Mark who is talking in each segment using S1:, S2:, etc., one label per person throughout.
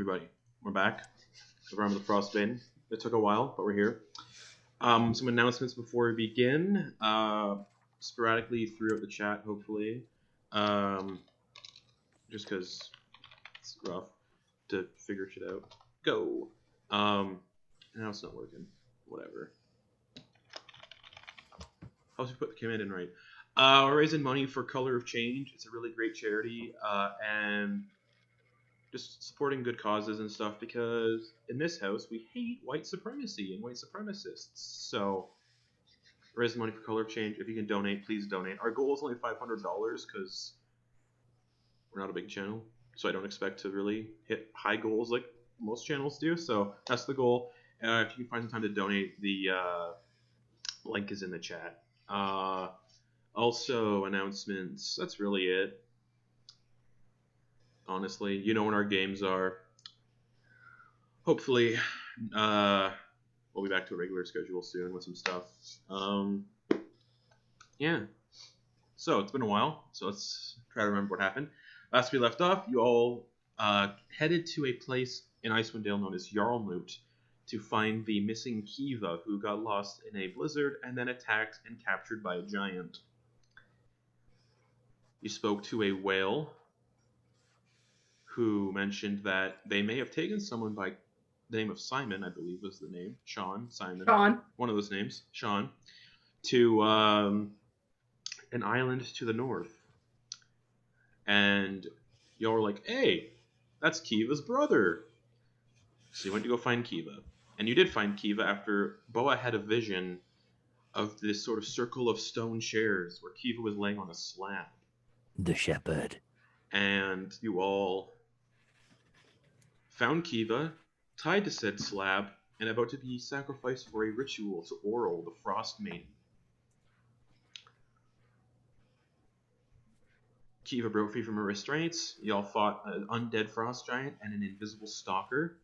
S1: everybody. We're back. Around with the Frostmaiden. It took a while, but we're here. Some announcements before we begin. Sporadically throughout the chat, hopefully. Just because it's rough to figure shit out. Go. Now it's not working. Whatever. How's we put the command in right? We're raising money for Color of Change. It's a really great charity, and just supporting good causes and stuff, because in this house we hate white supremacy and white supremacists. So raising money for Color of Change. If you can donate, please donate. Our goal is only $500 because we're not a big channel, so I don't expect to really hit high goals like most channels do. So that's the goal. If you can find some time to donate, the link is in the chat. Also, announcements. That's really it. Honestly, you know when our games are. Hopefully, we'll be back to a regular schedule soon with some stuff. Yeah. So, it's been a while, so let's try to remember what happened. Last we left off, you all headed to a place in Icewind Dale known as Jarlmoot to find the missing Kiva, who got lost in a blizzard and then attacked and captured by a giant. You spoke to a whale who mentioned that they may have taken someone by the name of Simon, I believe was the name. Simon. Sean. One of those names. Sean. To an island to the north. And y'all were like, hey, that's Kiva's brother. So you went to go find Kiva. And you did find Kiva after Boa had a vision of this sort of circle of stone chairs where Kiva was laying on a slab.
S2: The shepherd.
S1: And you all found Kiva, tied to said slab, and about to be sacrificed for a ritual to Oral, the Frostmaiden. Kiva broke free from her restraints. Y'all fought an undead frost giant and an invisible stalker.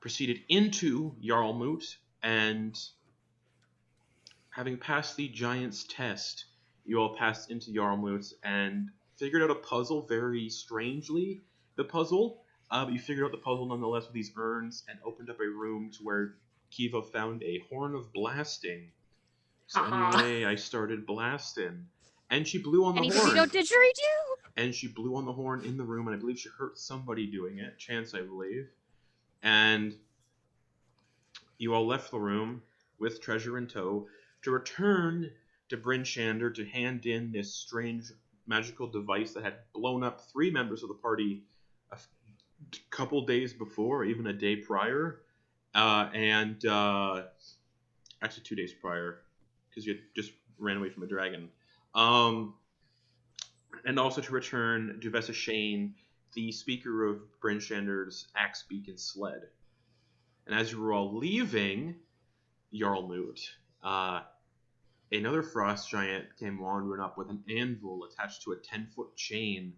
S1: Proceeded into Jarlmoot, and having passed the giant's test, you all passed into Jarlmoot and figured out a puzzle very strangely. But you figured out the puzzle nonetheless with these urns and opened up a room to where Kiva found a horn of blasting. So anyway, I started blasting. And she blew on the horn.
S3: Anybody know didgeridoo?
S1: And she blew on the horn in the room, and I believe she hurt somebody doing it. Chance, I believe. And you all left the room with treasure in tow to return to Bryn Shander to hand in this strange magical device that had blown up 3 members of the party a couple days before, or even a day prior, and actually 2 days prior, because you had just ran away from a dragon. And also to return Duvessa Shane, the speaker of Bryn Shander's Axe Beacon Sled. And as you were all leaving Jarlmoot, another frost giant came wandering up with an anvil attached to a 10-foot chain.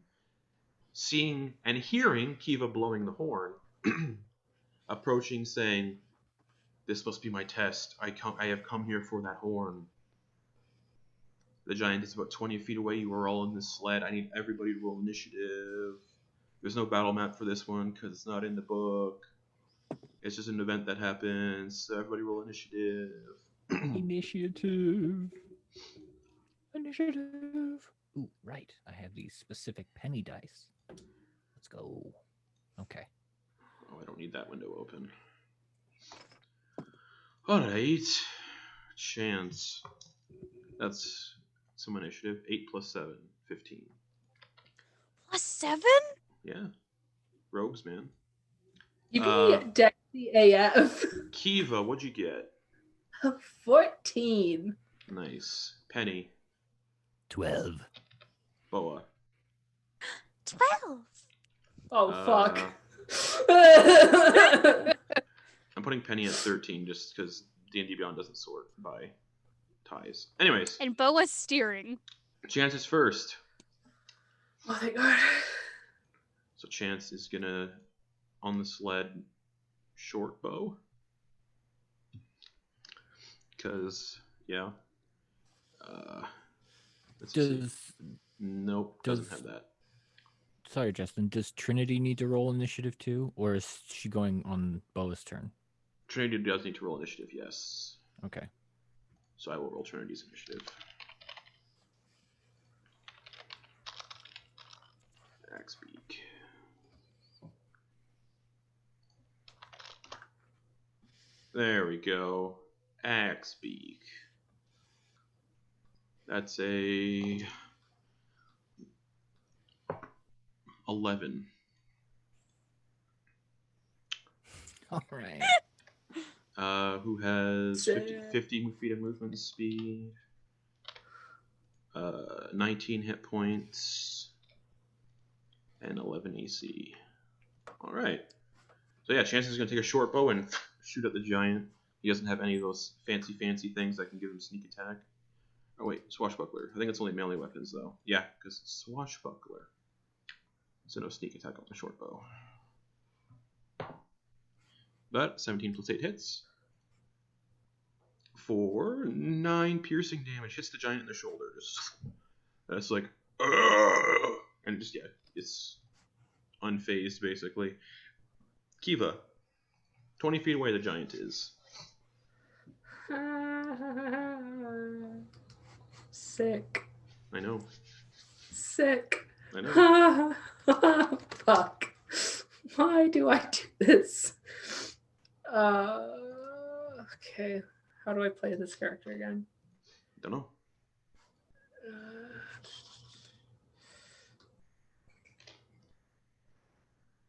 S1: Seeing and hearing Kiva blowing the horn, approaching, saying, "This must be my test. I have come here for that horn." The giant is about 20 feet away. You are all in this sled. I need everybody to roll initiative. There's no battle map for this one because it's not in the book. It's just an event that happens. So everybody roll initiative.
S2: Initiative. Ooh, right. I have these specific penny dice. Let's go. Okay.
S1: Oh, I don't need that window open. Alright. Chance. That's some initiative. 8 plus 7. 15.
S3: Plus 7?
S1: Yeah. Rogues, man.
S4: You can get Dexy AF.
S1: Kiva, what'd you get?
S4: 14.
S1: Nice. Penny.
S2: 12.
S1: Boa.
S3: 12.
S4: Oh, fuck.
S1: I'm putting Penny at 13 just because D&D Beyond doesn't sort by ties. Anyways.
S3: And Boa's steering.
S1: Chance is first.
S4: Oh, thank God.
S1: So Chance is gonna, on the sled, short bow. Because, yeah. Let's see. Nope, doesn't have that.
S2: Sorry, Justin. Does Trinity need to roll initiative too, or is she going on Boa's turn?
S1: Trinity does need to roll initiative, yes.
S2: Okay.
S1: So I will roll Trinity's initiative. Axbeak. There we go. Axbeak. That's a 11.
S2: All right.
S1: Who has 50 feet of movement speed, 19 hit points, and 11 AC. All right. So yeah, Chanson's gonna take a short bow and shoot at the giant. He doesn't have any of those fancy things that can give him sneak attack. Oh wait, swashbuckler. I think it's only melee weapons though. Yeah, because it's swashbuckler. So no sneak attack on the short bow. But 17 plus 8 hits for 9 piercing damage. Hits the giant in the shoulders. That's like, "Ugh!" And just, yeah, it's unfazed basically. Kiva, 20 feet away the giant is.
S4: Sick.
S1: I know.
S4: Sick.
S1: I know.
S4: Fuck. Why do I do this? Okay. How do I play this character again?
S1: Don't know.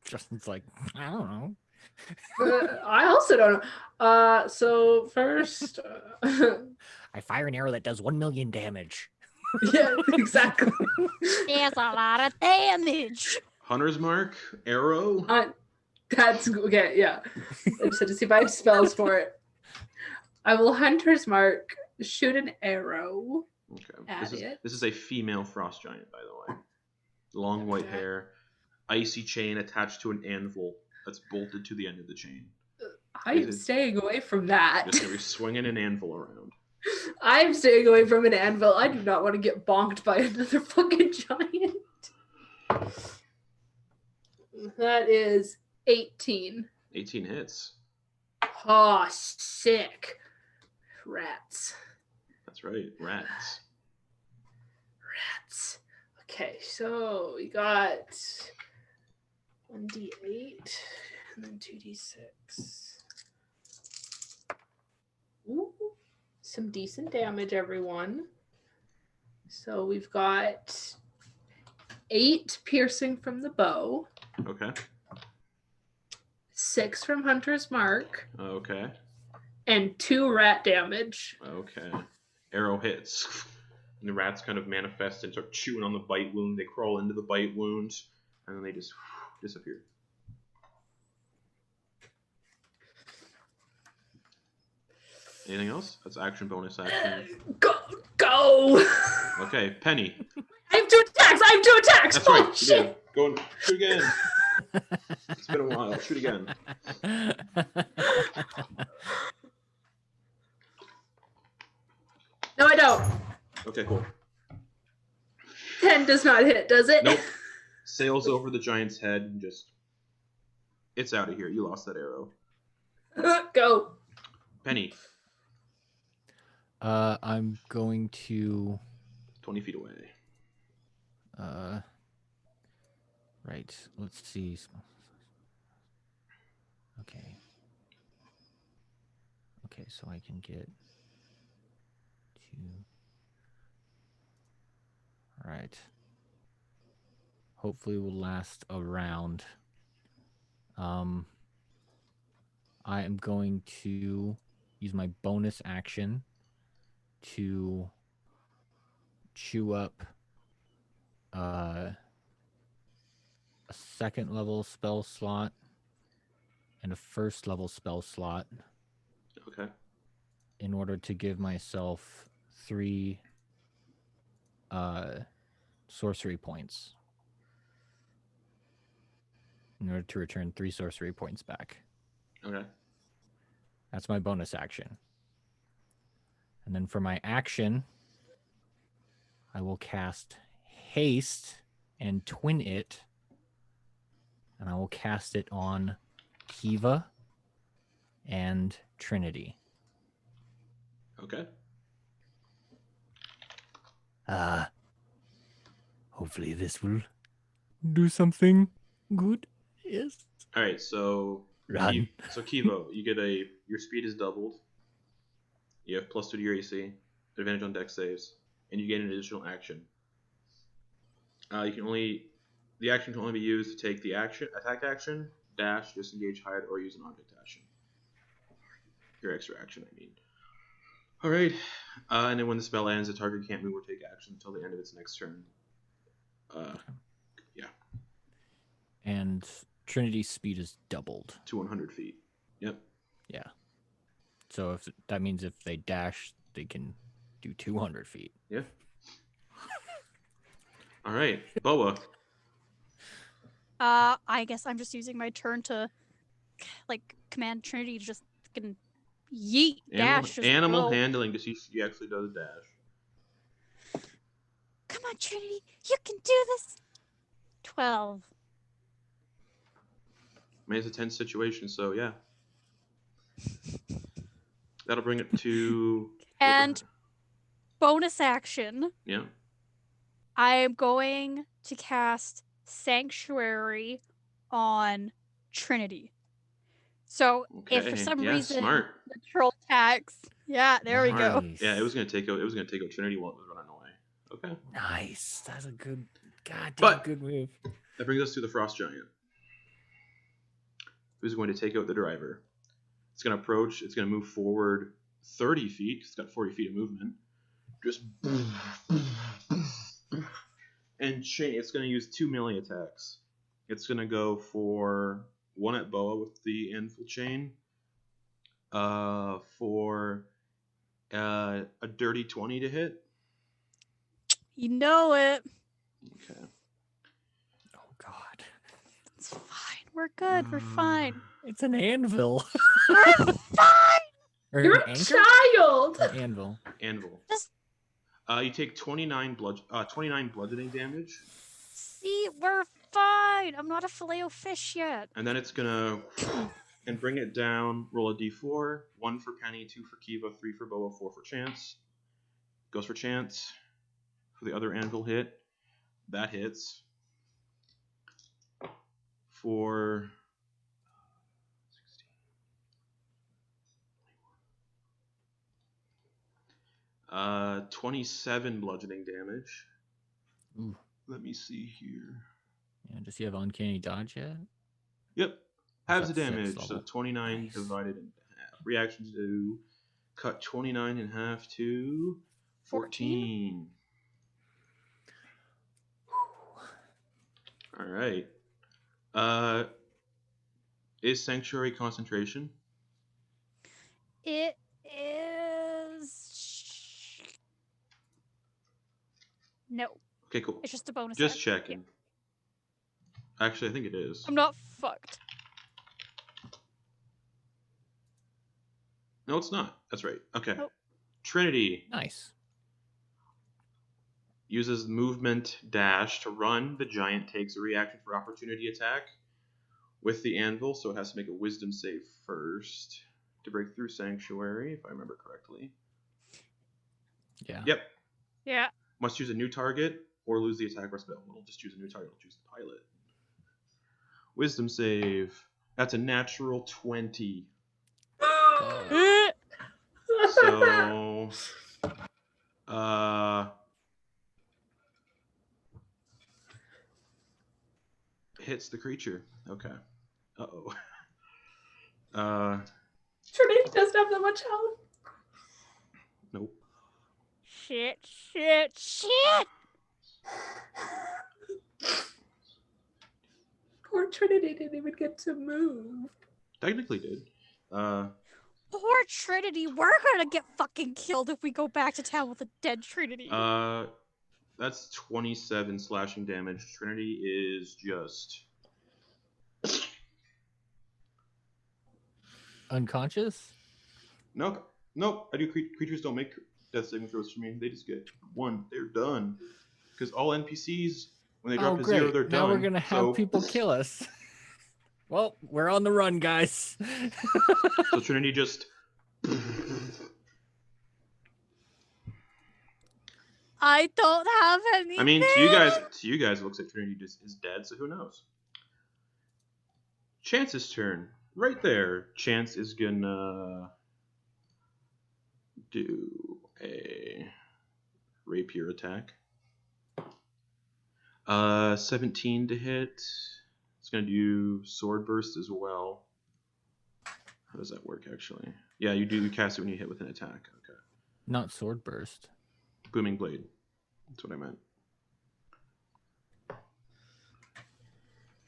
S2: Justin's like, I don't know.
S4: I also don't know. So first,
S2: I fire an arrow that does 1 million damage.
S4: yeah, exactly.
S3: There's a lot of damage.
S1: Hunter's Mark, arrow.
S4: That's okay. Yeah, I just had to see if I have spells for it. I will Hunter's Mark, shoot an arrow.
S1: Okay. This is a female frost giant, by the way. Long white hair, icy chain attached to an anvil that's bolted to the end of the chain.
S4: I am staying away from that.
S1: Just gonna be swinging an anvil around.
S4: I'm staying away from an anvil. I do not want to get bonked by another fucking giant. That is 18.
S1: 18 hits.
S4: Oh, sick. Rats.
S1: That's right, rats.
S4: Rats. Okay, so we got 1d8 and then 2d6. Ooh, some decent damage, everyone. So we've got 8 piercing from the bow.
S1: Okay.
S4: 6 from Hunter's Mark.
S1: Okay.
S4: And 2 rat damage.
S1: Okay. Arrow hits. And the rats kind of manifest and start chewing on the bite wound. They crawl into the bite wound, and then they just disappear. Anything else? That's action, bonus action.
S4: Go!
S1: Okay, Penny.
S4: I have 2 attacks!
S1: That's
S4: Oh,
S1: right.
S4: shit!
S1: Go and shoot again. It's been a while. Shoot again.
S4: No, I don't.
S1: Okay, cool.
S4: 10 does not hit, does it?
S1: Nope. Sails over the giant's head and just... It's out of here. You lost that arrow.
S4: Go.
S1: Penny.
S2: I'm going to
S1: 20 feet away.
S2: Right. Let's see. Okay. Okay, so I can get 2. All right. Hopefully will last a round. I am going to use my bonus action to chew up a 2nd level spell slot and a 1st level spell slot.
S1: Okay.
S2: In order to give myself 3 sorcery points. In order to return 3 sorcery points back.
S1: Okay.
S2: That's my bonus action. And then for my action, I will cast Haste and Twin It and I will cast it on Kiva and Trinity.
S1: Okay.
S2: Hopefully this will do something good. Yes.
S1: All right. So
S2: Run.
S1: Kivo, you get your speed is doubled. You have +2 to your AC, advantage on dex saves, and you get an additional action. The action can only be used to take the attack action, dash, disengage, hide, or use an object action. Your extra action, I mean. All right, and then when the spell ends, the target can't move or take action until the end of its next turn. Yeah.
S2: And Trinity's speed is doubled
S1: to 100 feet. Yep.
S2: Yeah. So if that means if they dash, they can do 200 feet.
S1: Yeah. All right, Boa.
S3: I guess I'm just using my turn to, command Trinity to just fucking yeet, dash, just
S1: Animal
S3: go.
S1: handling, because she actually does dash.
S3: Come on, Trinity, you can do this. 12.
S1: I mean, it's a tense situation, so yeah. That'll bring it to...
S3: And bonus action.
S1: Yeah.
S3: I am going to cast Sanctuary on Trinity. So if for some reason
S1: smart.
S3: the troll attacks, there we go.
S1: Yeah, it was gonna take out Trinity while it was running away. Okay.
S2: Nice. That's a good, good move.
S1: That brings us to the Frost Giant, who's going to take out the driver. It's gonna approach. It's gonna move forward 30 feet. It's got 40 feet of movement. Just and it's going to use 2 melee attacks. It's going to go for one at Boa with the anvil chain. For a dirty 20 to hit.
S3: You know it.
S1: Okay.
S2: Oh God.
S3: It's fine. We're good. We're fine.
S2: It's an anvil.
S3: We're fine.
S2: Or
S4: You're
S2: an
S4: a
S2: anchor?
S4: child.
S2: An anvil.
S1: Anvil.
S3: Just
S1: you take 29 bludgeoning damage.
S3: see, we're fine. I'm not a filet-o-fish yet.
S1: And then it's gonna and bring it down. Roll a d4. 1 for Penny, 2 for Kiva, 3 for Boa, 4 for Chance. Goes for Chance. For the other anvil hit, that hits. For 27 bludgeoning damage.
S2: Ooh.
S1: Let me see here.
S2: Yeah, does he have uncanny dodge yet?
S1: Yep. Halves the
S2: That's sixth
S1: damage. So
S2: level.
S1: 29
S2: Nice.
S1: divided in half. Reactions to cut 29 in half to 14. All right. Is Sanctuary concentration?
S3: It is. No,
S1: Okay, cool.
S3: it's just a bonus.
S1: Just
S3: action.
S1: checking. Actually, I think it is.
S3: I'm not fucked.
S1: No, it's not. That's right. Okay.
S3: Nope.
S1: Trinity
S2: Nice.
S1: uses movement dash to run. The giant takes a reaction for opportunity attack with the anvil, so it has to make a wisdom save first to break through Sanctuary, if I remember correctly.
S2: Yeah.
S1: Yep.
S3: Yeah.
S1: Must choose a new target or lose the attack or spell. It'll just choose a new target. It'll choose the pilot. Wisdom save. That's a natural 20. So, hits the creature. Okay. Uh-oh.
S4: Trinity doesn't have that much health.
S1: Nope.
S3: Shit.
S4: Poor Trinity didn't even get to move.
S1: Technically did.
S3: Poor Trinity. We're gonna get fucking killed if we go back to town with a dead Trinity.
S1: That's 27 slashing damage. Trinity is just...
S2: Unconscious?
S1: Nope. I do. Creatures don't make death saving throws for me. They just get 1. They're done. Because all NPCs, when they drop to 0, they're done.
S2: Now we're gonna have
S1: So-
S2: people kill us. Well, we're on the run, guys.
S1: So Trinity just.
S3: I don't have anything.
S1: I mean, to you guys, it looks like Trinity just is dead. So who knows? Chance's turn. Right there. Chance is gonna do a rapier attack. 17 to hit. It's gonna do sword burst as well. How does that work actually? Yeah, you cast it when you hit with an attack. Okay.
S2: Not sword burst.
S1: Booming blade. That's what I meant.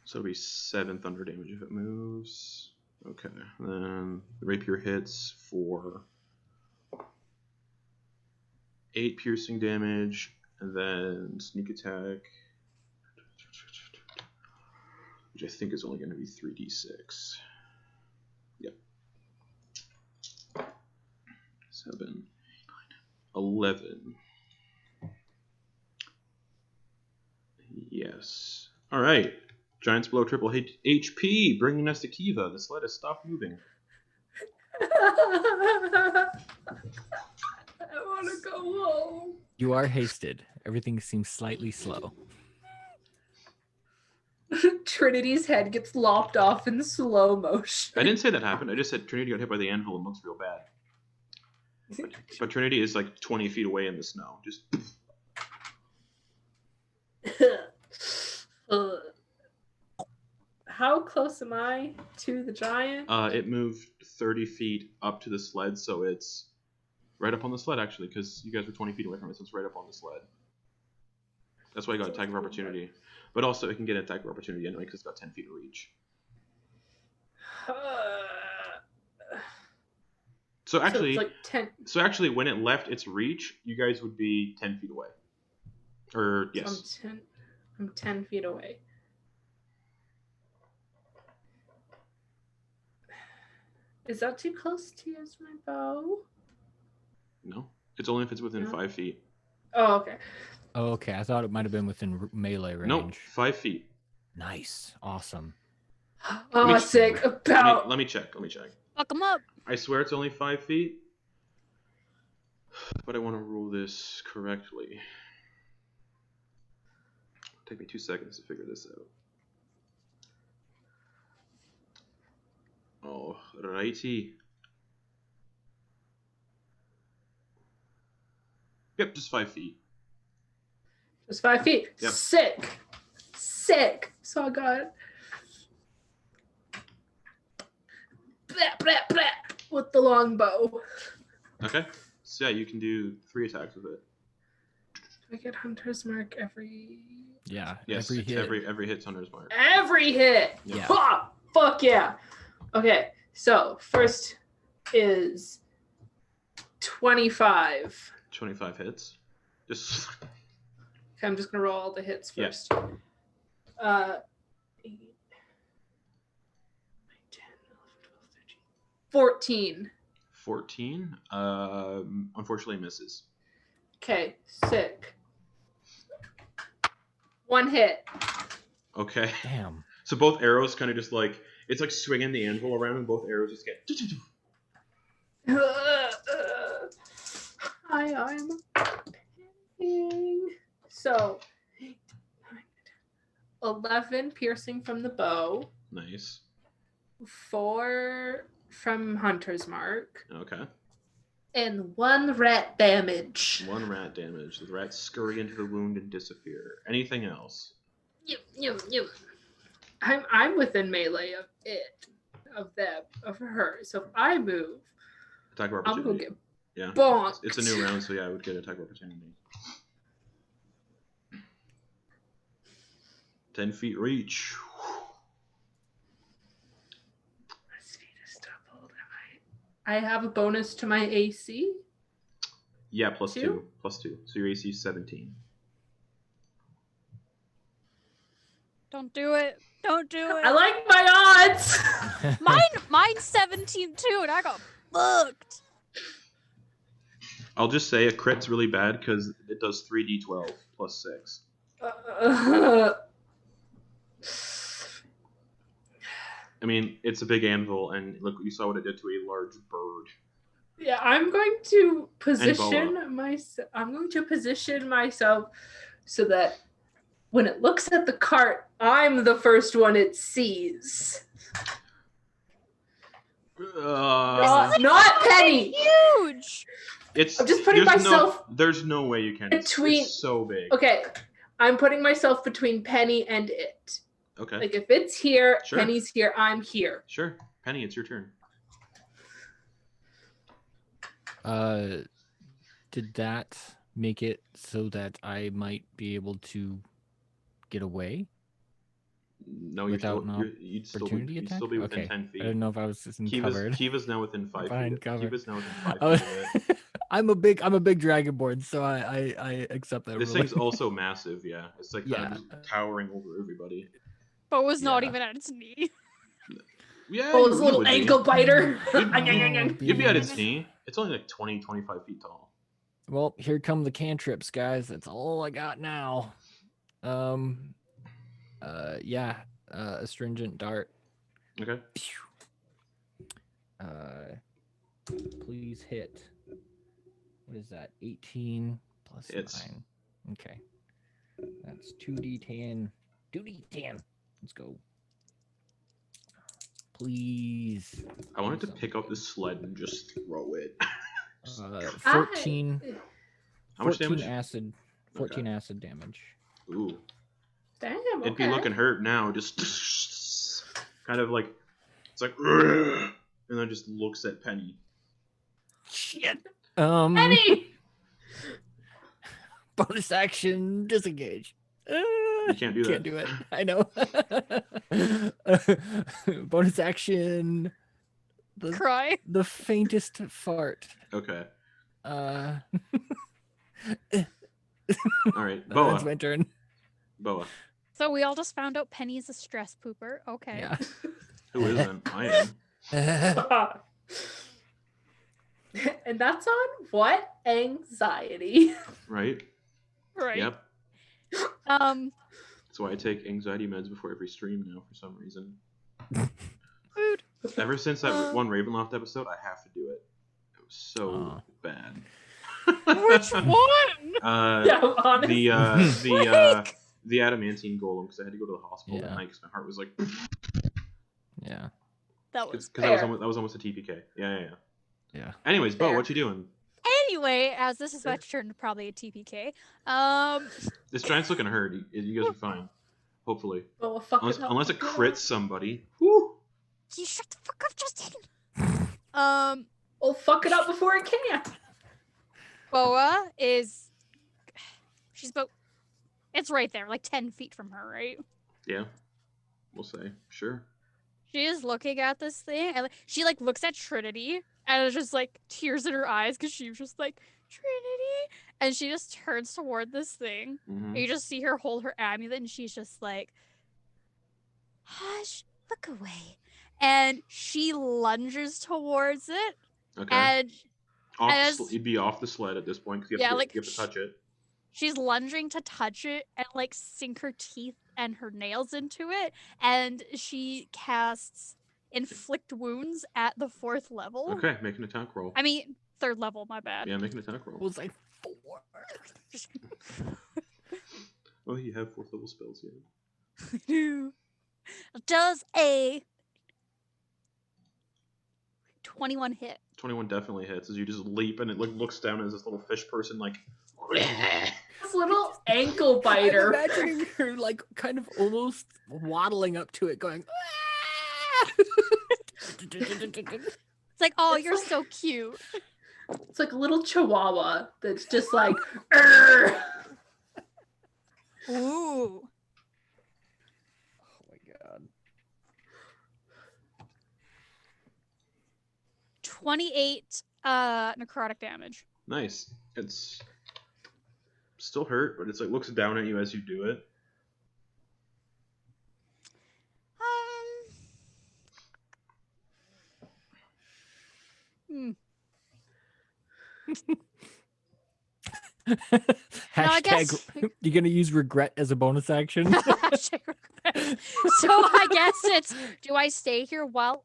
S1: So it'll be 7 thunder damage if it moves. Okay. Then the rapier hits for 8 piercing damage, and then sneak attack, which I think is only going to be 3d6. Yep. 7, 11. Yes. All right. Giants below triple HP, bringing us to Kiva. The sled has stopped moving.
S4: I want to go home.
S2: You are hasted. Everything seems slightly slow.
S4: Trinity's head gets lopped off in slow motion.
S1: I didn't say that happened. I just said Trinity got hit by the anvil and looks real bad. But Trinity is like 20 feet away in the snow. Just.
S4: How close am I to the giant?
S1: It moved 30 feet up to the sled, so it's right up on the sled, actually, because you guys were 20 feet away from it, so it's right up on the sled. That's why I got attack of opportunity. But also, it can get an attack of opportunity anyway, because it's got 10 feet of reach. So actually,
S4: so, it's like 10...
S1: so actually, when it left its reach, you guys would be 10 feet away. Or, yes.
S4: So I'm 10 feet away. Is that too close to use my bow?
S1: No. It's only if it's within 5 feet.
S4: Oh, okay.
S2: Oh, okay. I thought it might have been within melee range.
S1: Nope, 5 feet.
S2: Nice. Awesome.
S4: Oh, sick. About.
S1: Let me check.
S3: Fuck them up.
S1: I swear it's only 5 feet. But I want to rule this correctly. Take me 2 seconds to figure this out. Oh, righty. Yep, just 5 feet.
S4: Just 5 feet.
S1: Yep.
S4: Sick. So I got it. Blah, blah, with the longbow.
S1: Okay. So yeah, you can do 3 attacks with it.
S4: Do I get Hunter's Mark every...
S2: Yeah.
S1: Yes,
S2: every hit.
S1: every hit's Hunter's Mark.
S4: Every hit!
S2: Yeah.
S4: Ha! Fuck yeah! Okay, so first is 25.
S1: 25 hits. Just...
S4: Okay, I'm just gonna roll all the hits
S1: Yeah.
S4: first. 8, 9, 10, 11, 12, 13, 14.
S1: 14. Unfortunately misses.
S4: Okay, sick. 1 hit.
S1: Okay.
S2: Damn.
S1: So both arrows kind of just like, it's like swinging the anvil around and both arrows just get...
S4: I'm panicking. So, 11 piercing from the bow,
S1: Nice.
S4: 4 from Hunter's Mark,
S1: Okay.
S4: and 1 rat damage.
S1: 1 rat damage. The rats scurry into the wound and disappear. Anything else?
S4: Yep. I'm within melee of it, of them, of her. So if I move,
S1: Attack of
S4: I'm
S1: opportunity.
S4: gonna get
S1: Yeah.
S4: bonked.
S1: It's a new round, so yeah, I would get attack of opportunity. 10 feet reach.
S4: My speed is doubled. I have a bonus to my AC.
S1: Yeah, plus
S4: 2?
S1: 2. Plus 2. So your AC is 17.
S3: Don't do it. Don't do it.
S4: I like my odds.
S3: Mine's 17 too, and I got booked.
S1: I'll just say a crit's really bad because it does 3d12 plus 6. I mean, it's a big anvil, and look, you saw what it did to a large bird.
S4: Yeah, I'm going to
S1: boa.
S4: position myself. I'm going to position myself so that when it looks at the cart, I'm the first one it sees. Not Penny.
S3: Huge.
S1: It's.
S4: I'm just putting myself
S1: there's no way you can.
S4: between.
S1: It's so big.
S4: Okay, I'm putting myself between Penny and it.
S1: Okay.
S4: Like if it's here,
S1: Sure.
S4: Penny's here, I'm here.
S1: Sure, Penny, it's your turn.
S2: Did that make it so that I might be able to get away?
S1: No,
S2: Without
S1: you'd still
S2: opportunity
S1: be
S2: attack?
S1: within
S2: Okay.
S1: 10 feet.
S2: I didn't know if I was just covered.
S1: Kiva's now within 5
S2: Behind
S1: feet.
S2: cover.
S1: Kiva's now within 5
S2: I
S1: feet
S2: was-
S1: of it.
S2: I'm a big Dragonborn, so I accept that.
S1: This
S2: ruling.
S1: thing's also massive, yeah. It's like kind
S2: Yeah.
S1: of just towering over everybody.
S3: But was not
S2: Yeah.
S3: even at its knee.
S1: Yeah,
S4: Oh, his
S1: you
S4: little
S1: would be.
S4: ankle biter.
S1: You'd be at its knee. It's only like 20, 25 feet tall.
S2: Well, here come the cantrips, guys. That's all I got now. Astringent dart.
S1: Okay.
S2: Please hit. What is that? 18 plus
S1: Hits.
S2: 9. Okay. That's 2d10. 2d10. Let's go. Please.
S1: I wanted to pick up the sled and just throw it.
S2: 14.
S1: How much
S2: 14
S1: damage?
S2: acid. 14 acid damage.
S1: Ooh.
S4: Damn,
S1: It'd be
S4: okay.
S1: looking hurt now. Just kind of like, it's like, and then just looks at Penny.
S2: Shit.
S4: Penny!
S2: Bonus action, disengage.
S1: You can't do that.
S2: Can't do it. I know. Bonus action.
S3: Cry.
S2: The faintest fart.
S1: Okay.
S2: That's
S1: All right. Boa.
S2: my turn.
S1: Boa.
S3: So we all just found out Penny's a stress pooper. Okay.
S2: Yeah.
S1: Who isn't? I am.
S4: And that's on what? Anxiety.
S1: Right?
S3: Right.
S1: Yep. That's why I take anxiety meds before every stream now for some reason.
S3: Food.
S1: Ever since that one Ravenloft episode, I have to do it. It was so bad.
S3: Which one?
S4: Yeah, honestly.
S1: The adamantine golem, because I had to go to the hospital that
S2: Yeah.
S1: night because my heart was like,
S2: Yeah.
S3: That was
S1: because
S4: fair.
S1: that was almost a TPK. Yeah.
S2: Yeah.
S1: Anyways, Bo,
S4: Fair.
S1: what you doing?
S3: Anyway, as this is my turn, probably a TPK.
S1: This giant's looking hurt. You guys are fine. Hopefully.
S4: Oh, well, fuck it up.
S1: Unless it crits somebody. Whew.
S3: You shut the fuck up, Justin.
S4: Well, fuck it up before it can.
S3: Boa is. She's about. It's right there, like 10 feet from her, right?
S1: Yeah. We'll say. Sure.
S3: She is looking at this thing, and she like looks at Trinity, and it's just like tears in her eyes because she was just like Trinity, and she just turns toward this thing.
S1: Mhm.
S3: And you just see her hold her amulet, and she's just like, "Hush, look away," and she lunges towards it,
S1: Okay.
S3: and
S1: You'd be off the sled at this point because you have to touch it.
S3: she's lunging to touch it and like sink her teeth and her nails into it, and she casts inflict wounds at the 4th level.
S1: Okay, make an attack roll.
S3: I mean 3rd level, my bad.
S1: Yeah, make an attack roll.
S2: It was like 4.
S1: Well, you have 4th level spells, yeah.
S3: Does a 21 hit?
S1: 21 definitely hits as you just leap and it looks down as this little fish person like.
S4: This little ankle
S2: I'm
S4: biter.
S2: imagining her like kind of almost waddling up to it, going.
S3: It's like, oh,
S4: It's
S3: you're
S4: like-
S3: so cute.
S4: It's like a little chihuahua that's just like, "Arr!"
S3: Ooh.
S2: Oh my god.
S3: 28 necrotic damage.
S1: Nice. It's still hurt, but it's like looks down at you as you do it.
S3: I guess-
S2: Hashtag. You gonna use regret as a bonus action?
S3: Hashtag regret. So I guess it's, do I stay here while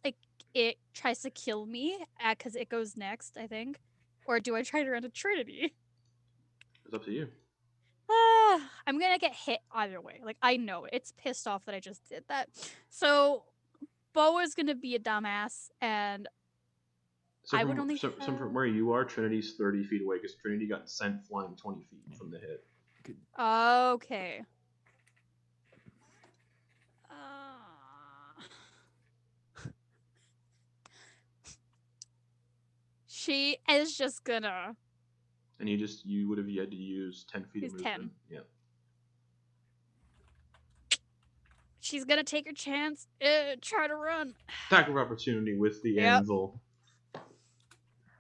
S3: it tries to kill me? Because it goes next, I think. Or do I try to run to Trinity?
S1: It's up to you.
S3: I'm going to get hit either way. Like, I know it. It's pissed off that I just did that. So Boa's going to be a dumbass, and
S1: So
S3: I
S1: from,
S3: would only
S1: so
S3: have...
S1: from where you are, Trinity's 30 feet away because Trinity got sent flying 20 feet from the hit.
S3: Okay. She is just gonna...
S1: And you would have had to use 10 feet
S3: Use
S1: of
S3: 10.
S1: movement. Yeah.
S3: She's gonna take her chance, try to run.
S1: Attack of opportunity with the
S3: Yep.
S1: anvil.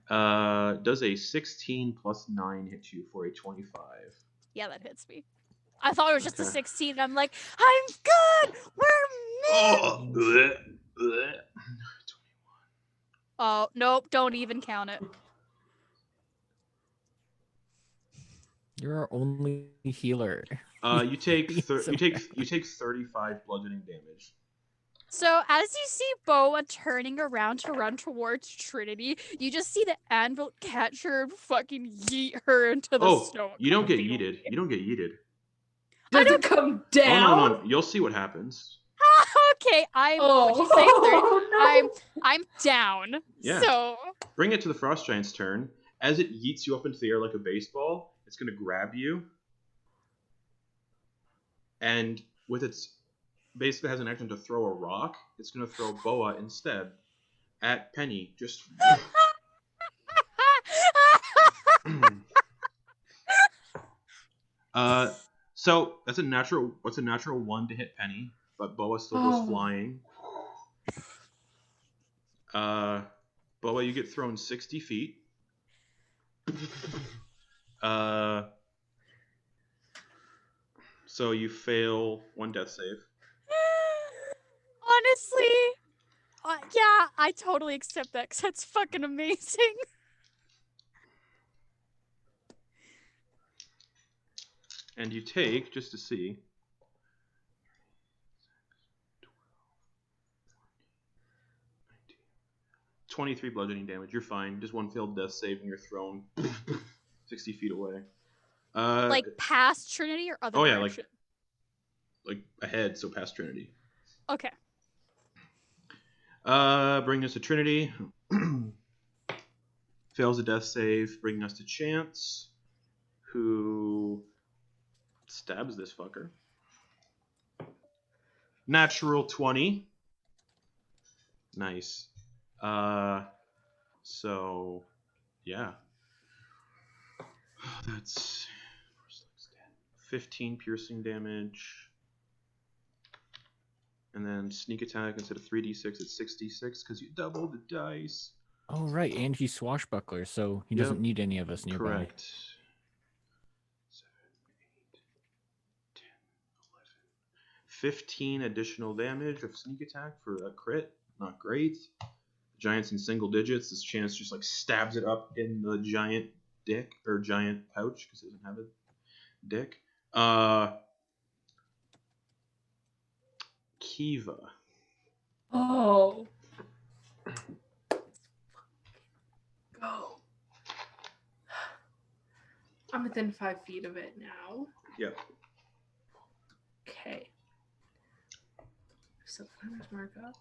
S1: Does a 16 plus 9 hit you for a 25?
S3: Yeah, that hits me. I thought it was just a
S1: Okay.
S3: 16. I'm like, I'm good! We're mid!
S1: Oh, bleh, bleh.
S3: Oh, nope, don't even count it.
S2: You're our only healer.
S1: You take
S2: So
S1: you take 35 bludgeoning damage.
S3: So as you see Boa turning around to run towards Trinity, you just see the anvil catch her and fucking yeet her into the snow.
S1: You don't get yeeted. You don't get yeeted.
S4: Does it come down?
S1: Oh no. You'll see what happens.
S3: Okay,
S4: Oh,
S3: what'd you say, 30?
S4: no.
S3: I'm down.
S1: Yeah.
S3: So
S1: Bring it to the Frost Giant's turn. As it yeets you up into the air like a baseball, it's going to grab you. And with its... basically has an action to throw a rock. It's going to throw Boa instead at Penny. Just... So that's a natural... What's a natural 1 to hit Penny? But Boa still goes flying. Boa, you get thrown 60 feet. So you fail 1 death save.
S3: honestly, yeah, I totally accept that because that's fucking amazing.
S1: And you take, just to see... 23 bludgeoning damage. You're fine. Just 1 failed death save and you're thrown 60 feet away.
S3: Like past Trinity or other direction?
S1: Like ahead, so past Trinity.
S3: Okay.
S1: Bringing us to Trinity. Fails a death save, bringing us to Chance, who stabs this fucker. Natural 20. Nice. So, yeah. That's 15 piercing damage. And then sneak attack instead of 3d6, it's 6d6 because you double the dice.
S2: Oh, right. And he's swashbuckler, so he doesn't need any of us nearby.
S1: Correct. 7, 8, 10, 11. 15 additional damage of sneak attack for a crit. Not great. Giant's in single digits. This Chance just like stabs it up in the giant dick or giant pouch because it doesn't have a dick. Kiva.
S4: Oh. Go. I'm within 5 feet of it now.
S1: Yep.
S4: Okay. So farmer's mark up.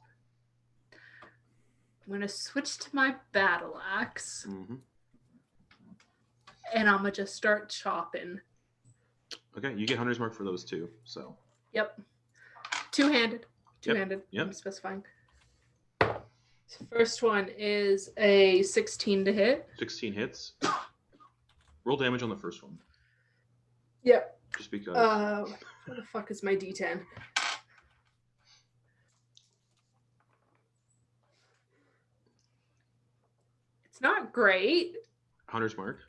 S4: I'm gonna switch to my battle axe, and I'm gonna just start chopping.
S1: Okay, you get hunter's mark for those two. So.
S4: Yep. Two-handed. Two-handed.
S1: Yep.
S4: I'm specifying. First one is a 16 to hit.
S1: 16 hits. Roll damage on the first one.
S4: Yep.
S1: Just because.
S4: Where the fuck is my D10? It's not great.
S1: Hunter's mark.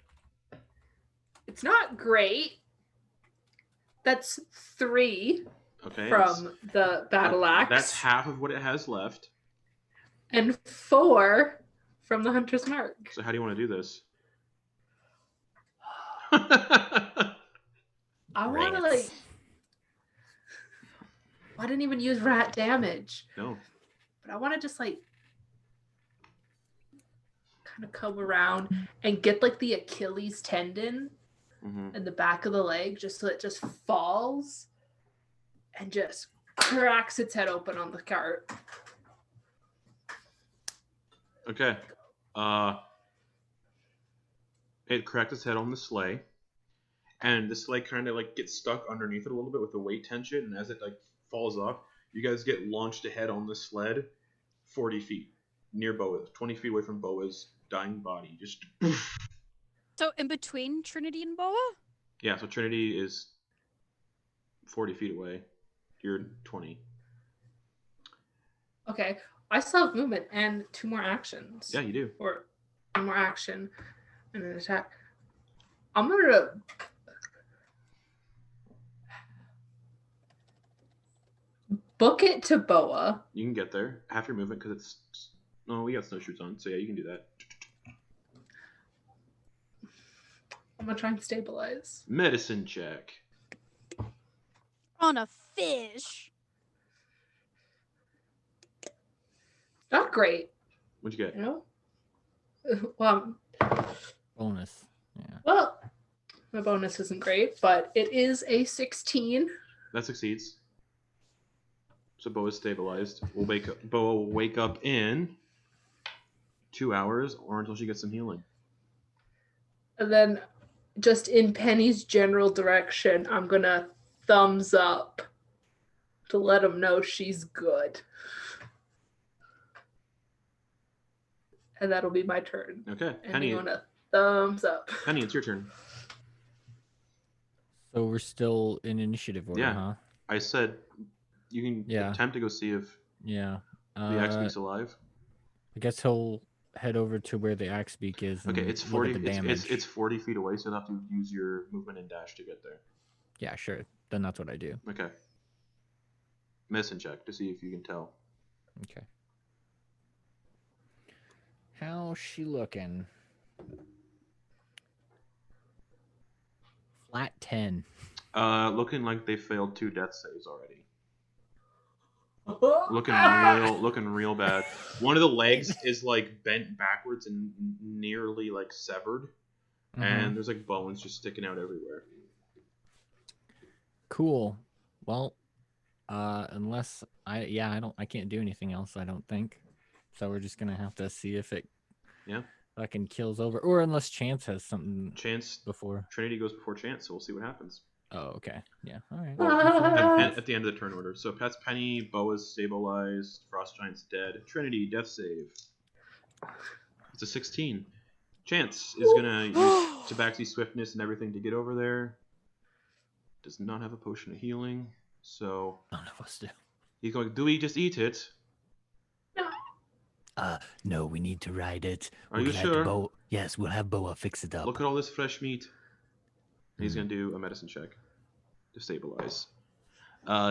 S4: It's not great. That's 3
S1: Okay.
S4: from the battle axe.
S1: That's half of what it has left.
S4: And 4 from the hunter's mark.
S1: So how do you want to do this?
S4: I want to like. I didn't even use rat damage.
S1: No.
S4: But I want to just like kind of come around and get like the Achilles tendon in the back of the leg just so it just falls and just cracks its head open on the cart.
S1: Okay. It cracked its head on the sleigh, and the sleigh kind of like gets stuck underneath it a little bit with the weight tension, and as it like falls off, you guys get launched ahead on the sled 40 feet near Boa, 20 feet away from Boa's dying body. Just
S3: So in between Trinity and Boa?
S1: yeah, so Trinity is 40 feet away. You're 20.
S4: Okay. I still have movement and 2 more actions.
S1: Yeah, you do.
S4: Or 1 more action and an attack. I'm gonna book it to Boa.
S1: You can get there. Half your movement because it's... No, we got snowshoes on, so yeah, you can do that.
S4: I'm gonna try and stabilize.
S1: Medicine check.
S3: On a fish.
S4: Not great,
S1: What'd you get?
S4: you know? Well,
S2: Bonus. Yeah.
S4: well, my bonus isn't great, but it is a 16.
S1: That succeeds. So Boa is stabilized. Boa will wake up in 2 hours or until she gets some healing.
S4: And then just in Penny's general direction, I'm gonna thumbs up to let him know she's good. And that'll be my turn.
S1: Okay,
S4: And
S1: Penny.
S4: you want a thumbs up.
S1: Penny, it's your turn.
S2: So we're still in initiative order,
S1: Yeah.
S2: huh?
S1: I said you can
S2: Yeah.
S1: attempt to go see if
S2: Yeah.
S1: the axe beak's alive.
S2: I guess he'll head over to where the axe beak is.
S1: Okay,
S2: and
S1: it's
S2: look
S1: 40.
S2: at the damage.
S1: It's 40 feet away, so you'll have to use your movement and dash to get there.
S2: Yeah, sure. Then that's what I do.
S1: Okay. Medicine check to see if you can tell.
S2: Okay. How's she looking? Flat 10.
S1: Looking like they failed 2 death saves already.
S4: Oh,
S1: Looking real bad. One of the legs is like bent backwards and nearly like severed, and there's like bones just sticking out everywhere.
S2: Cool. Well, unless I can't do anything else, I don't think. So we're just gonna have to see if it fucking kills over, or unless Chance has something
S1: Chance
S2: before.
S1: Trinity goes before Chance, so we'll see what happens.
S2: Oh, okay. Yeah. All right.
S1: At the end of the turn order. So Pet's Penny, Boa's stabilized, Frost Giant's dead. Trinity, death save. It's a 16. Chance is gonna use Tabaxi swiftness and everything to get over there. Does not have a potion of healing, so
S2: None of us do.
S1: he's going, do we just eat it?
S2: No, we need to ride it.
S1: Are you sure?
S2: Yes, we'll have Boa fix it up.
S1: Look at all this fresh meat. He's gonna do a medicine check to stabilize.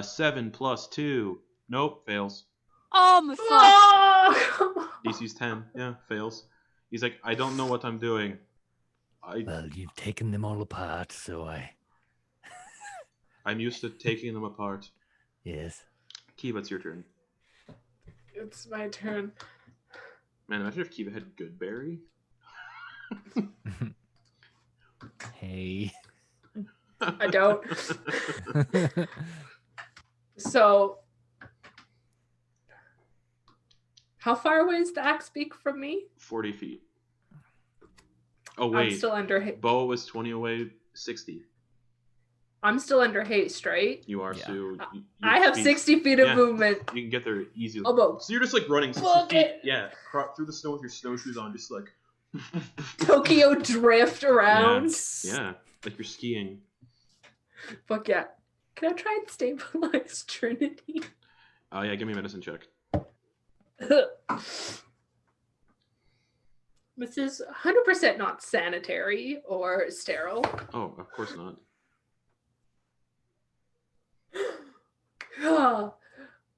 S1: 7 plus 2. Nope, fails.
S3: Oh my fuck.
S4: Oh!
S1: DC's 10. Yeah, fails. He's like, I don't know what I'm doing.
S2: Well, you've taken them all apart, so
S1: I'm used to taking them apart.
S2: Yes.
S1: Kiva, it's your turn.
S4: It's my turn.
S1: Man, imagine if Kiva had good berry.
S2: Hey.
S4: I don't. So, how far away is the axe beak from me?
S1: 40 feet. Oh, wait.
S4: I'm still under
S1: Bo was 20 away, 60.
S4: I'm still under haste, right?
S1: You are,
S2: Yeah.
S1: so...
S4: I have 60 feet of movement.
S1: You can get there easily.
S4: Almost.
S1: So you're just, like, running 60
S4: Book
S1: feet.
S4: it.
S1: Yeah, through the snow with your snowshoes on, just, like...
S4: Tokyo drift around.
S1: Yeah, like you're skiing.
S4: Fuck yeah. Can I try and stabilize Trinity?
S1: Oh, yeah, give me a medicine check.
S4: This is 100% not sanitary or sterile.
S1: Oh, of course not.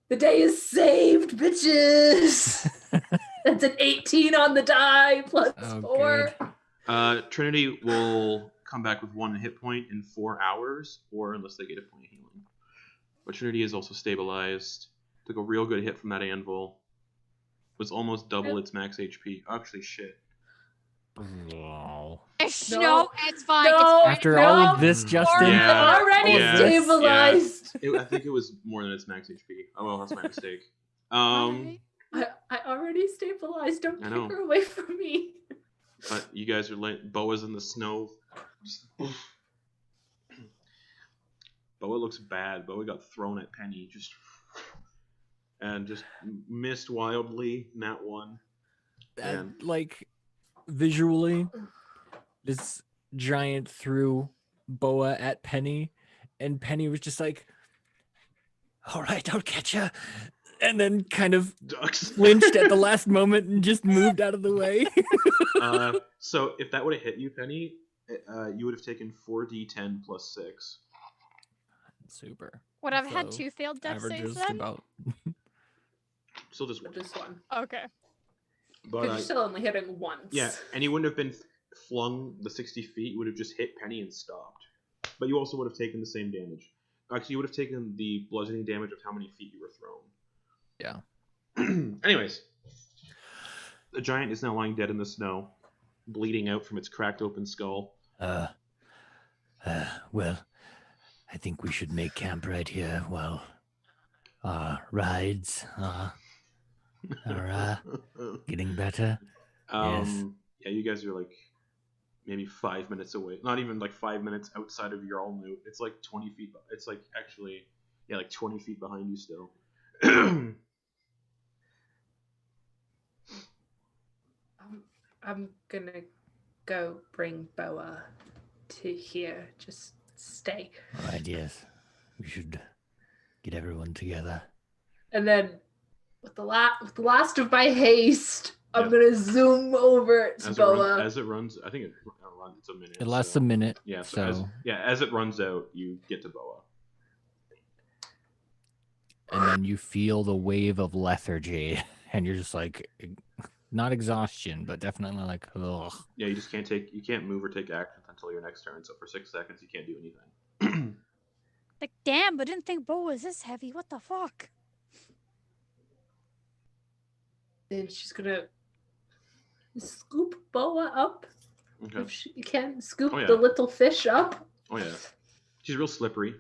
S4: The day is saved, bitches. That's an 18 on the die plus 4.
S2: Good.
S1: Trinity will come back with 1 hit point in 4 hours, or unless they get a point of healing. But Trinity is also stabilized. Took a real good hit from that anvil. Was almost double its max HP. Actually, shit.
S2: Wow.
S3: No, it's fine.
S4: No,
S2: After all of this, Justin.
S1: Yeah.
S4: Already stabilized.
S1: I think it was more than its max HP. Oh well, that's my mistake.
S3: Alright.
S4: I already stabilized. Don't
S1: I
S4: kick
S1: know.
S4: her away from me.
S1: But you guys are like Boa's in the snow. Just, Boa looks bad. Boa got thrown at Penny and just missed wildly. Nat 1.
S2: And, like, visually, this giant threw Boa at Penny, and Penny was just like, "All right, I'll catch ya," and then kind of
S1: Ducks.
S2: flinched at the last moment and just moved out of the way.
S1: So if that would have hit you, Penny, you would have taken 4d10 plus 6.
S2: Super.
S3: Would I've had
S2: So,
S3: 2 failed death saves
S2: Averages
S3: then?
S2: about.
S1: Still just one.
S4: Just one.
S3: Okay.
S1: But
S4: Because you're still only hitting once.
S1: yeah, and you wouldn't have been flung the 60 feet. You would have just hit Penny and stopped. But you also would have taken the same damage. Actually, you would have taken the bludgeoning damage of how many feet you were thrown.
S2: Yeah.
S1: Anyways, the giant is now lying dead in the snow, bleeding out from its cracked open skull.
S2: Well, I think we should make camp right here while rides are getting better. Yes.
S1: Yeah, you guys are like maybe 5 minutes away. Not even like 5 minutes outside of Jarlmoot. It's like 20 feet. It's like actually, yeah, like 20 feet behind you still.
S4: I'm gonna go bring Boa to here. Just stay.
S2: All right, yes. We should get everyone together.
S4: And then with the last of my haste, I'm
S1: Yep.
S4: gonna zoom over to Boa.
S1: As it runs, I think it's a minute.
S2: It lasts
S1: so-
S2: a minute.
S1: Yeah,
S2: So,
S1: as it runs out, you get to Boa.
S2: and then you feel the wave of lethargy, and you're just like, not exhaustion, but definitely like, ugh.
S1: Yeah, you just can't move or take action until your next turn. So for 6 seconds, you can't do anything.
S3: Like, damn, I didn't think Bo was this heavy. What the fuck?
S4: Then she's gonna scoop Boa up.
S1: Okay.
S4: If she can scoop
S1: Oh, yeah.
S4: the little fish up.
S1: Oh yeah, she's real slippery.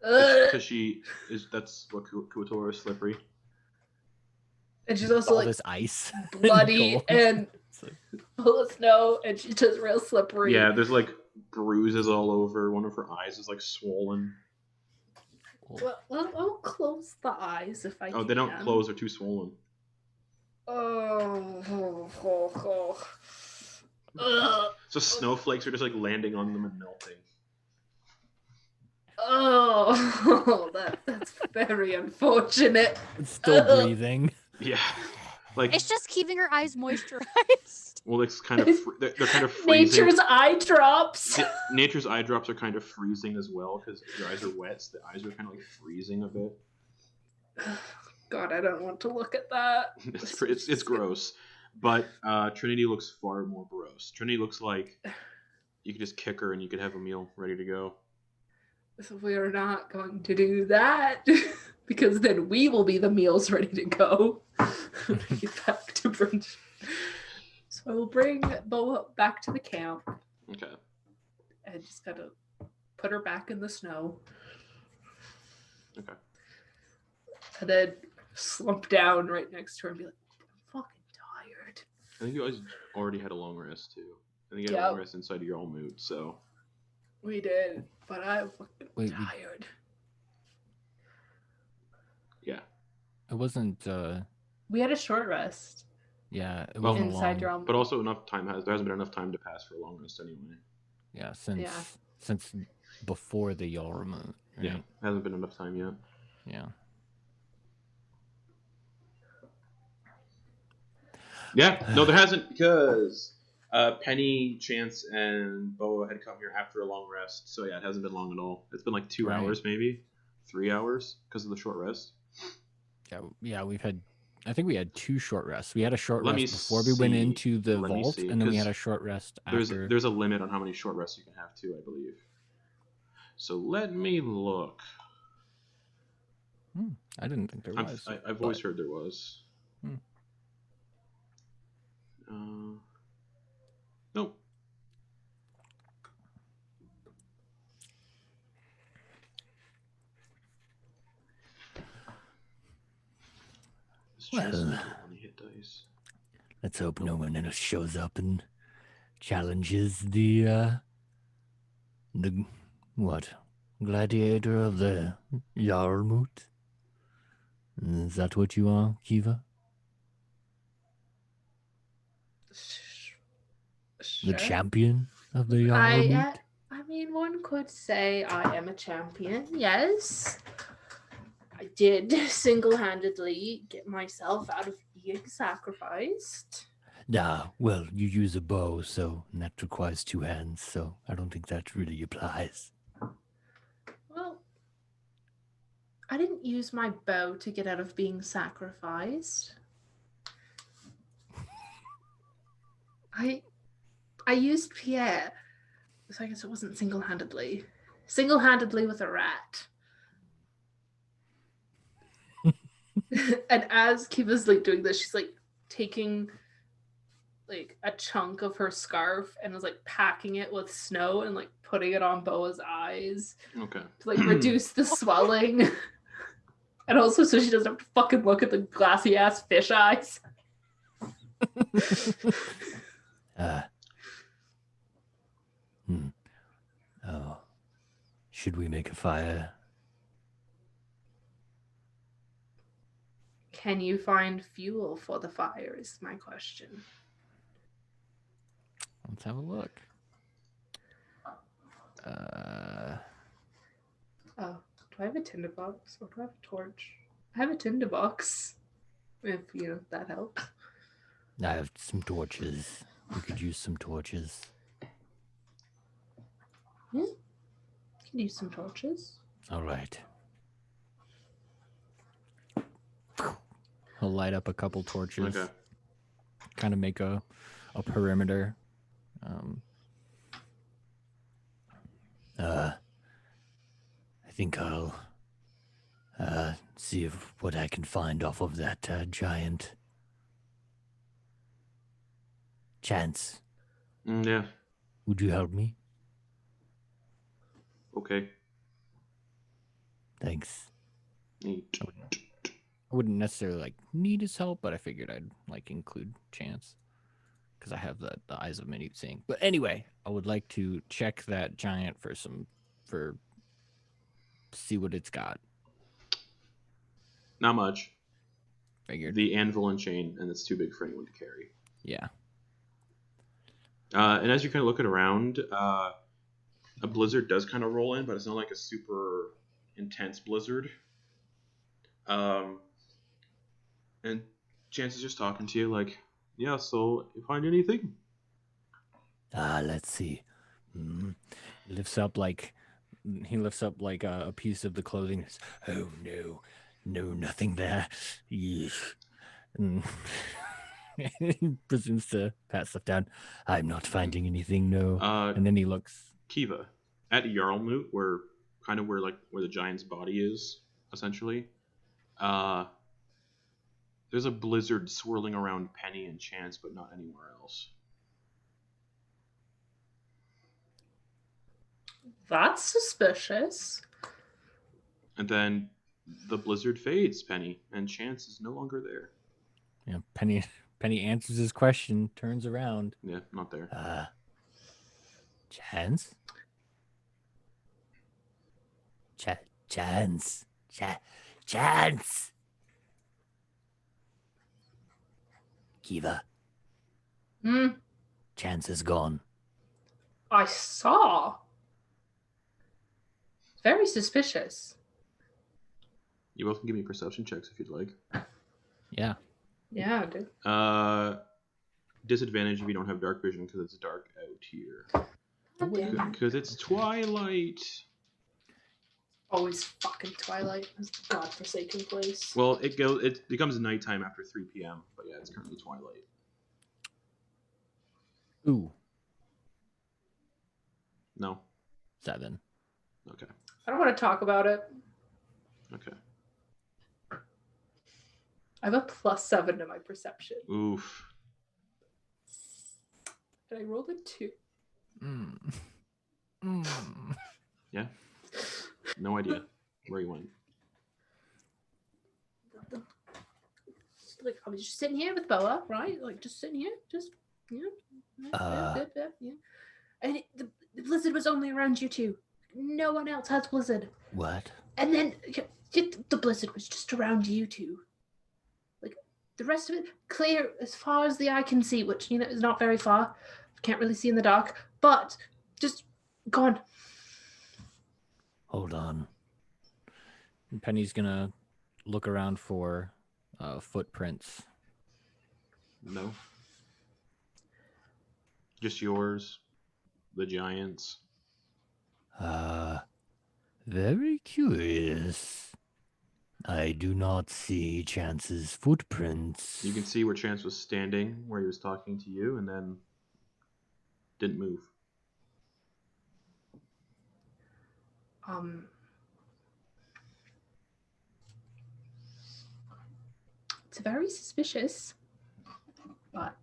S4: Ugh.
S1: Because that's what Kuo-toa is, slippery.
S4: And she's also
S2: All
S4: like
S2: this ice.
S4: bloody
S2: Gold.
S4: and
S2: It's like,
S4: full of snow, and she's just real slippery.
S1: Yeah, there's like bruises all over. One of her eyes is like swollen.
S4: Well, I'll close the eyes if I can.
S1: Oh, they don't close; they're too swollen.
S4: Oh. Ugh.
S1: So snowflakes are just like landing on them and melting.
S4: Oh, that's very unfortunate.
S2: it's still breathing.
S1: Yeah, like
S3: It's just keeping her eyes moisturized.
S1: well, it's kind of they're kind of freezing.
S4: Nature's eye drops.
S1: Nature's eye drops are kind of freezing as well because your eyes are wet. So the eyes are kind of like freezing a bit.
S4: God, I don't want to look at that.
S1: It's gross, but Trinity looks far more gross. Trinity looks like you could just kick her and you could have a meal ready to go.
S4: So we're not going to do that because then we will be the meals ready to go. Get back to brunch. So I will bring Boa back to the camp
S1: Okay.
S4: and just gotta put her back in the snow.
S1: Okay.
S4: And then slump down right next to her and be like, I'm fucking tired.
S1: I think you guys already had a long rest too. I think you had a long rest inside of your own mood, so.
S4: We did, but I'm fucking
S2: Wait,
S4: tired.
S1: Yeah.
S2: It wasn't.
S4: We had a short rest
S2: Yeah, it
S1: Well,
S2: wasn't
S4: inside
S2: long.
S4: your own.
S1: But also there hasn't been enough time to pass for a long rest anyway.
S2: Yeah, since before the Jarlmoot. Right?
S1: Yeah. Hasn't been enough time yet.
S2: Yeah.
S1: Yeah. No, there hasn't because Penny, Chance, and Boa had come here after a long rest. So yeah, it hasn't been long at all. It's been like 2
S2: Right.
S1: hours, maybe 3 hours because of the short rest.
S2: Yeah, we've had. I think we had 2 short rests. We had a short
S1: Let me
S2: rest before we went
S1: see.
S2: into the
S1: Let me
S2: vault,
S1: see,
S2: and then we
S1: 'cause
S2: had a short rest
S1: There's
S2: after.
S1: there's a limit on how many short rests you can have too, I believe. So let me look.
S2: I didn't think there was.
S1: I've always heard there was. Nope.
S2: Well, let's hope no one else shows up and challenges the what? Gladiator of the Jarlmoot? Is that what you are, Kiva?
S4: Sure.
S2: The champion of the Jarlmoot?
S4: I mean, one could say I am a champion, yes. I did single-handedly get myself out of being sacrificed.
S2: Well, you use a bow, and that requires 2 hands, so I don't think that really applies.
S4: Well, I didn't use my bow to get out of being sacrificed. I used Pierre, so I guess it wasn't single-handedly. Single-handedly with a rat. And as Kiva's like doing this, she's like taking like a chunk of her scarf and was like packing it with snow and like putting it on Boa's eyes.
S1: Okay.
S4: To like reduce the swelling. And also so she doesn't have to fucking look at the glassy ass fish eyes.
S2: Oh. Should we make a fire?
S4: Can you find fuel for the fire is my question.
S2: Let's have a look.
S4: Oh, do I have a tinderbox or do I have a torch? I have a tinderbox. If that helps.
S2: I have some torches. We could use some torches.
S4: Yeah. Can use some torches.
S2: All right. He'll light up a couple torches.
S1: Okay.
S2: Kind of make a perimeter. I think I'll see what I can find off of that giant. Chance.
S1: Yeah.
S2: Would you help me?
S1: Okay.
S2: Thanks.
S1: Neat.
S2: I wouldn't necessarily need his help, but I figured I'd include Chance because I have the eyes of minute seeing. But anyway, I would like to check that giant for see what it's got.
S1: Not much.
S2: Figured.
S1: The anvil and chain, and it's too big for anyone to carry.
S2: Yeah.
S1: And as you kind of look around, a blizzard does kind of roll in, but it's not like a super intense blizzard. And Chance is just talking to you yeah, so you find anything?
S2: Let's see. He lifts up a piece of the clothing. Oh no, nothing there. And he presumes to pat stuff down. I'm not finding anything. No. And then he looks.
S1: Kiva, at Jarlmoot, where the giant's body is, essentially. There's a blizzard swirling around Penny and Chance, but not anywhere else.
S4: That's suspicious.
S1: And then the blizzard fades, Penny, and Chance is no longer there.
S2: Yeah, Penny answers his question, turns around.
S1: Yeah, not there.
S2: Chance? Chance. Kiva. Chance is gone.
S4: I saw. Very suspicious.
S1: You both can give me perception checks if you'd like.
S2: Yeah.
S4: Yeah, dude.
S1: Disadvantage if you don't have dark vision because it's dark out here. Because it's twilight.
S4: Always fucking twilight. This godforsaken place.
S1: Well, it becomes nighttime after 3 p.m. But yeah, it's currently twilight.
S2: Ooh.
S1: No.
S2: 7.
S1: Okay.
S4: I don't want to talk about it.
S1: Okay.
S4: I have a +7 to my perception.
S1: Oof.
S4: And I rolled a 2.
S1: Yeah. No idea where you went.
S4: Like, I was just sitting here with Boa, right? Like, just sitting here, just, yeah. And the blizzard was only around you two. No one else has blizzard.
S2: What?
S4: And then the blizzard was just around you two. Like, the rest of it, clear as far as the eye can see, which, is not very far. Can't really see in the dark, but just gone.
S2: Hold on. And Penny's gonna look around for footprints.
S1: No. Just yours. The giants.
S2: Very curious. I do not see Chance's footprints.
S1: You can see where Chance was standing, where he was talking to you, and then didn't move.
S4: It's very suspicious, but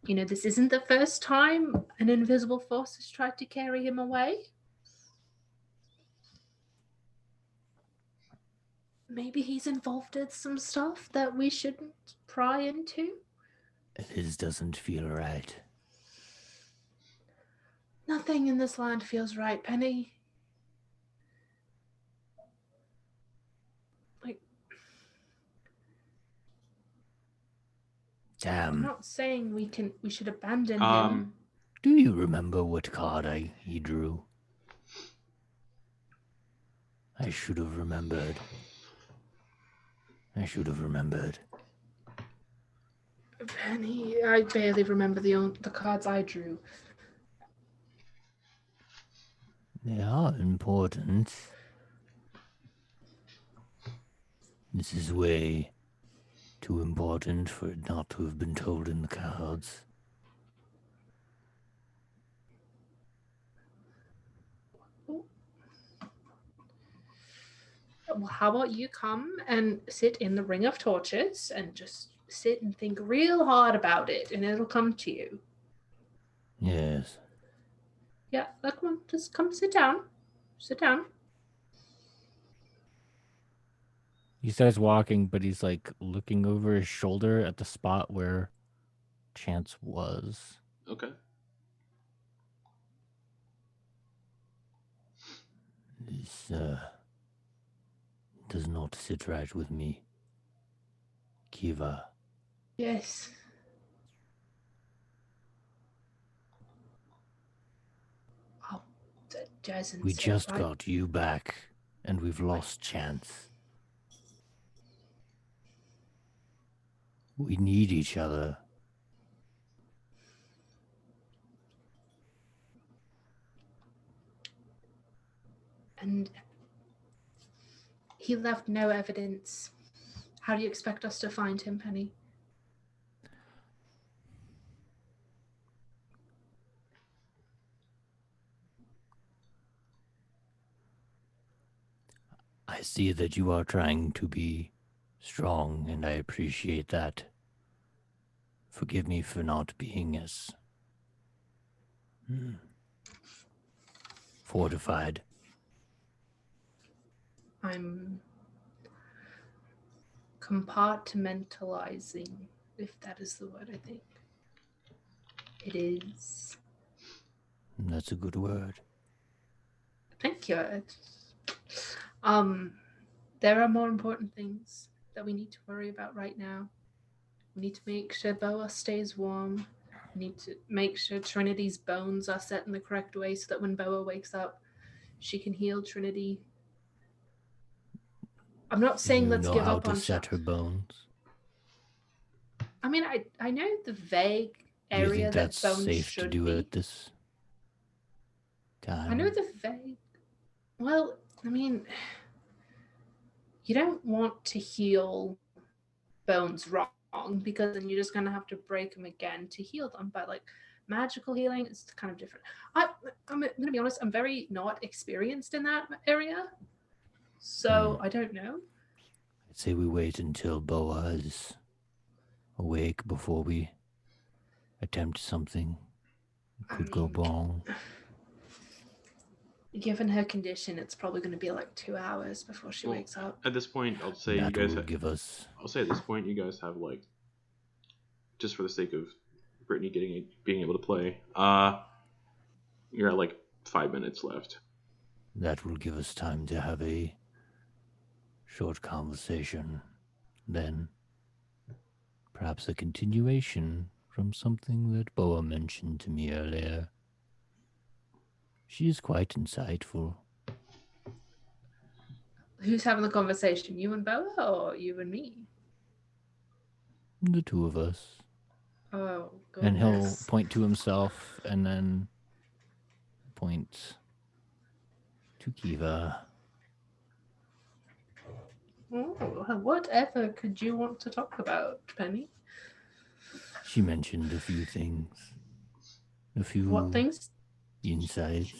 S4: this isn't the first time an invisible force has tried to carry him away. Maybe he's involved in some stuff that we shouldn't pry into.
S2: This doesn't feel right.
S4: Nothing in this land feels right, Penny.
S2: Damn.
S4: I'm not saying we should abandon him.
S2: Do you remember what card he drew? I should have remembered.
S4: Penny, I barely remember the cards I drew.
S2: They are important. This is way too important for it not to have been told in the cards.
S4: Well, how about you come and sit in the ring of torches and just sit and think real hard about it, and it'll come to you.
S2: Yes.
S4: Yeah, come on, just come sit down. Sit down.
S2: He starts walking, but he's like looking over his shoulder at the spot where Chance was.
S1: Okay.
S2: This does not sit right with me. Kiva.
S4: Yes. Oh, that doesn't.
S2: We just got you back, and we've lost Chance. We need each other.
S4: And he left no evidence. How do you expect us to find him, Penny?
S2: I see that you are trying to be strong, and I appreciate that. Forgive me for not being as fortified.
S4: I'm compartmentalizing, if that is the word, I think. It is.
S2: That's a good word.
S4: Thank you. There are more important things that we need to worry about right now. We need to make sure Boa stays warm. We need to make sure Trinity's bones are set in the correct way so that when Boa wakes up, she can heal Trinity. I'm not saying let's give up on
S2: set her bones.
S4: I mean, I know the vague area
S2: do you think
S4: that
S2: that's
S4: bones
S2: safe
S4: should
S2: to do
S4: be.
S2: at this time?
S4: I know the vague. Well, I mean, you don't want to heal bones wrong because then you're just gonna have to break them again to heal them. But like magical healing is kind of different. I'm gonna be honest. I'm very not experienced in that area, so I don't know.
S2: I'd say we wait until Boa is awake before we attempt something. Could go wrong.
S4: Given her condition, it's probably going to be like 2 hours before she wakes up.
S1: At this point, I'll say
S2: That
S1: you guys
S2: will give us.
S1: I'll say at this point, you guys have like, just for the sake of Brittany being able to play, you're at like 5 minutes left.
S2: That will give us time to have a short conversation. Then, perhaps a continuation from something that Boa mentioned to me earlier. She is quite insightful.
S4: Who's having the conversation? You and Boa or you and me?
S2: The two of us.
S4: Oh, goodness.
S2: And he'll point to himself and then point to Kiva.
S4: Oh, whatever could you want to talk about, Penny?
S2: She mentioned a few things. A few
S4: What things?
S2: Insights.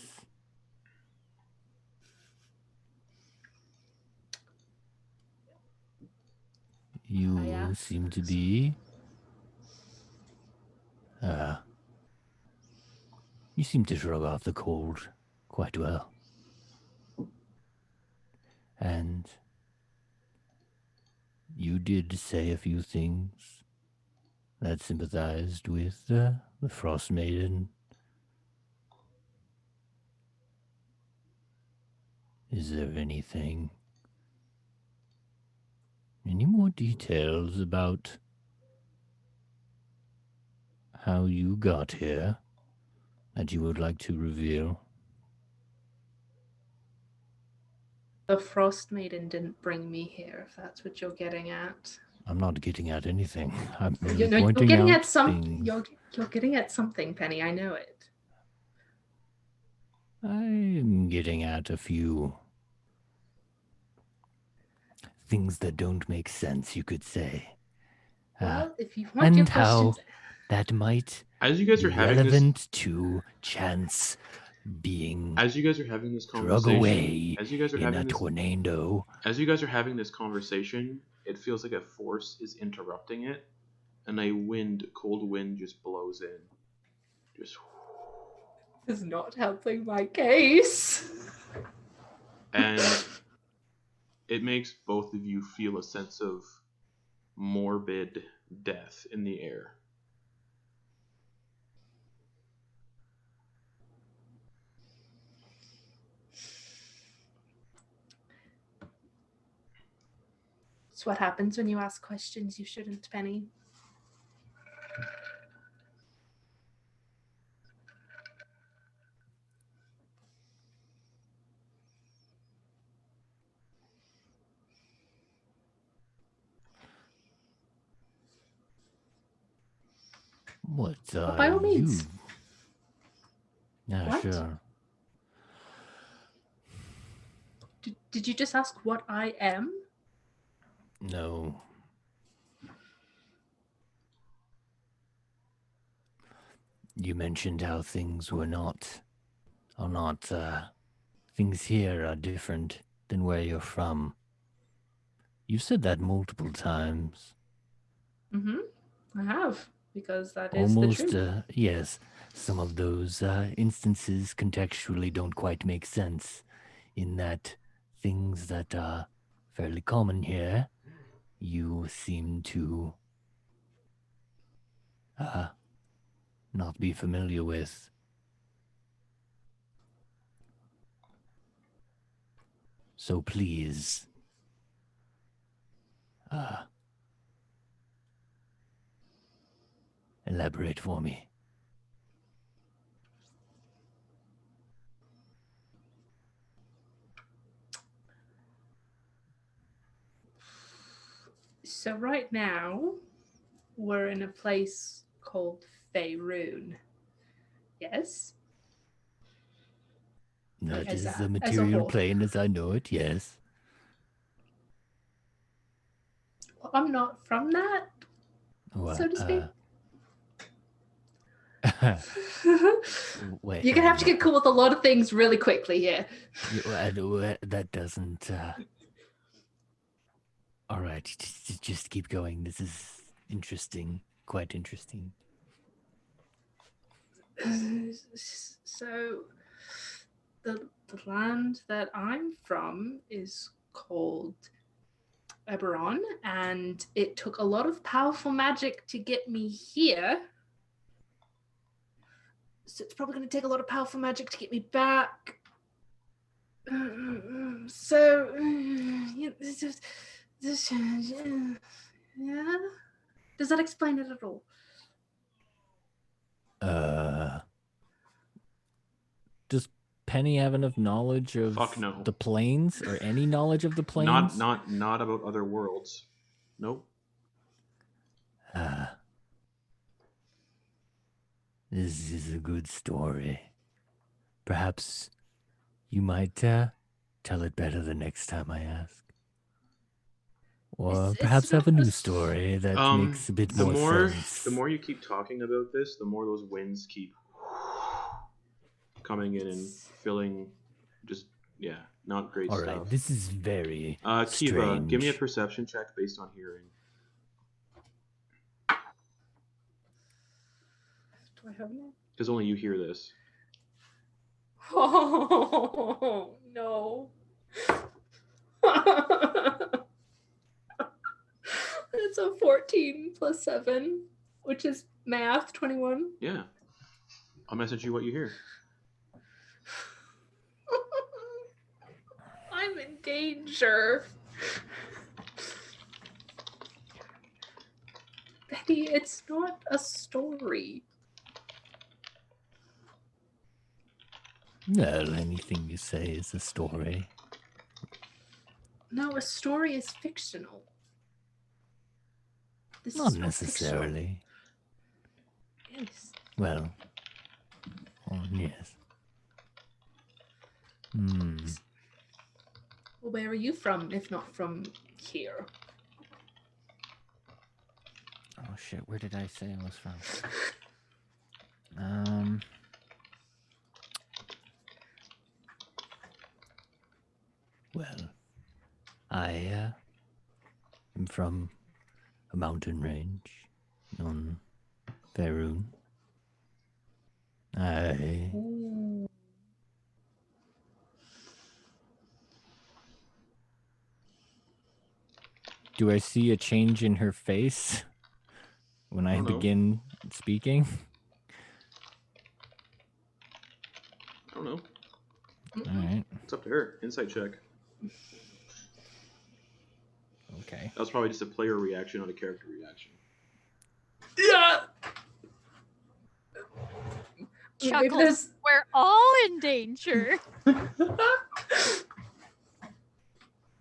S2: You seem to be you seem to shrug off the cold quite well. And you did say a few things that sympathized with the Frostmaiden. Is there anything, any more details about how you got here that you would like to reveal?
S4: The Frostmaiden didn't bring me here, if that's what you're getting at.
S2: I'm not getting at anything. I'm merely
S4: You're
S2: pointing
S4: getting
S2: out
S4: at something.
S2: things.
S4: You're getting at something, Penny. I know it.
S2: I'm getting at a few things that don't make sense, you could say.
S4: Well, if you want your
S2: and how
S4: questions...
S2: that might
S1: As you guys
S2: be
S1: are having
S2: relevant to chance being
S1: as you guys are having this
S2: drug
S1: conversation,
S2: away
S1: as you guys are
S2: in
S1: having
S2: a
S1: this,
S2: tornado.
S1: as you guys are having this conversation, it feels like a force is interrupting it, and cold wind just blows in. Just.
S4: Is not helping my case.
S1: And it makes both of you feel a sense of morbid death in the air.
S4: It's what happens when you ask questions you shouldn't, Penny.
S2: What are
S4: by all means.
S2: you? Yeah,
S4: What?
S2: sure.
S4: Did you just ask what I am?
S2: No. You mentioned how things are not, things here are different than where you're from. You've said that multiple times.
S4: Mm-hmm. I have, because that
S2: Almost,
S4: is the truth.
S2: yes. Some of those instances contextually don't quite make sense, in that things that are fairly common here, you seem to not be familiar with. So please, elaborate for me.
S4: So right now, we're in a place called Faerun. Yes?
S2: That
S4: As
S2: is
S4: a
S2: the material
S4: whole.
S2: plane as I know it, yes.
S4: Well, I'm not from that, so to speak.
S2: Wait,
S4: You're going to have to get cool with a lot of things really quickly here.
S2: that doesn't... All right, just keep going. This is interesting, quite interesting.
S4: So, the land that I'm from is called Eberron, and it took a lot of powerful magic to get me here. So it's probably going to take a lot of powerful magic to get me back. So, yeah. Does that explain it at all?
S2: Does Penny have enough knowledge of the planes, or any knowledge of the planes?
S1: Not about other worlds. Nope.
S2: This is a good story. Perhaps you might tell it better the next time I ask. Or perhaps have a new story that makes a bit more sense.
S1: The more you keep talking about this, the more those winds keep coming in and filling. Not great stuff.
S2: All right, this is very
S1: Kiva,
S2: strange.
S1: give me a perception check based on hearing.
S4: Do I have one?
S1: Because only you hear this.
S4: Oh, no. It's a 14 plus 7, which is math, 21.
S1: Yeah. I'll message you what you hear.
S4: I'm in danger. Betty, it's not a story.
S2: Well, anything you say is a story.
S4: No, a story is fictional. This
S2: Not
S4: is
S2: necessarily.
S4: Fictional. Yes.
S2: Well, yes.
S4: Well, where are you from, if not from here?
S2: Oh shit, where did I say I was from? Well, I am from a mountain range on Faerun. Do I see a change in her face when I begin speaking?
S1: I don't know.
S2: All right.
S1: It's up to her. Insight check.
S2: Okay.
S1: That was probably just a player reaction, not a character reaction.
S4: Yeah.
S3: Chuckles. We're all in danger.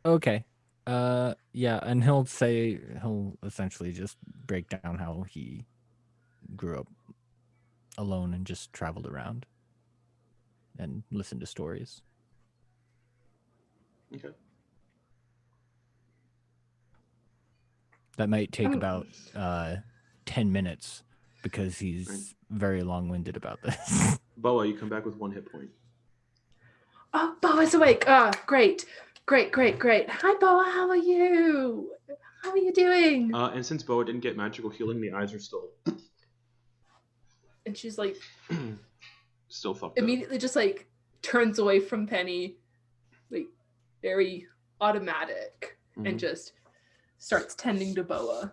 S2: Okay. Yeah, and he'll essentially just break down how he grew up alone and just traveled around and listened to stories.
S1: Okay.
S2: That might take about 10 minutes because he's very long-winded about this.
S1: Boa, you come back with 1 hit point.
S4: Oh, Boa's awake. Great. Hi, Boa. How are you? How are you doing?
S1: And since Boa didn't get magical healing, the eyes are still...
S4: And she's like...
S1: still fucked
S4: immediately
S1: up.
S4: Just like turns away from Penny, like very automatic, and just starts tending to Boa.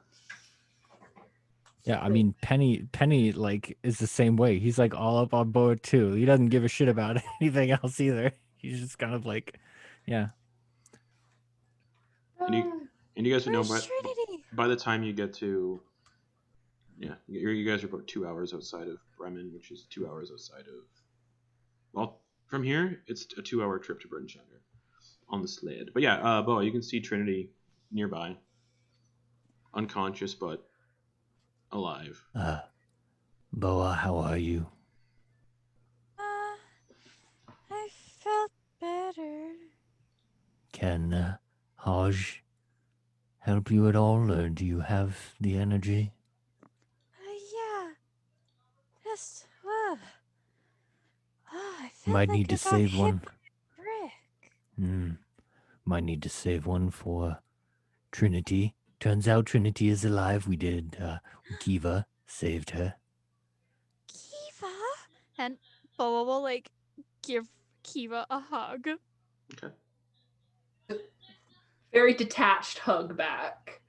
S2: Yeah, I mean, Penny like is the same way. He's like all up on board too. He doesn't give a shit about anything else either. He's just kind of like, yeah.
S1: And you guys would know by the time you get to, you guys are about 2 hours outside of Bremen, which is 2 hours outside of. Well, from here it's a 2-hour trip to Brunshire on the sled. But yeah, Boa, you can see Trinity nearby, unconscious but alive.
S2: Boa, how are you?
S3: I felt better.
S2: Can Haj help you at all, or do you have the energy?
S3: Yeah. Just, I felt
S2: Might
S3: like
S2: need
S3: I
S2: to
S3: got
S2: save
S3: hit
S2: one.
S3: by a brick.
S2: Might need to save one for Trinity. Turns out Trinity is alive. We did. Kiva saved her.
S3: Kiva? And Boa will like give Kiva a hug.
S1: Okay.
S4: Very detached hug back.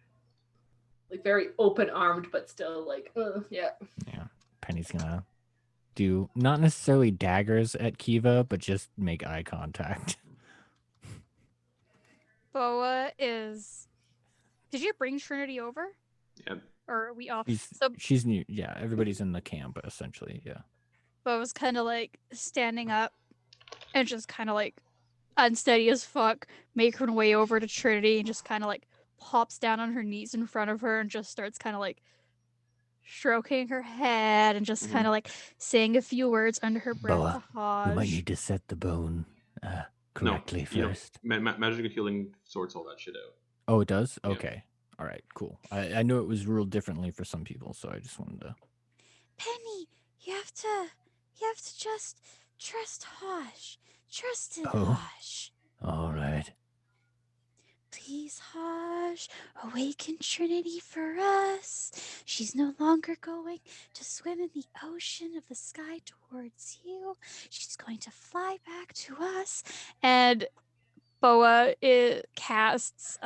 S4: Like very open-armed, but still like, yeah.
S2: Yeah. Penny's gonna do not necessarily daggers at Kiva, but just make eye contact.
S3: Boa is. Did you bring Trinity over?
S1: Yeah.
S3: Or are we off?
S2: She's new. Yeah, everybody's in the camp essentially. Yeah.
S3: Boa's kind of like standing up and just kind of like unsteady as fuck, make her way over to Trinity and just kind of like pops down on her knees in front of her and just starts kind of like stroking her head and just kind of like saying a few words under her breath
S2: Boa,
S3: to Hajj.
S2: we might need to set the bone correctly first.
S1: Magic healing sorts all that shit out.
S2: Oh, it does?
S1: Yeah.
S2: Okay. All right, cool. I know it was ruled differently for some people, so I just wanted to.
S3: Penny, you have to just trust Hajj. Trust in
S2: Oh.
S3: Hajj.
S2: All right.
S3: Please, Hajj, awaken Trinity for us. She's no longer going to swim in the ocean of the sky towards you. She's going to fly back to us. And Boa casts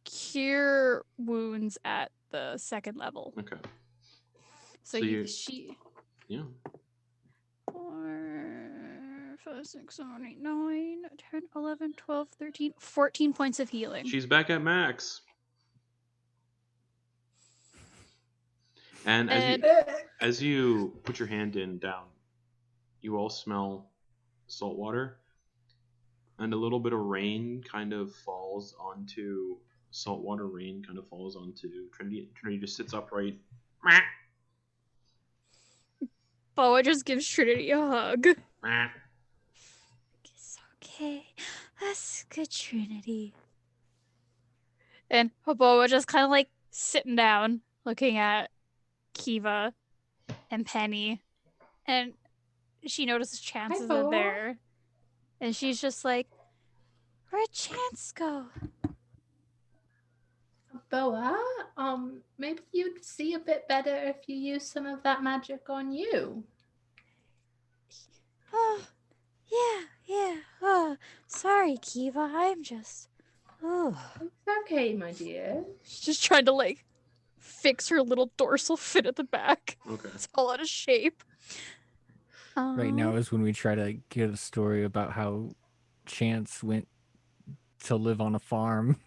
S3: Cure Wounds at the 2nd level.
S1: Okay.
S3: So she...
S1: Yeah.
S3: 4, 5, 6, 7, 8, 9, 10, 11, 12, 13, 14 points of healing.
S1: She's back at max. And as you put your hand down, you all smell salt water, and a little bit of rain kind of falls onto saltwater. Rain kind of falls onto Trinity. Trinity just sits upright.
S3: Boa just gives Trinity a hug. It's okay. That's good, Trinity. And Boa just kind of like sitting down, looking at Kiva and Penny. And she notices Chances are there. And she's just like, where'd Chance go?
S4: Boa, maybe you'd see a bit better if you use some of that magic on you.
S3: Oh, yeah. Oh, sorry, Kiva. I'm just... Oh.
S4: It's okay, my dear.
S3: She's just trying to, like, fix her little dorsal fin at the back.
S1: Okay.
S3: It's all out of shape.
S2: Right now is when we try to get a story about how Chance went to live on a farm.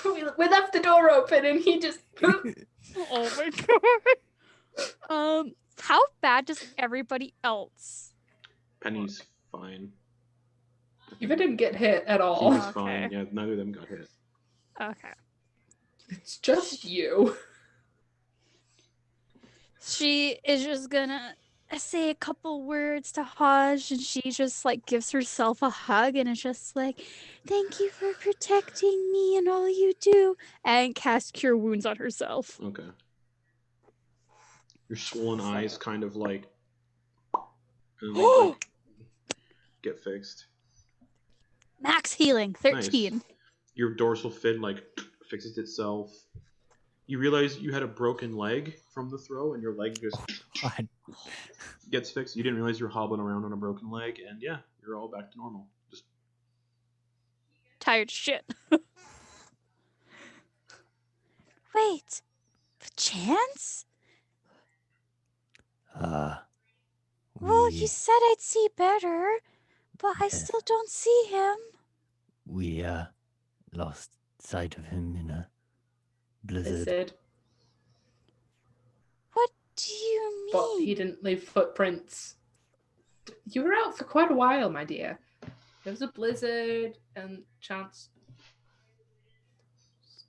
S4: We left the door open and he just...
S3: Oh my god. How bad does everybody else?
S1: Penny's fine.
S4: Eva didn't get hit at all.
S1: She's fine. Yeah, neither of them got hit.
S3: Okay.
S4: It's just you.
S3: She is just gonna say a couple words to Hajj, and she just like gives herself a hug, and it's just like, thank you for protecting me and all you do, and cast Cure Wounds on herself.
S1: Okay. Your swollen eyes kind of like, get fixed.
S3: Max healing, 13.
S1: Nice. Your dorsal fin like fixes itself. You realize you had a broken leg from the throw, and your leg just gets fixed. You didn't realize you were hobbling around on a broken leg, and yeah, you're all back to normal. Just
S3: tired shit. Wait, Chance? Well, you said I'd see better, but I still don't see him.
S2: We lost sight of him in a blizzard.
S3: What do you mean?
S4: But he didn't leave footprints. You were out for quite a while, my dear. There was a blizzard, and Chance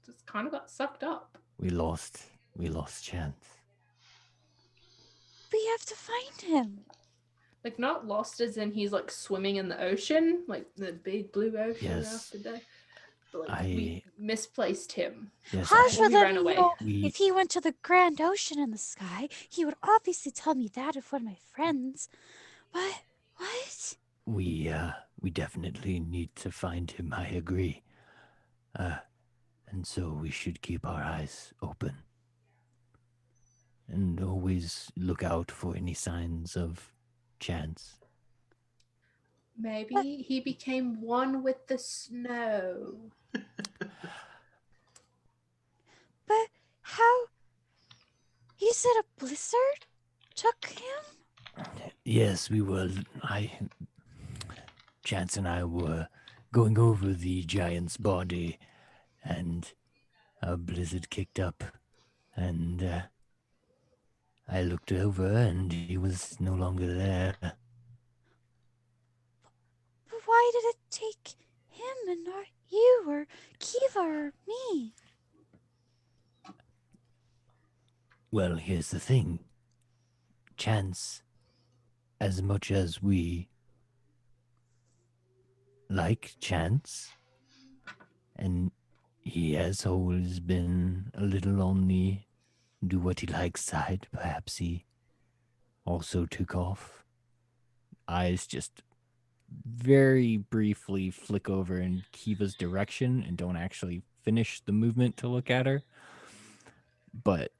S4: just kind of got sucked up.
S2: We lost Chance.
S3: We have to find him.
S4: Like, not lost as in he's like swimming in the ocean, like the big blue ocean after that. But like, we misplaced him.
S2: Yes,
S3: Hajj would let
S4: ran
S3: me
S4: away.
S3: know if he went to the grand ocean in the sky. He would obviously tell me that if one of my friends. What?
S2: We
S5: We definitely need to find him, I agree. And so we should keep our eyes open. And always look out for any signs of chance.
S4: Maybe he became one with the snow.
S3: But how? You said a blizzard took him?
S5: Yes, we were. Chance and I were going over the giant's body, and a blizzard kicked up, and I looked over, and he was no longer there.
S3: But why did it take him and not you or Kiva or me?
S5: Well, here's the thing. Chance, as much as we like Chance, and he has always been a little on the do what he likes side, perhaps he also took off.
S2: Eyes just very briefly flick over in Kiva's direction and don't actually finish the movement to look at her. But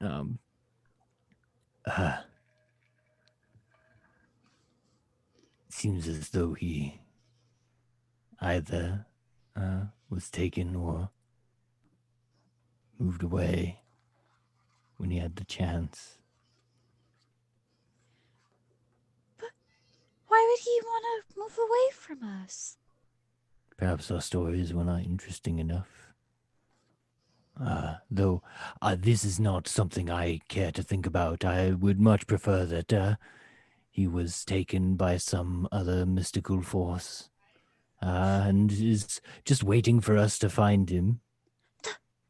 S5: seems as though he either was taken or moved away when he had the chance.
S3: But why would he want to move away from us?
S5: Perhaps our stories were not interesting enough. Though this is not something I care to think about. I would much prefer that he was taken by some other mystical force and is just waiting for us to find him.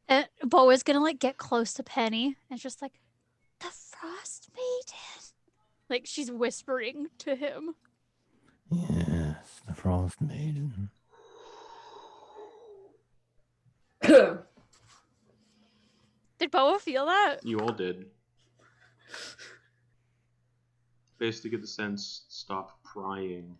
S3: And Bo is gonna like get close to Penny and just like, the Frostmaiden. Like she's whispering to him.
S5: Yes, the Frostmaiden.
S3: Did Boa feel that?
S1: You all did. Basically get the sense, stop prying.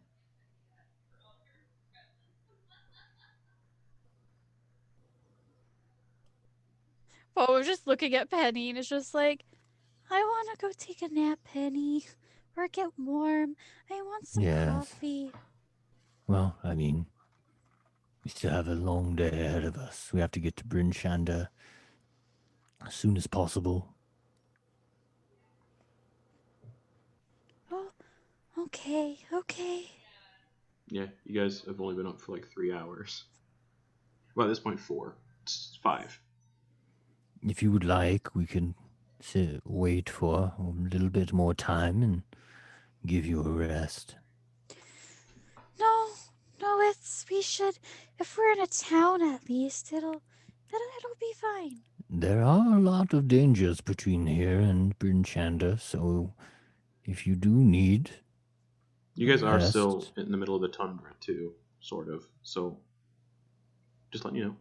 S3: Boa was just looking at Penny and it's just like, I want to go take a nap, Penny. Or get warm. I want some coffee.
S5: Well, I mean, we still have a long day ahead of us. We have to get to Bryn Shanda as soon as possible.
S3: Oh, okay.
S1: Yeah, you guys have only been up for like 3 hours. Well, at this point, 4. It's 5.
S5: If you would like, we can wait for a little bit more time and give you a rest.
S3: No, we should, if we're in a town at least, it'll be fine.
S5: There are a lot of dangers between here and Bryn Shanda, so if you do need
S1: You guys are
S5: rest,
S1: still in the middle of the tundra too, sort of. So, just letting you know.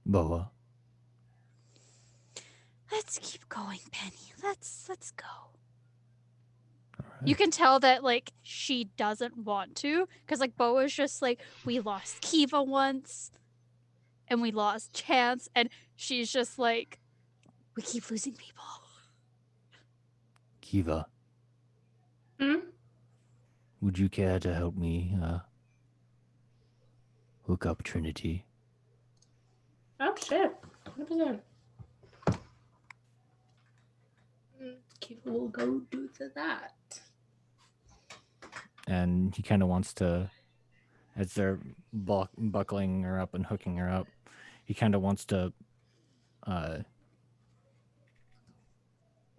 S5: Boa.
S3: Let's keep going, Penny. Let's go.
S5: Right.
S3: You can tell that like she doesn't want to, because like Boa's just like, we lost Kiva once, and we lost Chance, and she's just like, we keep losing people.
S5: Kiva. Would you care to help me hook up Trinity?
S4: Oh shit, 100%. We'll go do that.
S2: And he kind of wants to, as they're buckling her up and hooking her up, he kind of wants to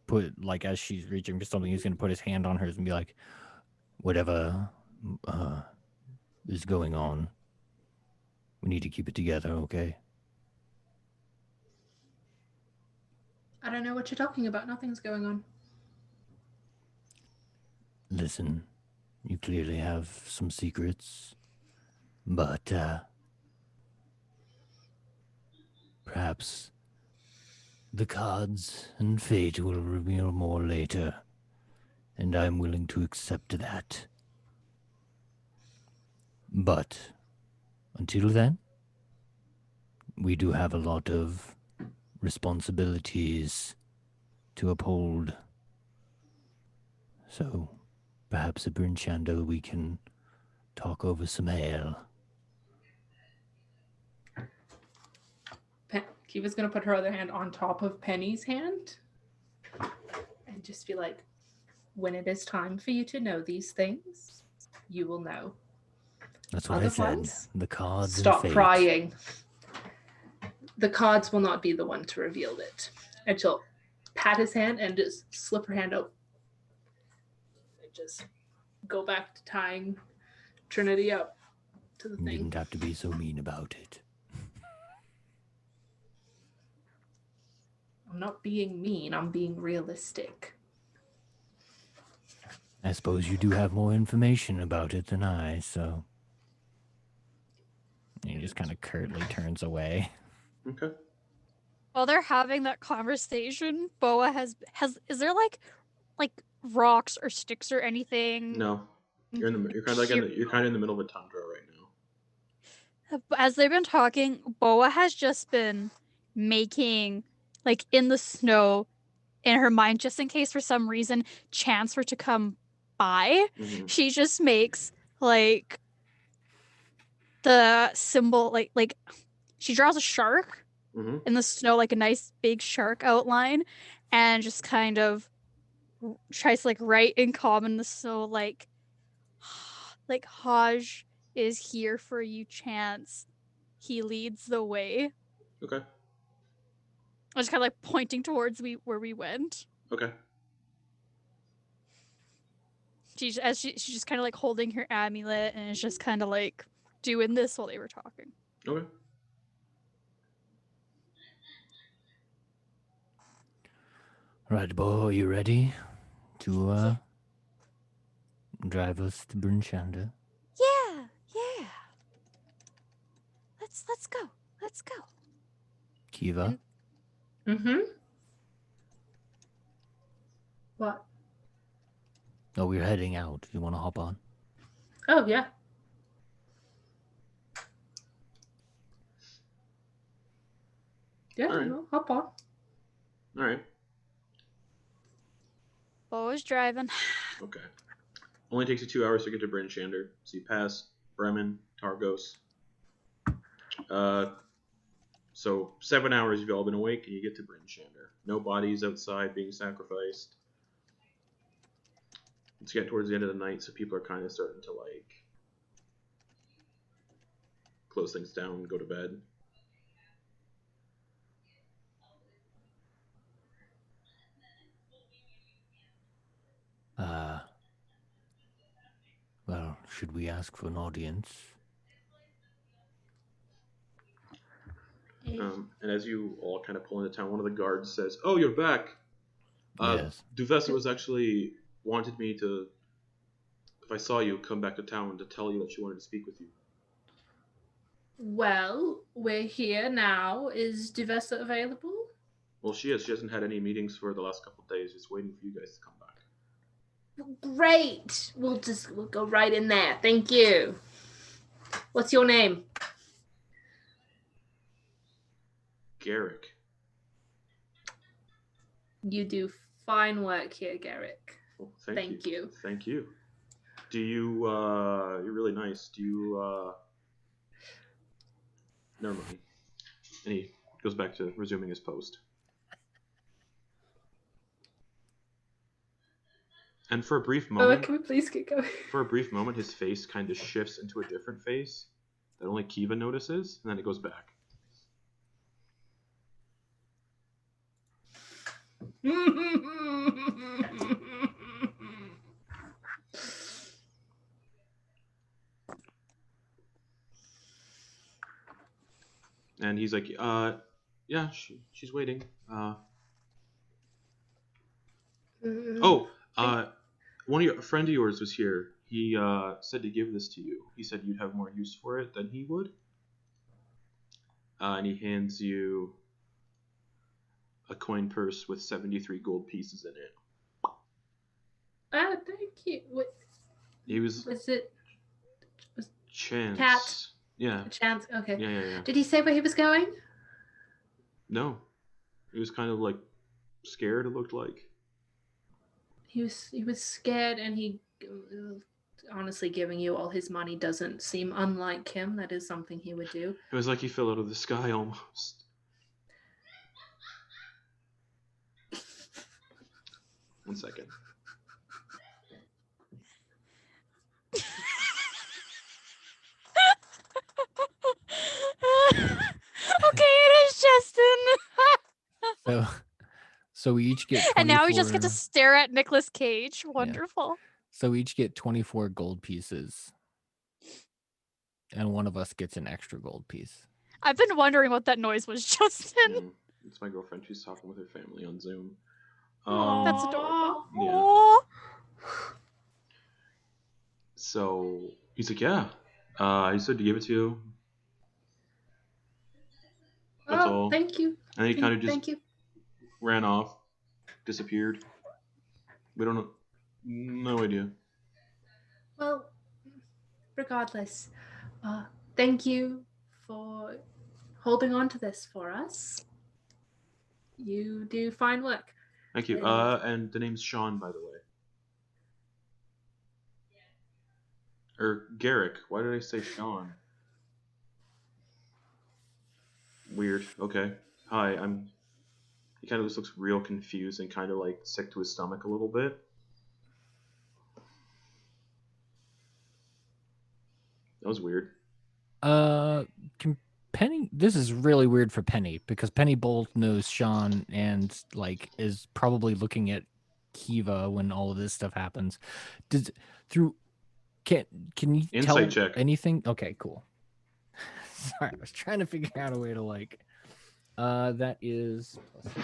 S2: put, like, as she's reaching for something, he's going to put his hand on hers and be like,
S5: whatever is going on, we need to keep it together, okay?
S4: I don't know what you're talking about. Nothing's going on.
S5: Listen, you clearly have some secrets, but perhaps the cards and fate will reveal more later. and I'm willing to accept that. But until then, we do have a lot of responsibilities to uphold. So perhaps at Bryn Shander we can talk over some ale.
S4: Kiva's going to put her other hand on top of Penny's hand and just be like, when it is time for you to know these things, you will know.
S5: That's what I said.
S4: Otherwise,
S5: The cards
S4: stop
S5: and fate.
S4: prying. The cards will not be the one to reveal it. And she'll pat his hand and just slip her hand out. And just go back to tying Trinity up to the
S5: You
S4: thing.
S5: didn't have to be so mean about it.
S4: I'm not being mean, I'm being realistic.
S5: I suppose you do have more information about it than I, so...
S2: He just kind of curtly turns away.
S1: Okay.
S3: While they're having that conversation, Boa has is there like rocks or sticks or anything?
S1: No. You're kind of in the middle of a tundra right now.
S3: As they've been talking, Boa has just been making, like, in the snow in her mind, just in case for some reason chance were to come by.
S1: Mm-hmm.
S3: She just makes, like, the symbol, like she draws a shark in the snow, like a nice big shark outline, and just kind of tries to, like, write in common in the snow, like Haj is here for you, chance. He leads the way.
S1: Okay.
S3: I was kind of like pointing towards where we went.
S1: Okay.
S3: She's just kind of like holding her amulet and is just kind of like doing this while they were talking.
S1: Okay.
S5: Right, Bo, are you ready to drive us to Bryn Shander?
S3: Yeah. Let's go.
S5: Kiva?
S4: Mm-hmm. What?
S5: Oh, we're heading out. You want to hop on?
S4: Oh, yeah. Yeah,
S1: All right.
S4: no, hop on.
S1: All right.
S3: Boa's driving.
S1: Okay. Only takes you 2 hours to get to Bryn Shander. So you pass Bremen, Targos. So 7 hours you've all been awake, and you get to Bryn Shander. No bodies outside being sacrificed. It's getting towards the end of the night, so people are kind of starting to, like, close things down and go to bed.
S5: Well, should we ask for an audience?
S1: And as you all kind of pull into town, one of the guards says, "Oh, you're back.
S5: Yes.
S1: Duvessa was actually wanted me to, if I saw you, come back to town to tell you that she wanted to speak with you."
S4: Well, we're here now. Is Duvessa available?
S1: Well, she is. She hasn't had any meetings for the last couple of days, just waiting for you guys to come back.
S4: Great. We'll go right in there. Thank you. What's your name?
S1: Garrett.
S4: You do fine work here, Garrett.
S1: Well,
S4: Thank you.
S1: Thank you. Do you, you're really nice. Do you, never mind. And he goes back to resuming his post. And for a brief moment...
S4: can we please get going?
S1: For a brief moment, his face kind of shifts into a different face that only Kiva notices, and then it goes back. And he's like, yeah, she's waiting. A friend of yours was here. He said to give this to you. He said you'd have more use for it than he would. And he hands you a coin purse with 73 gold pieces in it.
S4: Thank you. What?
S1: He was
S4: it?
S1: Chance.
S4: Cat.
S1: Yeah.
S4: Chance. Okay.
S1: Yeah.
S4: Did he say where he was going?
S1: No. He was kind of like scared. It looked like.
S4: He was scared, and he honestly giving you all his money doesn't seem unlike him. That is something he would do.
S1: It was like he fell out of the sky almost. One second.
S3: Okay, it is Justin.
S2: So we each get 24...
S3: And now we just get to stare at Nicolas Cage. Wonderful.
S2: Yeah. So we each get 24 gold pieces. And one of us gets an extra gold piece.
S3: I've been wondering what that noise was, Justin.
S1: It's my girlfriend. She's talking with her family on Zoom.
S3: That's adorable.
S1: Yeah. So he's like, yeah. He said to give it to you. That's all.
S4: Thank you.
S1: And he kind of just ran off, disappeared. We don't know. No idea.
S4: Well, regardless, thank you for holding on to this for us. You do fine work.
S1: Thank you. And the name's Sean, by the way. Or Garrett. Why did I say Sean? Weird. Okay. Hi, He kind of just looks real confused and kind of like sick to his stomach a little bit. That was weird.
S2: Can Penny... This is really weird for Penny, because Penny both knows Sean and like is probably looking at Kiva when all of this stuff happens. Can you tell
S1: Insight check.
S2: anything? Okay, cool. Sorry, I was trying to figure out a way to like... that is plus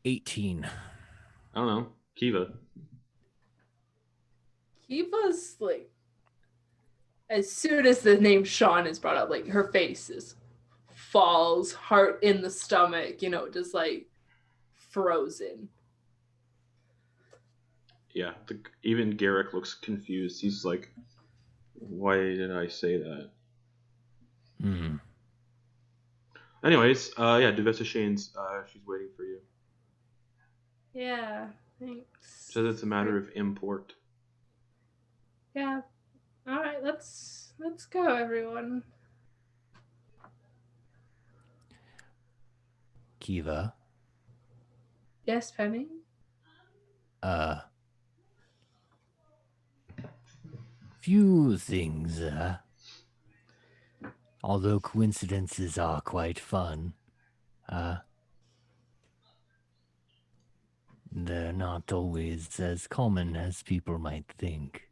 S2: 18.
S1: I don't know. Kiva.
S4: Kiva's like... As soon as the name Sean is brought up, like her face is falls, heart in the stomach, just like frozen.
S1: Yeah, even Garrett looks confused. He's like, why did I say that? Anyways, Devessa Shane's, she's waiting for you.
S4: Yeah, thanks.
S1: Says it's a matter of import.
S4: Yeah. All right, let's go, everyone.
S5: Kiva.
S4: Yes, Penny?
S5: Few things, although coincidences are quite fun, they're not always as common as people might think.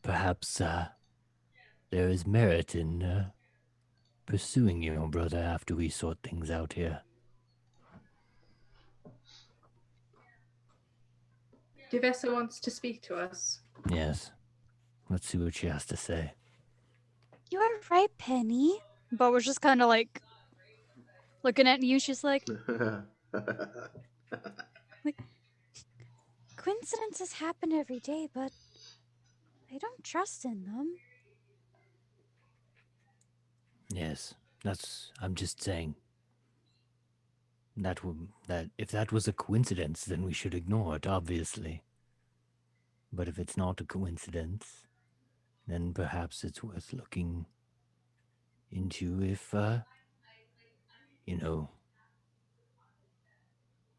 S5: Perhaps, there is merit in, pursuing your brother after we sort things out here.
S4: Devessa wants to speak to us.
S5: Yes. Let's see what she has to say.
S3: You are right, Penny. But we're just kind of like looking at you. She's like, coincidences happen every day, but I don't trust in them.
S5: Yes, I'm just saying. That if that was a coincidence, then we should ignore it, obviously. But if it's not a coincidence, then perhaps it's worth looking into if,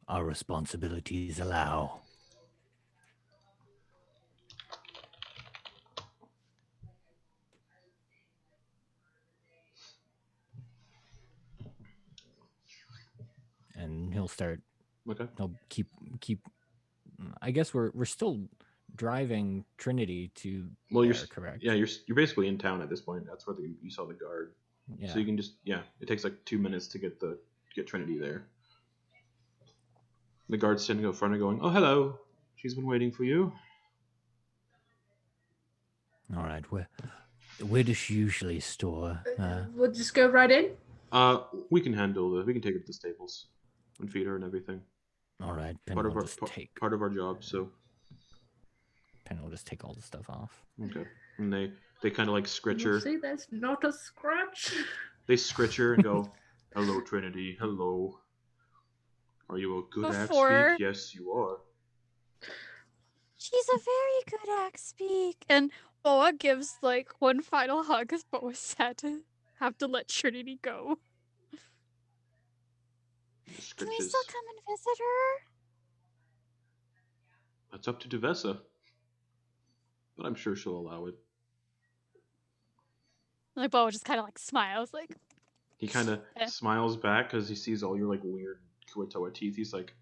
S5: our responsibilities allow. And he'll start.
S1: Okay.
S5: He'll keep. I guess we're still driving Trinity to.
S1: Well, you're
S5: correct.
S1: Yeah, you're basically in town at this point. That's where you saw the guard.
S5: Yeah.
S1: So you can just it takes like 2 minutes to get Trinity there. The guard's standing up front and going, "Oh, hello. She's been waiting for you."
S5: All right. Where does she usually store?
S4: We'll just go right in.
S1: We can handle we can take her to the stables and feed her and everything.
S5: All right, Penny
S1: Part of
S5: will
S1: our
S5: just take.
S1: part of our job. So
S2: Penny will just take all the stuff off.
S1: okay, and they kind of like scritch
S4: You
S1: her.
S4: see, there's not a scratch.
S1: They scritch her and go, "Hello, Trinity. Hello. Are you a good axe
S3: Before-
S1: speak? Yes, you are."
S3: She's a very good axe speak. And Boa gives like one final hug as Boa's sad to have to let Trinity go. Can we
S1: Scritches.
S3: still come and visit her?
S1: That's up to Duvessa, but I'm sure she'll allow it.
S3: Like Boa just kind of like smiles, like
S1: He kind of
S3: Eh.
S1: smiles back because he sees all your like weird Kuo-toa teeth. He's like,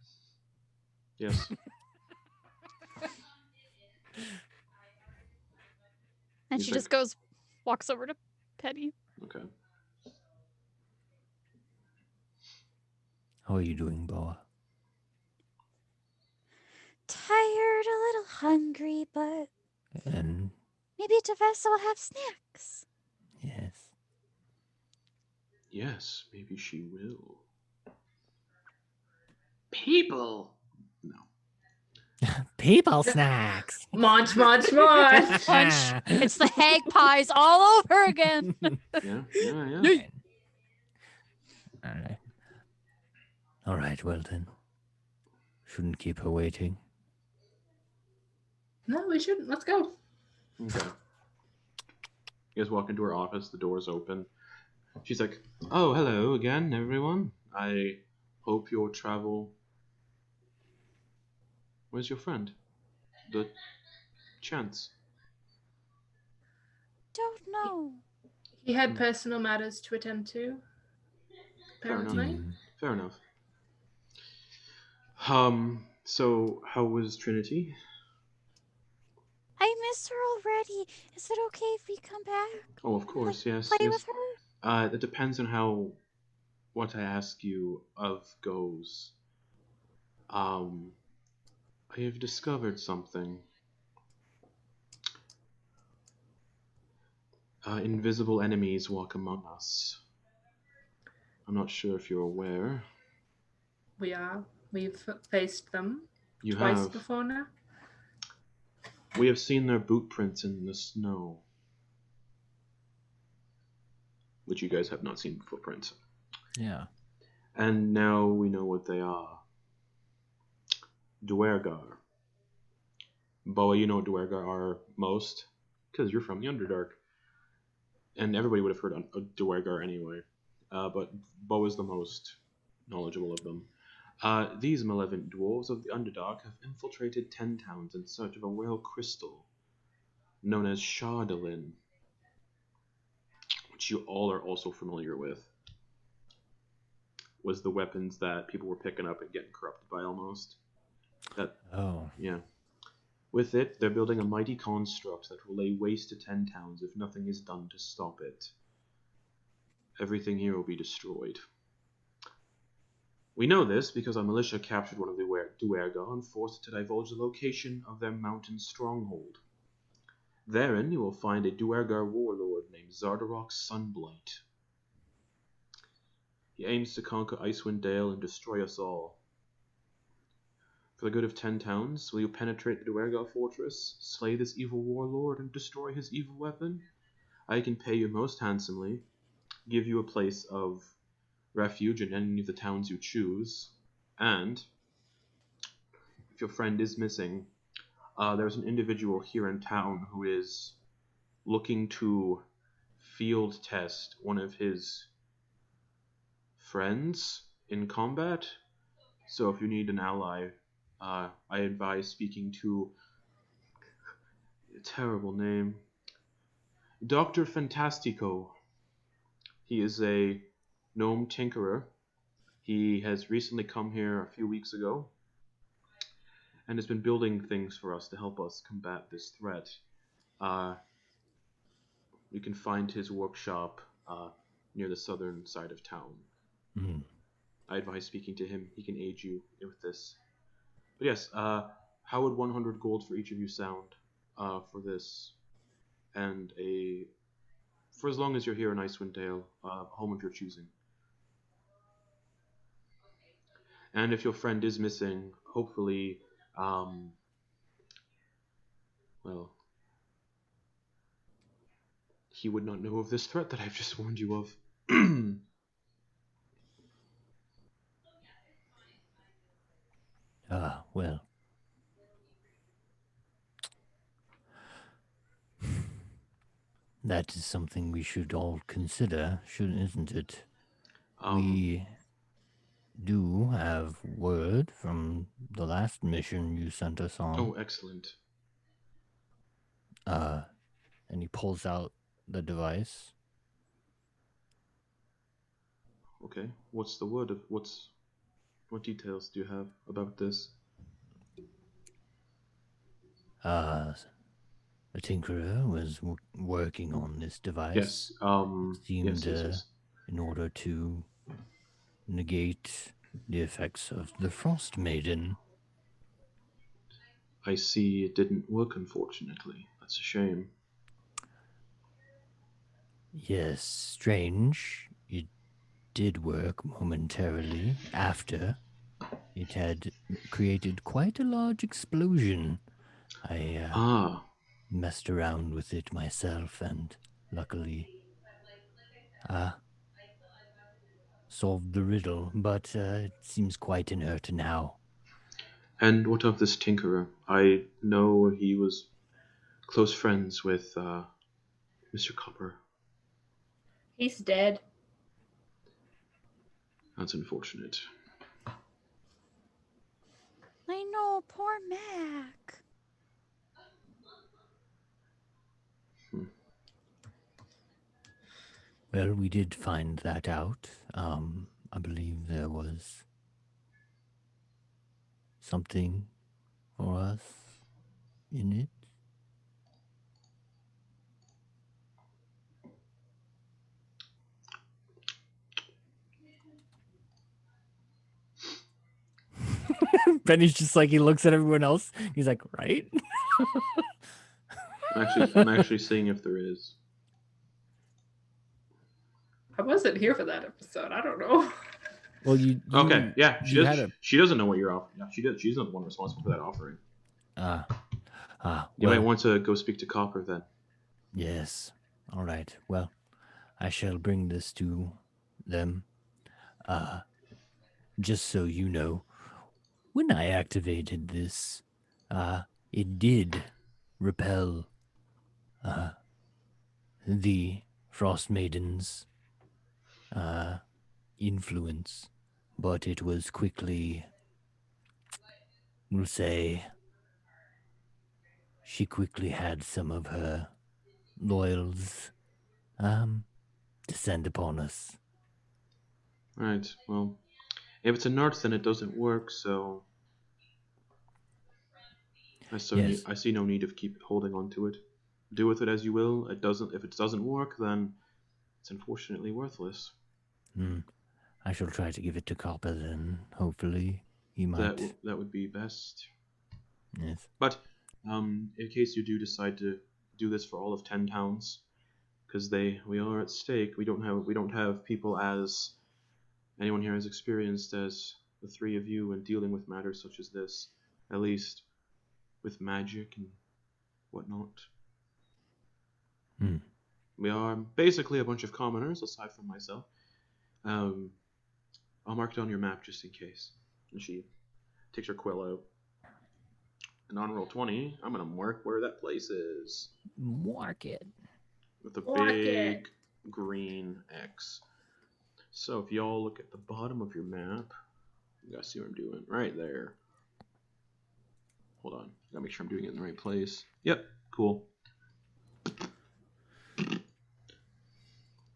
S1: "Yes."
S3: and
S1: He's
S3: she
S1: like-
S3: just goes, walks over to Penny.
S1: Okay.
S5: How are you doing, Boa?
S3: Tired, a little hungry, but
S5: And
S3: maybe Tavessa will have snacks.
S5: yes.
S1: Yes, maybe she will. People. No.
S5: People snacks.
S4: Munch, munch, munch.
S3: Punch. It's the hag pies all over again.
S1: Yeah.
S5: All right. All right, well then. Shouldn't keep her waiting.
S4: No, we shouldn't. Let's go.
S1: Okay. You guys walk into her office. The door's open. She's like, "Oh, hello again, everyone. I hope your travel." Where's your friend? The Chance.
S3: Don't know.
S4: He had personal matters to attend to.
S1: Fair enough.
S4: Apparently.
S1: Fair enough. So how was Trinity?
S3: I miss her already. Is it okay if we come back?
S1: Oh, of course, yes.
S3: Play
S1: yes.
S3: with her?
S1: It depends on how what I ask you of goes. I have discovered something. Invisible enemies walk among us. I'm not sure if you're aware.
S4: We are. We've faced them
S1: You
S4: twice
S1: have.
S4: before now.
S1: We have seen their boot prints in the snow. Which you guys have not seen footprints.
S2: Yeah.
S1: And now we know what they are. Duergar. Boa, you know what Duergar are most, because you're from the Underdark. And everybody would have heard of Duergar anyway. But Boa's the most knowledgeable of them. These malevolent dwarves of the Underdark have infiltrated 10 towns in search of a whale crystal known as Shardalin, which you all are also familiar with. Was the weapons that people were picking up and getting corrupted by almost. Yeah. With it, they're building a mighty construct that will lay waste to 10 towns if nothing is done to stop it. Everything here will be destroyed. We know this because our militia captured one of the Duergar and forced it to divulge the location of their mountain stronghold. Therein you will find a Duergar warlord named Zardarok Sunblight. He aims to conquer Icewind Dale and destroy us all. For the good of 10 towns, will you penetrate the Duergar fortress, slay this evil warlord, and destroy his evil weapon? I can pay you most handsomely, give you a place of refuge in any of the towns you choose, and if your friend is missing, there's an individual here in town who is looking to field test one of his friends in combat. So if you need an ally, I advise speaking to a terrible name, Dr. Fantastico. He is a gnome tinkerer. He has recently come here a few weeks ago and has been building things for us to help us combat this threat. You can find his workshop near the southern side of town. I advise speaking to him. He can aid you with this. But yes, how would 100 gold for each of you sound for this? And for as long as you're here in Icewind Dale, home of your choosing. And if your friend is missing, hopefully, well, he would not know of this threat that I've just warned you of.
S5: Well. That is something we should all consider, isn't it? We do have word from the last mission you sent us on.
S1: Oh, excellent.
S2: And he pulls out the device.
S1: Okay, what's the word of what details do you have about this?
S5: A tinkerer was working on this device.
S1: Yes.
S5: It seemed
S1: yes.
S5: in order to negate the effects of the Frostmaiden.
S1: I see it didn't work, unfortunately. That's a shame.
S5: Yes, strange. It did work momentarily after it had created quite a large explosion. I messed around with it myself and luckily solved the riddle, but it seems quite inert now.
S1: And what of this tinkerer? I know he was close friends with Mr. Copper.
S4: He's dead.
S1: That's unfortunate.
S3: I know, poor Mac.
S5: Well, we did find that out. I believe there was something for us in it.
S2: Benny's just like, he looks at everyone else. He's like, right?
S1: I'm actually seeing if there is.
S4: I wasn't here for that episode. I don't know.
S2: Well, you
S1: okay, yeah. She doesn't know what you're offering. Yeah, she does. She's not the one responsible for that offering. You might want to go speak to Copper then.
S5: Yes. All right. Well, I shall bring this to them. Just so you know, when I activated this, it did repel the Frostmaiden's influence, but it was quickly, we'll say, she quickly had some of her loyals descend upon us.
S1: Right, well, if it's inert, then it doesn't work, so I see no need of keep holding on to it. Do with it as you will. If it doesn't work, then it's unfortunately worthless.
S5: I shall try to give it to Copper then. Hopefully he might.
S1: That would be best.
S5: Yes.
S1: But in case you do decide to do this for all of 10 towns, because we are at stake. We don't have people as anyone here as experienced as the three of you in dealing with matters such as this, at least with magic and whatnot. We are basically a bunch of commoners, aside from myself. I'll mark it on your map just in case. And she takes her quill out. And on roll 20, I'm going to mark where that place is.
S2: Mark it.
S1: With a big green X. So if y'all look at the bottom of your map, you guys see what I'm doing? Right there. Hold on. Gotta make sure I'm doing it in the right place. Yep, cool.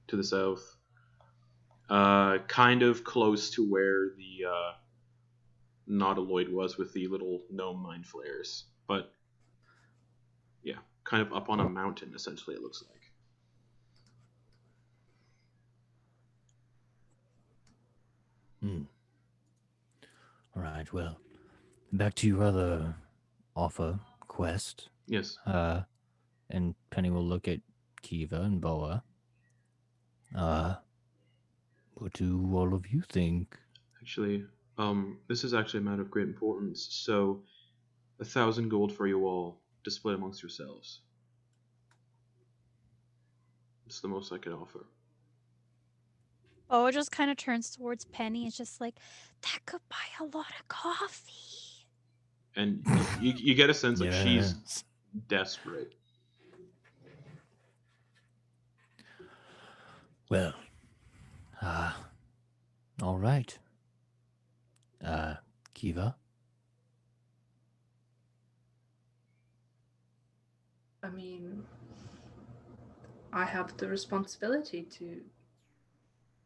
S1: To the south. Kind of close to where the Nautiloid was with the little gnome mind flares. But, yeah, kind of up on a mountain, essentially, it looks like.
S5: All right, well, back to your other offer, quest.
S1: Yes.
S2: And Penny will look at Kiva and Boa.
S5: What do all of you think?
S1: Actually, This is actually a matter of great importance, so 1,000 gold for you all to split amongst yourselves. It's the most I can offer.
S3: Oh, it just kind of turns towards Penny. It's just like, that could buy a lot of coffee.
S1: And you get a sense like she's
S5: Yes.
S1: desperate.
S5: Well, all right. Kiva?
S4: I mean, I have the responsibility to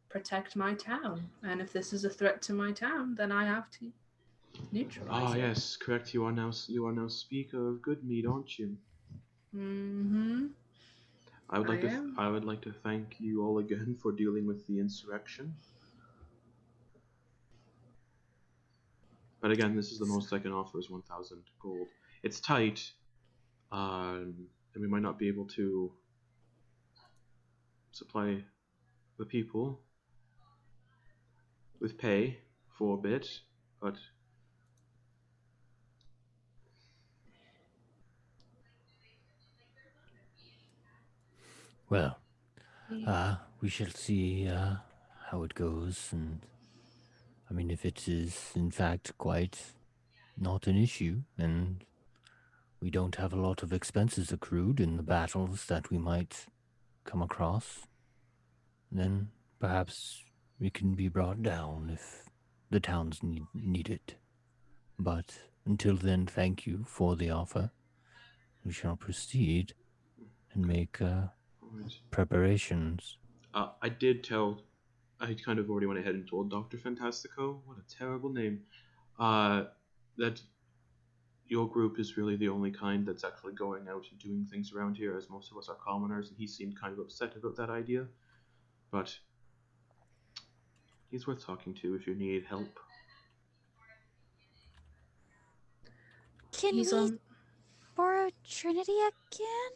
S4: protect my town, and if this is a threat to my town, then I have to neutralize it.
S1: Yes, correct. You are now Speaker of Goodmead, aren't you?
S4: Mm-hmm.
S1: I would like to thank you all again for dealing with the insurrection. But again, this is the most I can offer is 1,000 gold. It's tight, and we might not be able to supply the people with pay for a bit, but
S5: Well, we shall see how it goes, and I mean, if it is in fact quite not an issue, and we don't have a lot of expenses accrued in the battles that we might come across, then perhaps we can be brought down if the towns need it. But until then, thank you for the offer. We shall proceed and make preparations.
S1: I kind of already went ahead and told Dr. Fantastico, what a terrible name, that your group is really the only kind that's actually going out and doing things around here, as most of us are commoners, and he seemed kind of upset about that idea. But he's worth talking to if you need help.
S3: Can we borrow Trinity again?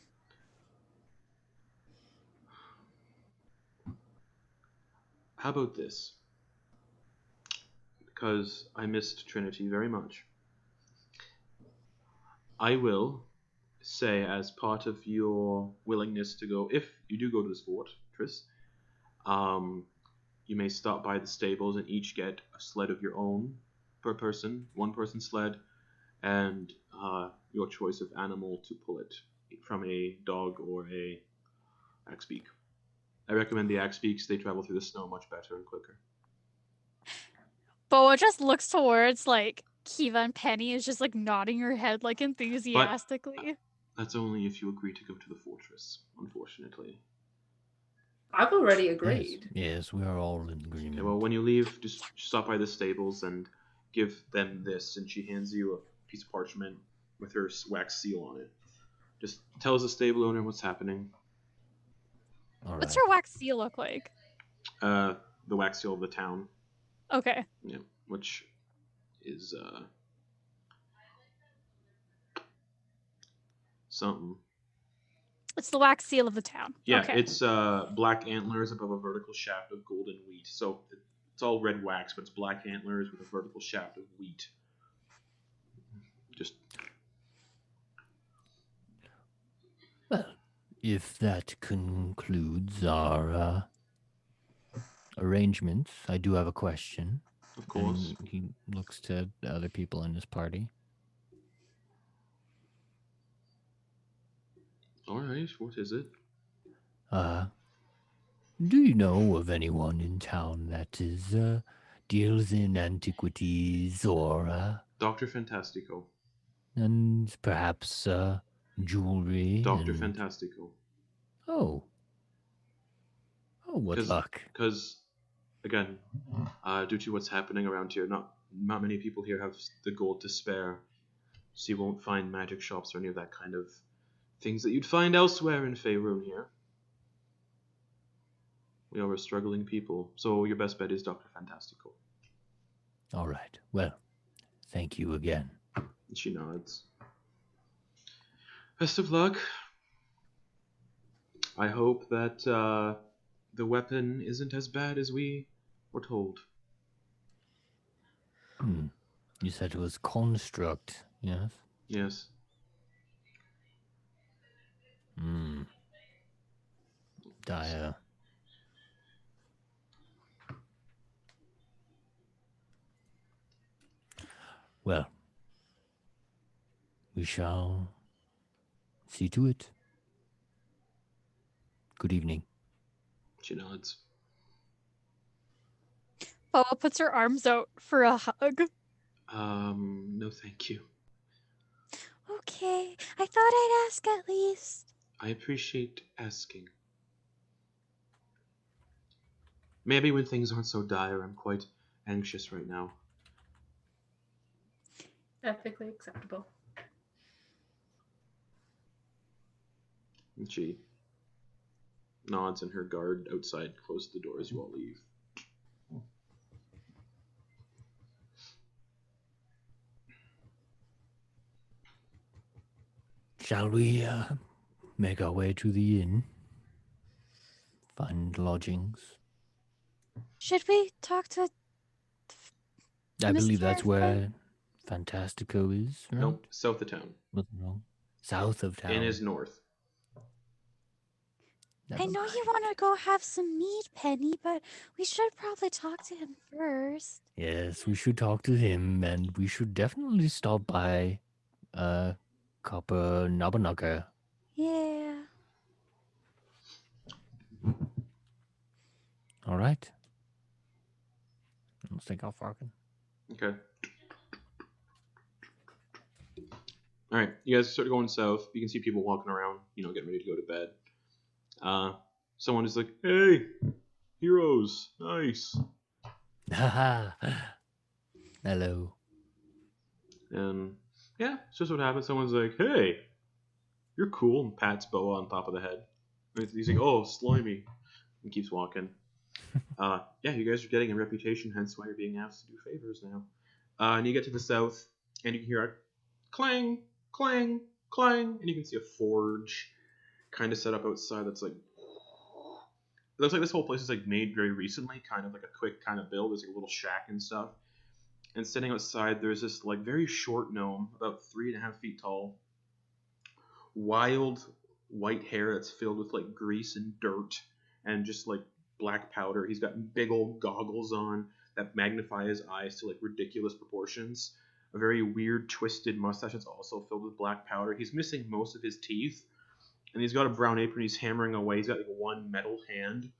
S1: How about this? Because I missed Trinity very much. I will say, as part of your willingness to go, if you do go to this fortress, you may stop by the stables and each get a sled of your own per person, one person sled, and your choice of animal to pull it from a dog or a axbeak. I recommend the axbeaks. They travel through the snow much better and quicker.
S3: Boa just looks towards like Kiva and Penny is just like nodding her head like enthusiastically.
S1: But that's only if you agree to go to the fortress, unfortunately.
S4: I've already agreed.
S5: Yes, we are all in agreement.
S1: Okay, well, when you leave, just stop by the stables and give them this, and she hands you a piece of parchment with her wax seal on it. Just tells the stable owner what's happening.
S5: All
S3: What's
S5: right.
S3: her wax seal look like?
S1: The wax seal of the town.
S3: Okay.
S1: Yeah, which is something.
S3: It's the wax seal of the town.
S1: Yeah,
S3: okay.
S1: It's black antlers above a vertical shaft of golden wheat. So it's all red wax, but it's black antlers with a vertical shaft of wheat. Just.
S5: Well, if that concludes our arrangements, I do have a question.
S1: Of course.
S5: And he looks to the other people in his party.
S1: All right, what is it?
S5: Do you know of anyone in town that is deals in antiquities or
S1: Dr. Fantastico.
S5: And perhaps jewelry.
S1: Dr. Fantastico.
S5: Oh, what luck!
S1: Because, again, due to what's happening around here, not many people here have the gold to spare, so you won't find magic shops or any of that kind of things that you'd find elsewhere in Faerun here. We are a struggling people, so your best bet is Dr. Fantastico.
S5: All right. Well, thank you again.
S1: And she nods. Best of luck. I hope that the weapon isn't as bad as we were told.
S5: You said it was construct, yes?
S1: Yes.
S5: Dire. Well, we shall see to it. Good evening.
S1: She nods.
S3: Boa puts her arms out for a hug.
S1: No thank you.
S3: Okay, I thought I'd ask at least.
S1: I appreciate asking. Maybe when things aren't so dire, I'm quite anxious right now.
S4: Ethically acceptable.
S1: And she nods, and her guard outside closes the door as you all leave.
S5: Shall we make our way to the inn? Find lodgings?
S3: Should we talk to...
S5: I believe
S3: Mr.
S5: that's where Fantastico is, right?
S1: Nope, south of town.
S5: Wasn't wrong. South of town.
S1: Inn is north.
S3: I know you want to go have some meat, Penny, but we should probably talk to him first.
S5: Yes, we should talk to him, and we should definitely stop by Copper Nabanaga.
S3: Yeah.
S5: All right. Let's take off Farkin.
S1: Okay. All right, you guys start going south. You can see people walking around, getting ready to go to bed. Someone is like, "Hey, heroes, nice."
S5: Haha. Hello.
S1: And yeah, it's just what happens. Someone's like, "Hey, you're cool," and pats Boa on top of the head. And he's like, "Oh, slimy," and keeps walking. Yeah, you guys are getting a reputation, hence why you're being asked to do favors now. And you get to the south, and you can hear a clang, clang, clang, and you can see a forge kind of set up outside that's like... It looks like this whole place is like made very recently, kind of like a quick kind of build. There's like a little shack and stuff. And sitting outside, there's this like very short gnome, about 3.5 feet tall. Wild white hair that's filled with like grease and dirt and just like black powder. He's got big old goggles on that magnify his eyes to like ridiculous proportions. A very weird twisted mustache that's also filled with black powder. He's missing most of his teeth. And he's got a brown apron. He's hammering away. He's got like one metal hand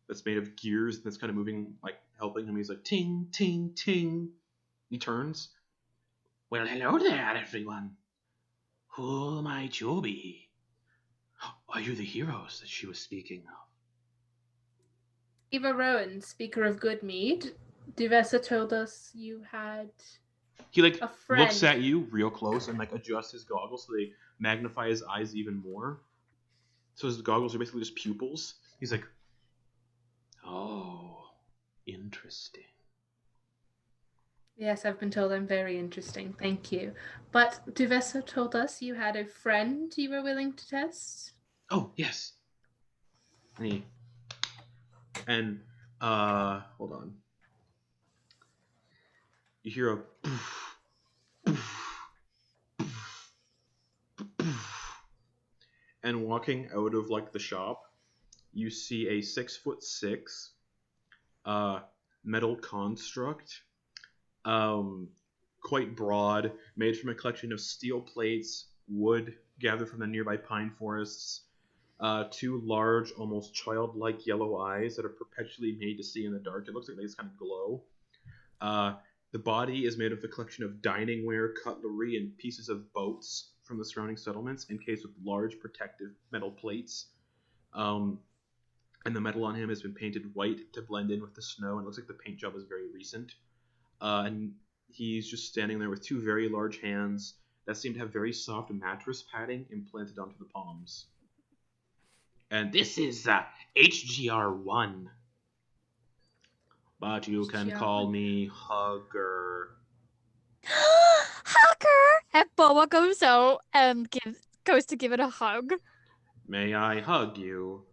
S1: that's made of gears that's kind of moving, like helping him. He's like ting, ting, ting. He turns. "Well, hello there, everyone. Who might you be? Are you the heroes that she was speaking of?"
S4: Eva Rowan, speaker of good mead. Duvessa told us you had...
S1: He like
S4: a friend.
S1: looks at you real close and like adjusts his goggles so they magnify his eyes even more. So his goggles are basically just pupils. He's like, "Oh, interesting."
S4: Yes, I've been told I'm very interesting. Thank you. But Duvessa told us you had a friend you were willing to test.
S1: "Oh, yes." And hold on. You hear a poof, poof, poof, poof. And walking out of like the shop, you see a 6'6" metal construct, quite broad, made from a collection of steel plates, wood gathered from the nearby pine forests, 2 large, almost childlike yellow eyes that are perpetually made to see in the dark. It looks like they just kind of glow. The body is made of a collection of dining ware, cutlery, and pieces of boats from the surrounding settlements, encased with large protective metal plates. And the metal on him has been painted white to blend in with the snow, and it looks like the paint job is very recent. And he's just standing there with 2 very large hands that seem to have very soft mattress padding implanted onto the palms. And this is HGR1. But you can call me Hugger.
S3: Hugger! And Boa goes out and goes to give it a hug.
S1: "May I hug you?"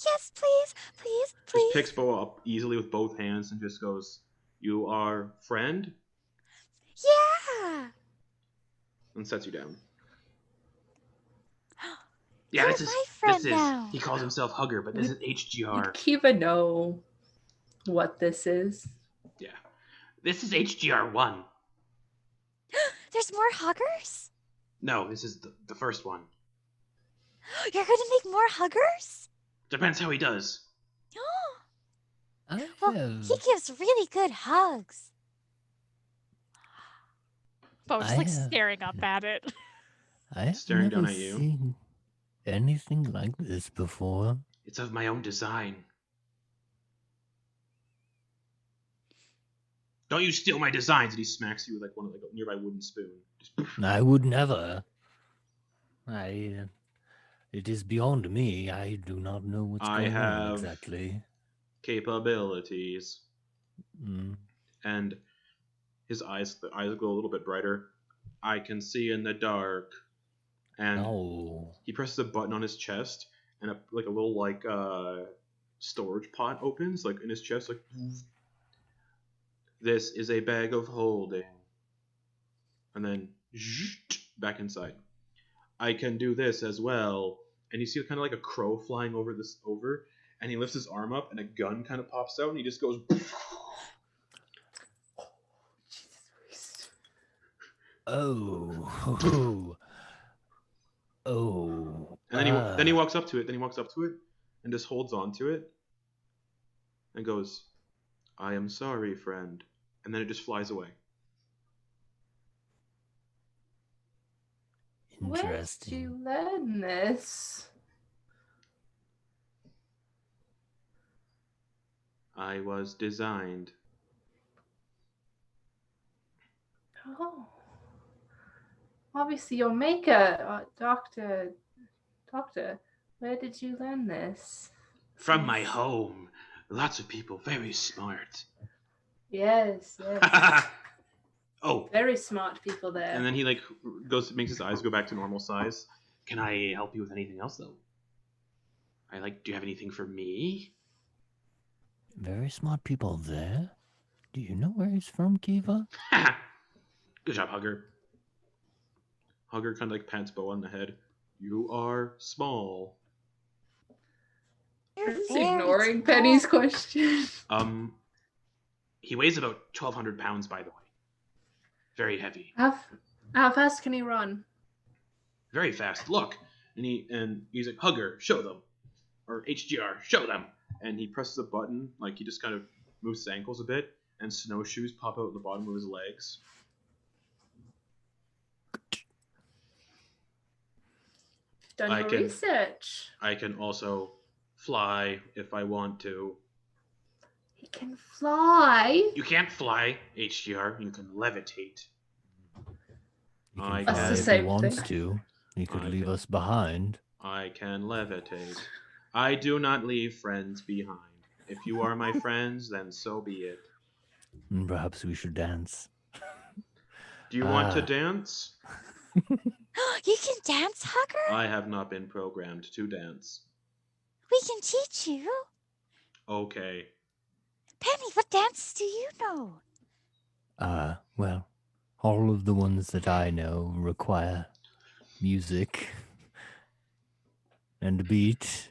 S3: Yes, please, please, please.
S1: Just picks Boa up easily with both hands and just goes, "You are friend
S3: Yeah.
S1: And sets you down. Yeah,
S3: You're
S1: this
S3: my friend
S1: is
S3: now.
S1: he calls himself Hugger, but this is
S4: Would
S1: HGR.
S4: Kiva know what this is?
S1: Yeah. This is HGR1.
S3: There's more huggers?
S1: No, this is the first one.
S3: You're gonna make more huggers?
S1: Depends how he does.
S3: Well, he gives really good hugs. Bo's just like staring up at it.
S5: I have
S1: Staring down
S5: never
S1: at you.
S5: seen anything like this before.
S1: It's of my own design. Don't you steal my designs! And he smacks you with like a nearby wooden spoon. Just,
S5: I would never. It is beyond me. I do not know what's going on exactly.
S1: Capabilities.
S5: Mm.
S1: And the eyes go a little bit brighter. I can see in the dark. And he presses a button on his chest, and a little storage pot opens like in his chest, like. This is a bag of holding. And then back inside. I can do this as well. And you see kind of like a crow flying over, and he lifts his arm up, and a gun kind of pops out, and he just goes.
S5: Oh.
S1: And then he walks up to it. And just holds on to it. And goes, I am sorry, friend. And then it just flies away.
S5: Interesting.
S4: Where did you learn this?
S1: I was designed.
S4: Oh. Obviously your maker, Doctor, where did you learn this?
S1: From my home. Lots of people, very smart.
S4: Yes.
S1: Oh.
S4: Very smart people there.
S1: And then he makes his eyes go back to normal size. Can I help you with anything else though? Do you have anything for me?
S5: Very smart people there. Do you know where he's from, Kiva?
S1: Good job, Hugger. Hugger kind of pats Bo on the head. You are small.
S3: You're
S4: Just
S3: very
S4: ignoring
S3: small.
S4: Penny's question.
S1: He weighs about 1,200 pounds, by the way. Very heavy.
S4: How fast can he run?
S1: Very fast. Look. And he's like, Hugger, show them. Or HGR, show them. And he presses a button, he just kind of moves his ankles a bit, and snowshoes pop out the bottom of his legs.
S4: Done your research.
S1: I can also fly if I want to.
S4: He can fly.
S1: You can't fly, HGR. You can levitate.
S5: He can
S4: That's
S5: fly
S4: the
S5: if
S4: same
S5: he wants
S4: thing.
S5: to. He could leave us behind.
S1: I can levitate. I do not leave friends behind. If you are my friends, then so be it.
S5: Perhaps we should dance.
S1: Do you want to dance?
S3: You can dance, Hugger?
S1: I have not been programmed to dance.
S3: We can teach you.
S1: Okay.
S3: Penny, what dance do you know?
S5: Well, all of the ones that I know require music and a beat.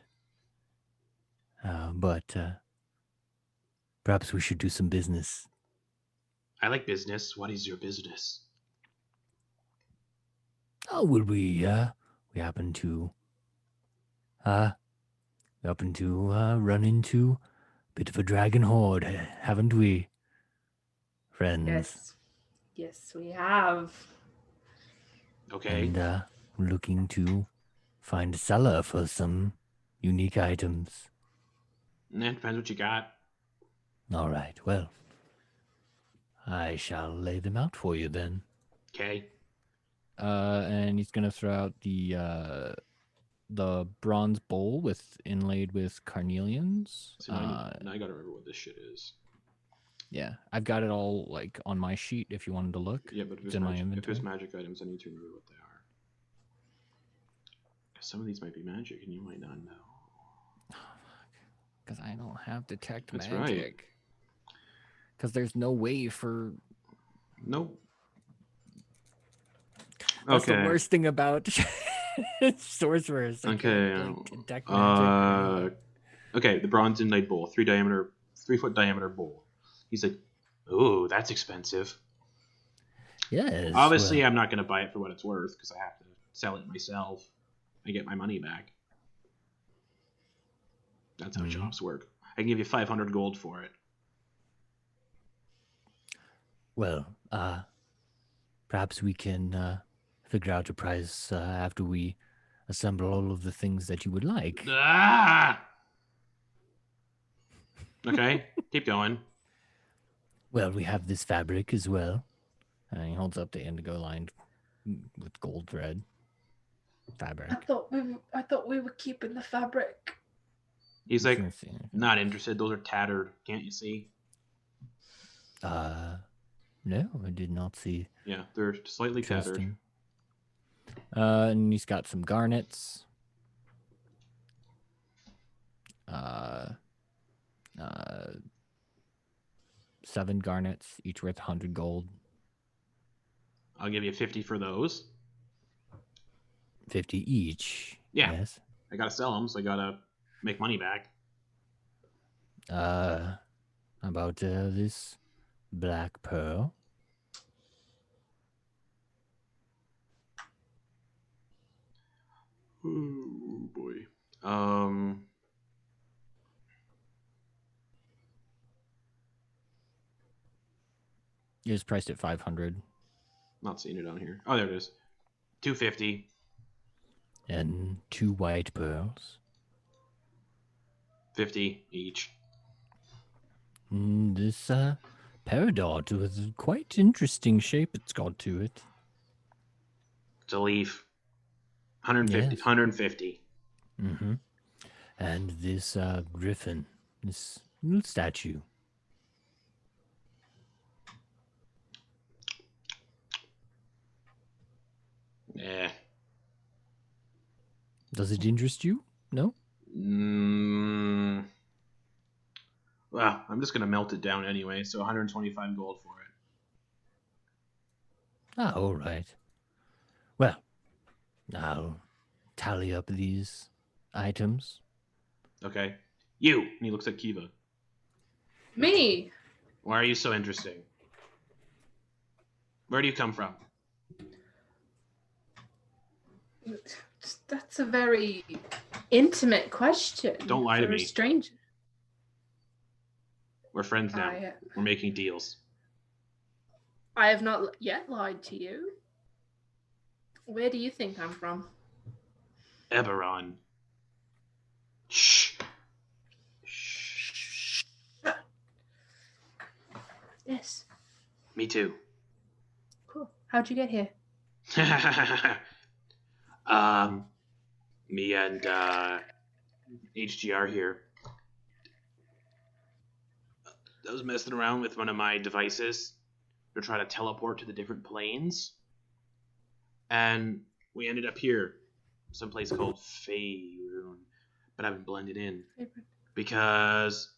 S5: But perhaps we should do some business.
S1: I like business. What is your business?
S5: Oh, well, we happen to run into a bit of a dragon horde, haven't we, friends?
S4: Yes, we have.
S1: Okay.
S5: And we're looking to find a seller for some unique items.
S1: It depends what you got.
S5: All right, well, I shall lay them out for you then.
S1: Okay.
S2: And he's gonna throw out the bronze bowl inlaid with carnelians.
S1: So now I gotta remember what this shit is.
S2: Yeah, I've got it all on my sheet. If you wanted to look,
S1: Yeah, but
S2: it's in my
S1: if
S2: inventory.
S1: there's magic items, I need to remember what they are. 'Cause some of these might be magic, and you might not know.
S2: Because I don't have detect
S1: That's
S2: magic. Because there's no way for.
S1: Nope.
S2: That's the worst thing about sorcerers. They can't, detect magic.
S1: Okay, the bronze inlaid bowl, 3-foot diameter bowl. He's like, "Ooh, that's expensive."
S5: Yes.
S1: Obviously, I'm not going to buy it for what it's worth because I have to sell it myself. I get my money back. That's how shops work. I can give you 500 gold for it.
S5: Well, perhaps we can figure out a price after we assemble all of the things that you would like.
S1: Ah! Okay, keep going.
S5: Well, we have this fabric as well.
S2: And he holds up the indigo lined with gold thread fabric.
S4: I thought we were keeping the fabric.
S1: He's like, not interested. Those are tattered. Can't you see?
S5: No, I did not see.
S1: Yeah, they're slightly tattered.
S2: And he's got some garnets. 7 garnets, each worth 100 gold.
S1: I'll give you 50 for those.
S5: 50 each.
S1: Yeah.
S5: Yes.
S1: I gotta sell them, so I gotta make money back.
S5: How about this black pearl?
S1: Oh boy.
S2: It was priced at 500.
S1: Not seeing it on here. Oh, there it is. 250.
S5: And 2 white pearls.
S1: 50 each.
S5: This peridot was a quite interesting shape it's got to it.
S1: It's a leaf. 150.
S5: Yes.
S1: 150.
S5: Mm-hmm. And this griffin, this little statue.
S1: Yeah.
S5: Does it interest you? No?
S1: Well, I'm just going to melt it down anyway, so 125 gold for it.
S5: Ah, all right. Well, I'll tally up these items.
S1: Okay. You! And he looks at Kiva.
S4: Me?
S1: Why are you so interesting? Where do you come from?
S4: That's a very intimate question.
S1: Don't lie to
S4: for
S1: me.
S4: A stranger.
S1: We're friends now. We're making deals.
S4: I have not yet lied to you. Where do you think I'm from?
S1: Eberron. Shh.
S4: Yes.
S1: Me too.
S4: Cool. How'd you get here?
S1: Me and HGR here. I was messing around with one of my devices to try to teleport to the different planes. And we ended up here, someplace called Faerun, but I've been blended in because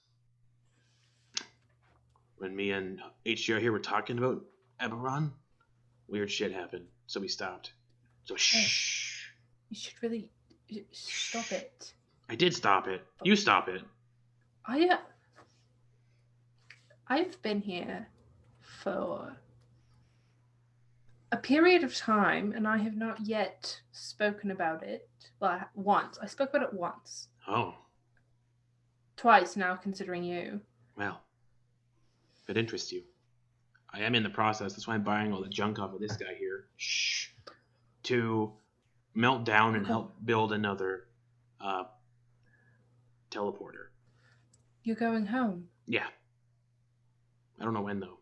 S1: when me and HGR here were talking about Eberron, weird shit happened, so we stopped. So shh.
S4: You should really stop it.
S1: I did stop it. You stop it.
S4: I've been here for a period of time, and I have not yet spoken about it. Well, once. I spoke about it once.
S1: Oh.
S4: Twice now, considering you.
S1: Well, if it interests you. I am in the process. That's why I'm buying all the junk off of this guy here. Shh. To melt down and help build another teleporter.
S4: You're going home?
S1: Yeah. I don't know when, though.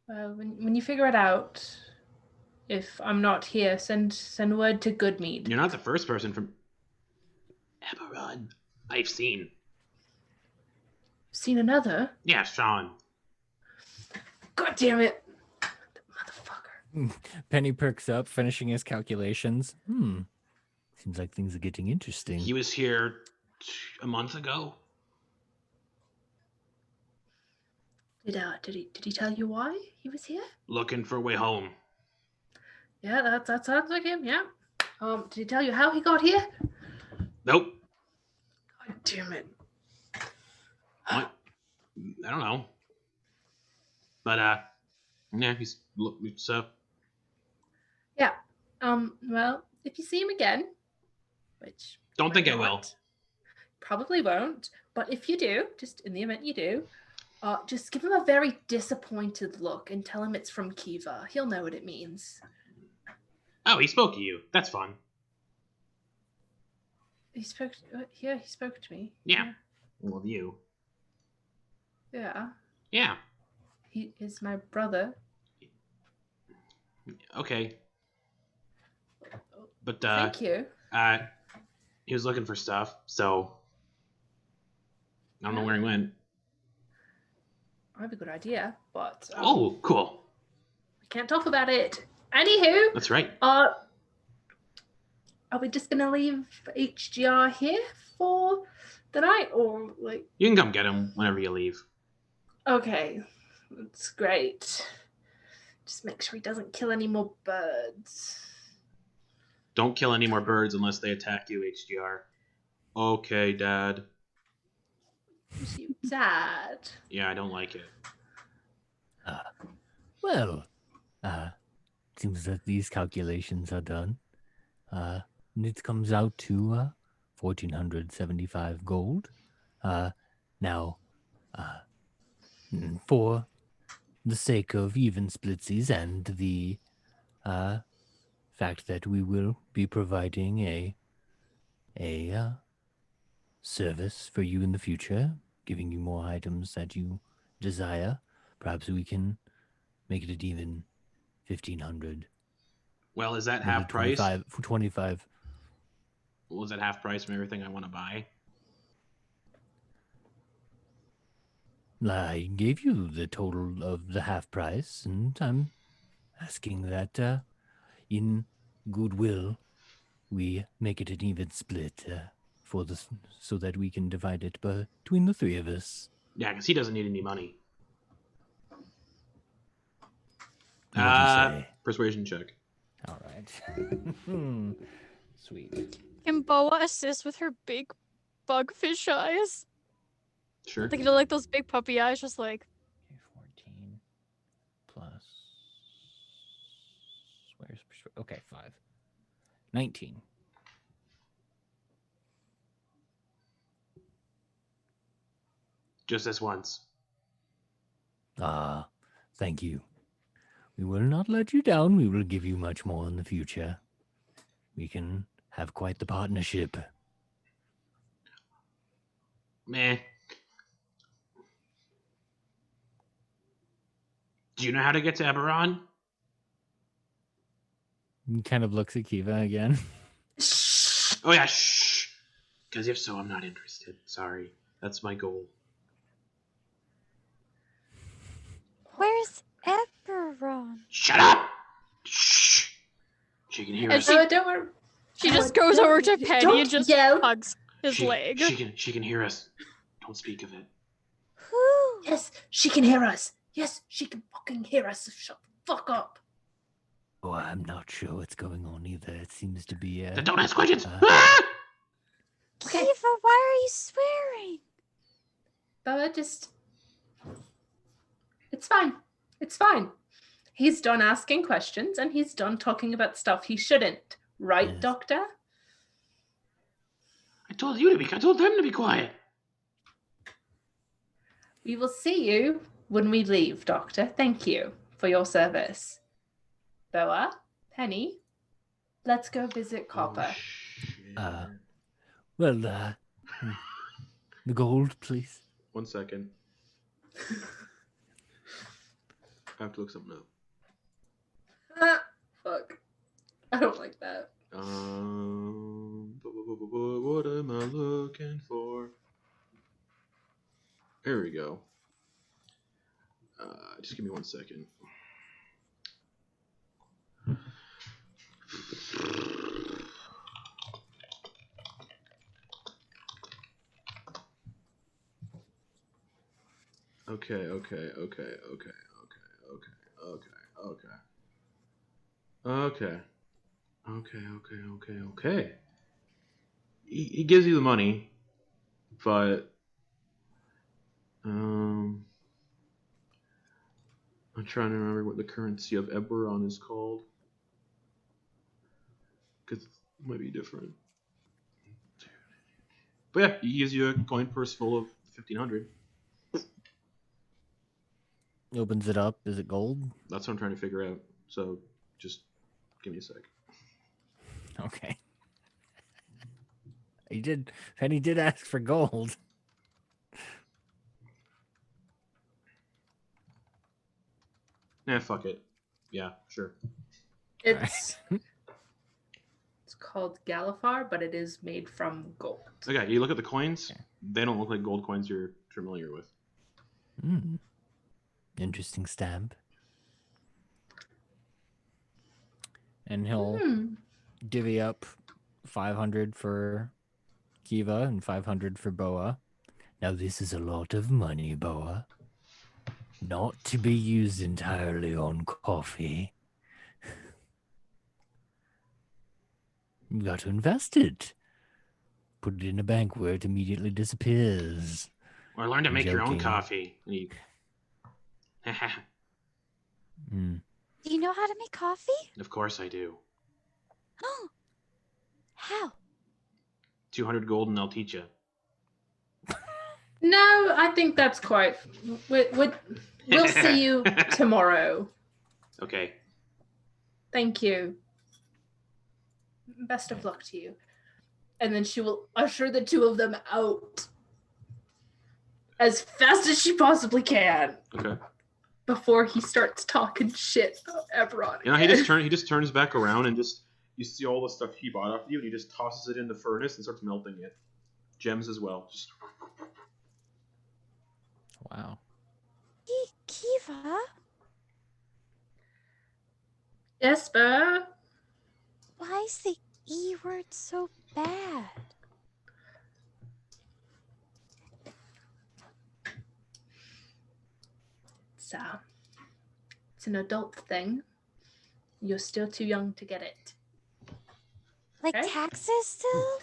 S4: Well, when you figure it out, if I'm not here, send word to Goodmead.
S1: You're not the first person from Eberron I've seen.
S4: Seen another?
S1: Yeah, Sean.
S4: God damn it. Motherfucker.
S2: Penny perks up, finishing his calculations.
S5: Seems like things are getting interesting.
S1: He was here a month ago.
S4: Did he tell you why he was here?
S1: Looking for a way home.
S4: Yeah, that sounds like him. Yeah. Did he tell you how he got here?
S1: Nope.
S4: God damn it.
S1: What? I don't know. But yeah, so.
S4: Yeah. Well, if you see him again, which
S1: Don't think I will.
S4: Probably won't. But if you do, just in the event you do, just give him a very disappointed look and tell him it's from Kiva. He'll know what it means.
S1: Oh, he spoke to you. That's fun.
S4: He spoke. Yeah, he spoke to me.
S1: Yeah. Well, you.
S4: Yeah.
S1: Yeah.
S4: He is my brother.
S1: Okay. But
S4: thank you.
S1: He was looking for stuff, so I don't know where he went.
S4: I have a good idea, but
S1: oh, cool.
S4: We can't talk about it. Anywho,
S1: that's right.
S4: Are we just gonna leave HGR here for the night, or like?
S1: You can come get him whenever you leave.
S4: Okay, that's great. Just make sure he doesn't kill any more birds.
S1: Don't kill any more birds unless they attack you, HGR. Okay, Dad.
S4: Is you Dad?
S1: Yeah, I don't like it.
S5: Well, seems that these calculations are done. And it comes out to 1,475 gold. Now, for the sake of even splitsies and the fact that we will be providing a service for you in the future, giving you more items that you desire, perhaps we can make it at even 1,500.
S1: Well, is that half price?
S5: 25.
S1: Well, is that half price from everything I want to buy?
S5: I gave you the total of the half price, and I'm asking that in goodwill we make it an even split so that we can divide it between the three of us.
S1: Yeah, because he doesn't need any money.
S5: What do you say?
S1: Persuasion check.
S2: All right. Sweet.
S3: Can Boa assist with her big bugfish eyes?
S1: Sure.
S3: Like, you know, like those big puppy eyes, just like.
S2: Okay, 14 plus. Where's okay, 5. 19.
S1: Just this once.
S5: Thank you. We will not let you down. We will give you much more in the future. We can have quite the partnership.
S1: Meh. Do you know how to get to Eberron?
S2: He kind of looks at Kiva again.
S1: Oh yeah, shh. Because if so, I'm not interested. Sorry. That's my goal.
S3: Where's Eberron?
S1: Shut up! Shh. She can hear us.
S4: Don't worry.
S3: She just goes over to Penny and just hugs his leg.
S1: She can hear us. Don't speak of it.
S3: Who?
S4: Yes, she can hear us. Yes, she can fucking hear us. Shut the fuck up.
S5: Oh, I'm not sure what's going on either. It seems to be
S1: Then don't ask questions.
S3: Kiva, why are you swearing?
S4: Bella, just... It's fine. It's fine. He's done asking questions and he's done talking about stuff he shouldn't. Right,
S5: Yes.
S4: Doctor?
S1: I told them to be quiet.
S4: We will see you when we leave, Doctor. Thank you for your service. Boa, Penny, let's go visit Copper.
S5: the gold, please.
S1: 1 second. I have to look something up.
S4: Fuck. I don't like that.
S1: What am I looking for? Here we go. Just give me 1 second. He gives you the money, but I'm trying to remember what the currency of Eberron is called, because it might be different. But yeah, he gives you a coin purse full of 1,500.
S2: Opens it up. Is it gold?
S1: That's what I'm trying to figure out. So just give me a sec.
S2: Okay. Penny did ask for gold.
S1: Nah, fuck it. Yeah, sure.
S4: It's called Galifar, but it is made from gold.
S1: Okay, you look at the coins. Okay. They don't look like gold coins you're familiar with.
S5: Interesting stamp.
S2: And he'll divvy up 500 for Kiva and 500 for Boa.
S5: Now this is a lot of money, Boa. Not to be used entirely on coffee. You got to invest it. Put it in a bank where it immediately disappears.
S1: Or learn to make your own coffee.
S3: Do you know how to make coffee?
S1: Of course I do.
S3: Oh. How?
S1: 200 gold and I'll teach you.
S4: No, I think that's quite... We'll see you tomorrow.
S1: Okay.
S4: Thank you. Best of luck to you. And then she will usher the two of them out as fast as she possibly can.
S1: Okay.
S4: Before he starts talking shit about Eberron.
S1: You know, he just turns back around and just you see all the stuff he bought off you, and he just tosses it in the furnace and starts melting it. Gems as well. Just.
S2: Wow.
S3: Kiva?
S4: Esper?
S3: Why is the E word so bad?
S4: So, it's an adult thing. You're still too young to get it.
S3: Like
S4: okay?
S3: Taxes still?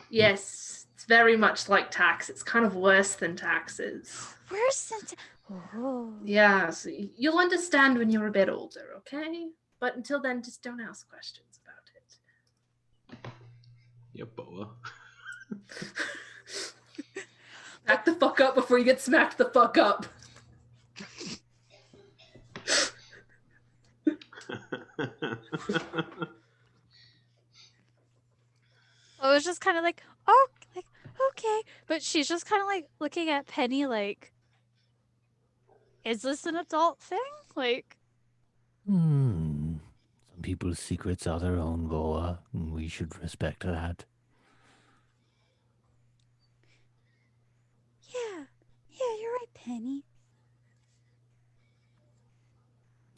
S4: Yes, it's very much like tax. It's kind of worse than taxes.
S3: Worse than Oh.
S4: Yeah, so you'll understand when you're a bit older, okay? But until then, just don't ask questions about it.
S1: Yeah, Boa.
S4: Back the fuck up before you get smacked the fuck up.
S3: I was just kind of like, oh, like, okay. But she's just kind of like looking at Penny like, is this an adult thing? Like,
S5: Some people's secrets are their own, Boa, and we should respect that.
S3: Yeah, you're right, Penny.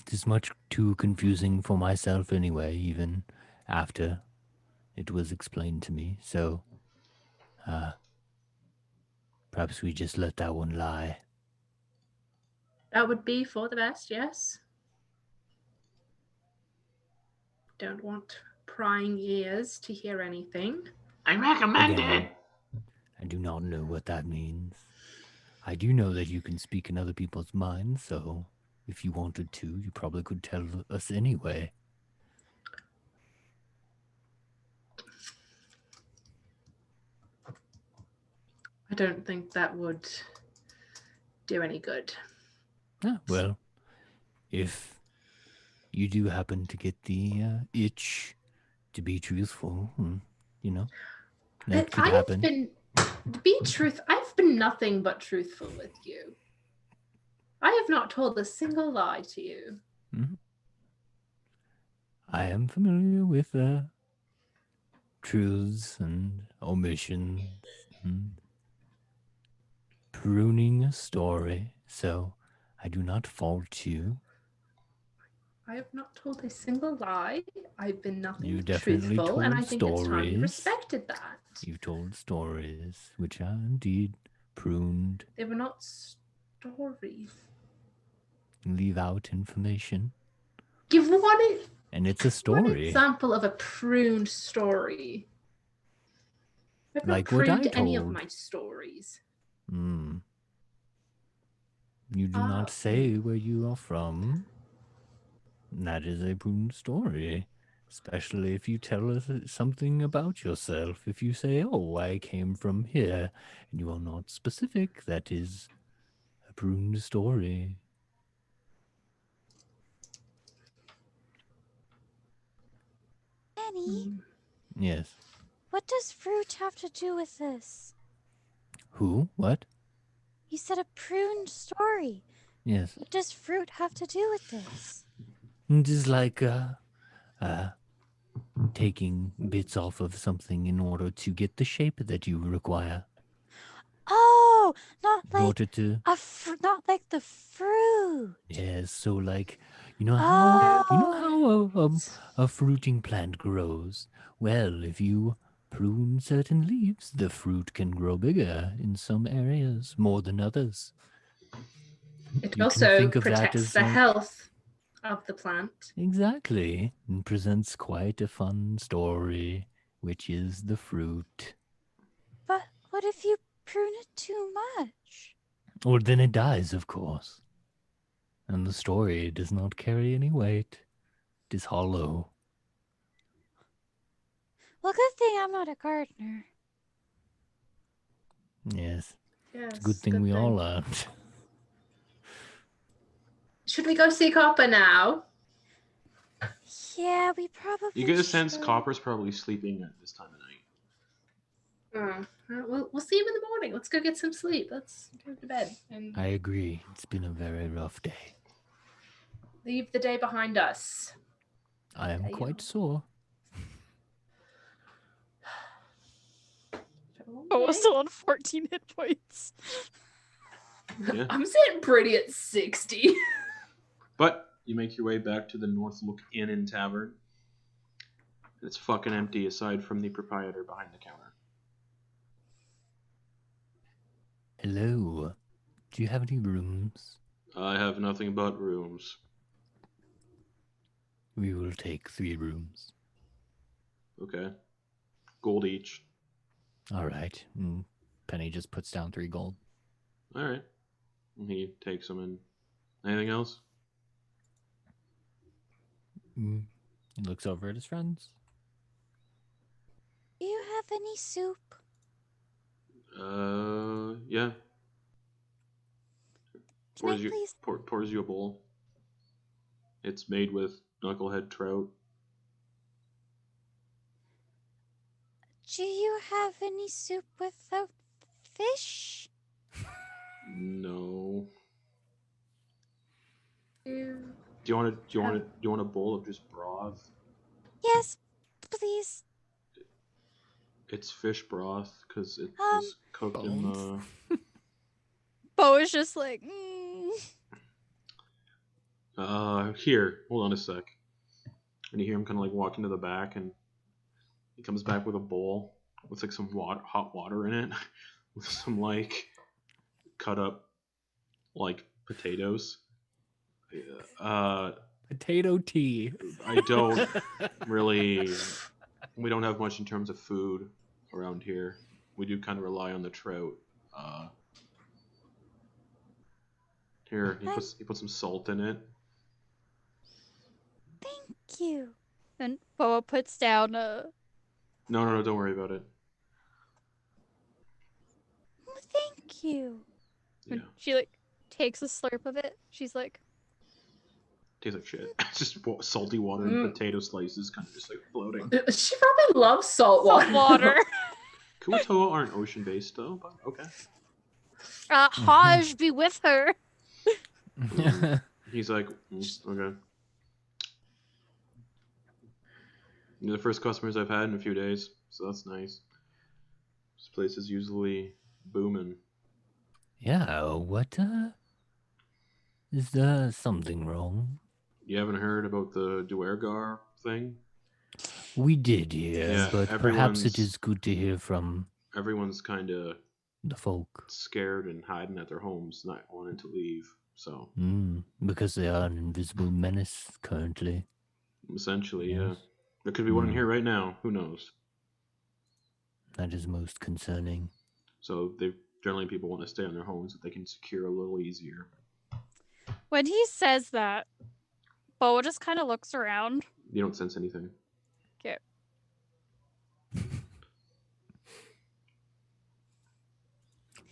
S5: It is much too confusing for myself anyway, even after it was explained to me, so perhaps we just let that one lie.
S4: That would be for the best, yes. Don't want prying ears to hear anything.
S1: I recommend it.
S5: I do not know what that means. I do know that you can speak in other people's minds, so if you wanted to, you probably could tell us anyway.
S4: I don't think that would do any good.
S5: Well, if you do happen to get the itch to be truthful, you know, that could happen.
S4: I've been nothing but truthful with you. I have not told a single lie to you.
S5: Mm-hmm. I am familiar with truths and omissions and pruning a story, so I do not fault you.
S4: I have not told a single lie. I've been nothing
S5: You
S4: but
S5: definitely
S4: truthful,
S5: told
S4: and I think it's time you
S5: stories.
S4: respected that.
S5: You've told stories, which are indeed pruned.
S4: They were not stories.
S5: Leave out information.
S4: Give one
S5: And it's a
S4: one
S5: story.
S4: example of a pruned story. I've not
S5: Like what I
S4: pruned any of
S5: told.
S4: my stories.
S5: You do not
S4: Oh.
S5: say where you are from. That is a pruned story. Especially if you tell us something about yourself. If you say, oh, I came from here, and you are not specific, that is a pruned story.
S3: Penny,
S5: Yes.
S3: what does fruit have to do with this?
S5: Who? What?
S3: You said a pruned story.
S5: Yes.
S3: What does fruit have to do with this?
S5: It is like taking bits off of something in order to get the shape that you require.
S3: Oh, not
S5: In
S3: like
S5: order to
S3: not like the fruit.
S5: yes, so like you know how
S3: Oh.
S5: a fruiting plant grows. Well, if you prune certain leaves, the fruit can grow bigger in some areas more than others.
S4: It
S5: You can
S4: also
S5: think of that
S4: protects
S5: as
S4: the
S5: like-
S4: health of the plant.
S5: Exactly, and presents quite a fun story, which is the fruit.
S3: But what if you prune it too much?
S5: Or then it dies, of course. And the story does not carry any weight. It is hollow.
S3: Well, good thing I'm not a gardener.
S5: Yes,
S4: Yes,
S5: it's a good thing we all learned.
S4: Should we go see Copper now?
S3: Yeah, we probably
S1: You get a sense
S3: should.
S1: Copper's probably sleeping at this time of night.
S4: We'll see him in the morning. Let's go get some sleep. Let's go to bed and
S5: I agree. It's been a very rough day.
S4: leave the day behind us.
S5: I am
S4: Damn.
S5: quite sore.
S3: Oh, we're still on 14 hit points.
S1: Yeah.
S4: I'm sitting pretty at 60.
S1: But you make your way back to the North Look Inn and Tavern. It's fucking empty aside from the proprietor behind the counter.
S5: Hello. Do you have any rooms?
S1: I have nothing but rooms.
S5: We will take 3 rooms.
S1: Okay. Gold each.
S5: All right. And Penny just puts down 3 gold.
S1: Alright. He takes them in. Anything else?
S5: He looks over at his friends.
S3: Do you have any soup?
S1: Yeah.
S3: Can I please?
S1: Pours you a bowl. It's made with knucklehead trout.
S3: Do you have any soup without fish?
S1: No.
S4: Ew.
S1: Do you want a bowl of just broth?
S3: Yes, please.
S1: It's fish broth because it
S3: Um,
S1: was cooked in the.
S3: Bo is just like,
S1: Here, hold on a sec. And you hear him kind of like walk into the back, and he comes back with a bowl with like some hot water in it, with some like cut up like potatoes.
S2: Potato tea.
S1: I don't really. We don't have much in terms of food around here. We do kind of rely on the trout. Here, he puts some salt in it.
S3: thank you. And Boa puts down a.
S1: No, don't worry about it.
S3: Oh, thank you.
S1: Yeah,
S3: And she like takes a slurp of it. She's like,
S1: tastes like shit. It's just salty water and potato slices, kind of just like floating.
S4: She probably loves salt water.
S3: salt water.
S1: Kuo-toa aren't ocean based though, but okay.
S3: Haj be with her.
S1: He's like, okay. You're the first customers I've had in a few days, so that's nice. This place is usually booming.
S5: Yeah, what, is there something wrong?
S1: You haven't heard about the Duergar thing?
S5: We did hear,
S1: Yeah,
S5: but perhaps it is good to hear from...
S1: Everyone's kind of
S5: the folk.
S1: Scared and hiding at their homes, not wanting to leave. So.
S5: Because they are an invisible menace currently.
S1: Essentially,
S5: Yes.
S1: yeah. There could be one in here right now. Who knows?
S5: That is most concerning.
S1: So generally people want to stay on their homes if they can secure a little easier.
S3: When he says that, Boa just kind of looks around.
S1: You don't sense anything.
S3: Okay.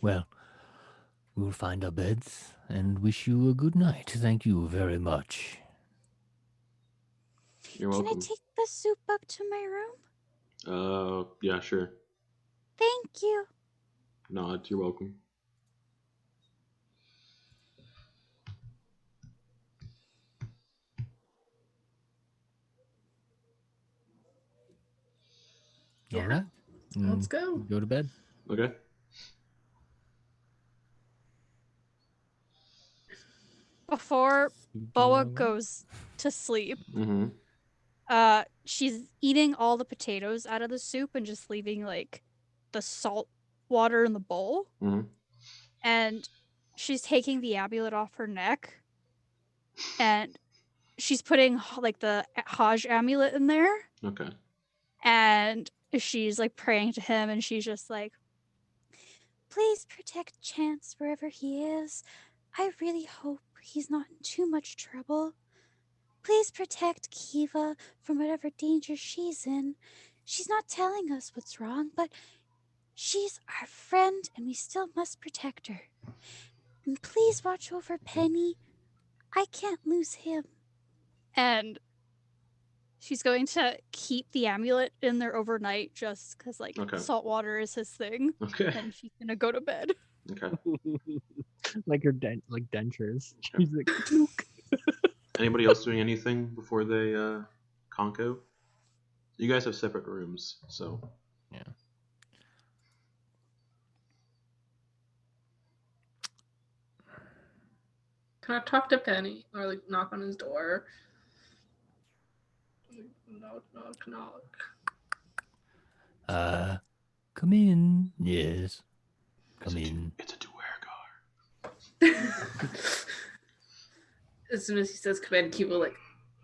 S5: Well, we'll find our beds and wish you a good night. Thank you very much.
S1: You're welcome.
S3: Can I take the soup up to my room?
S1: Yeah, sure.
S3: Thank you.
S1: Nod, you're welcome.
S4: Yeah.
S5: All right.
S4: Let's go.
S5: Go to bed.
S1: Okay.
S3: Before Boa goes to sleep, she's eating all the potatoes out of the soup and just leaving like the salt water in the bowl. And she's taking the amulet off her neck, and she's putting like the Hajj amulet in there.
S1: Okay.
S3: And she's like praying to him, and she's just like, please protect Chance wherever he is. I really hope he's not in too much trouble. Please protect Kiva from whatever danger she's in. She's not telling us what's wrong, but she's our friend and we still must protect her. And please watch over Penny. I can't lose him. And she's going to keep the amulet in there overnight just because, like, salt water is his thing.
S1: Okay.
S3: And she's going to go to bed.
S1: Okay.
S2: Like her dentures.
S1: Okay.
S2: She's like, Luke.
S1: Anybody else doing anything before they conco? You guys have separate rooms, so.
S5: Yeah.
S4: Can I talk to Penny or like knock on his door? Knock, knock, knock.
S5: Come in. Yes. Come in.
S1: It's a Duergar.
S4: As soon as he says come in, Kiva will like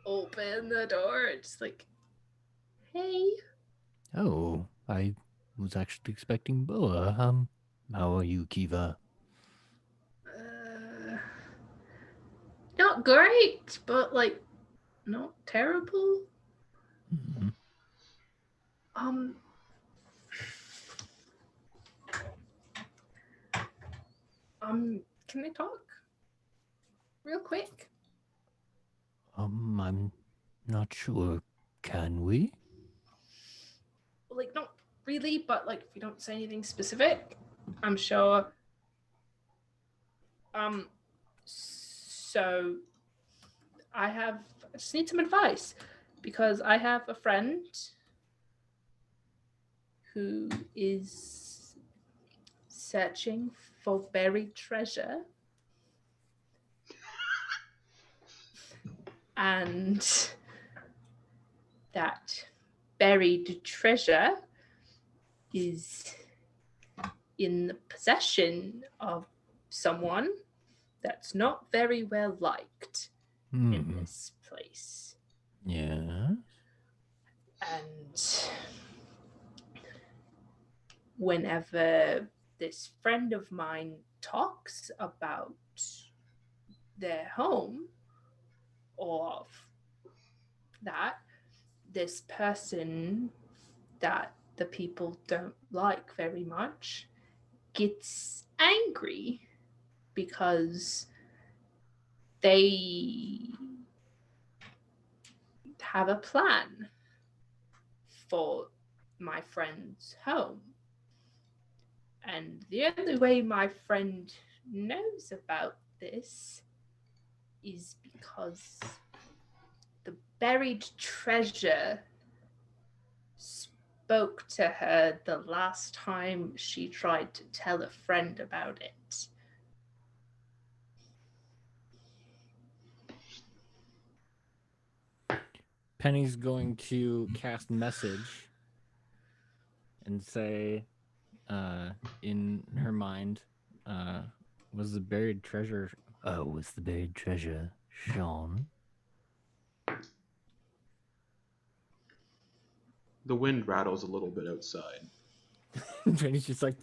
S4: open the door and just like, hey.
S5: Oh, I was actually expecting Boa. How are you, Kiva?
S4: Not great, but like not terrible.
S5: Mm-hmm.
S4: Can we talk real quick?
S5: I'm not sure. Can we?
S4: Like, not really, but like, if you don't say anything specific, I'm sure. So I just need some advice because I have a friend who is searching for buried treasure. And that buried treasure is in the possession of someone that's not very well liked in this place.
S5: Yeah.
S4: And whenever this friend of mine talks about their home or that, this person that the people don't like very much gets angry because they have a plan for my friend's home. And the only way my friend knows about this is because the buried treasure spoke to her the last time she tried to tell a friend about it.
S2: Penny's going to cast message and say, in her mind, was the buried treasure.
S5: Oh, was the buried treasure Sean?
S1: The wind rattles a little bit outside.
S2: Brittany's just like.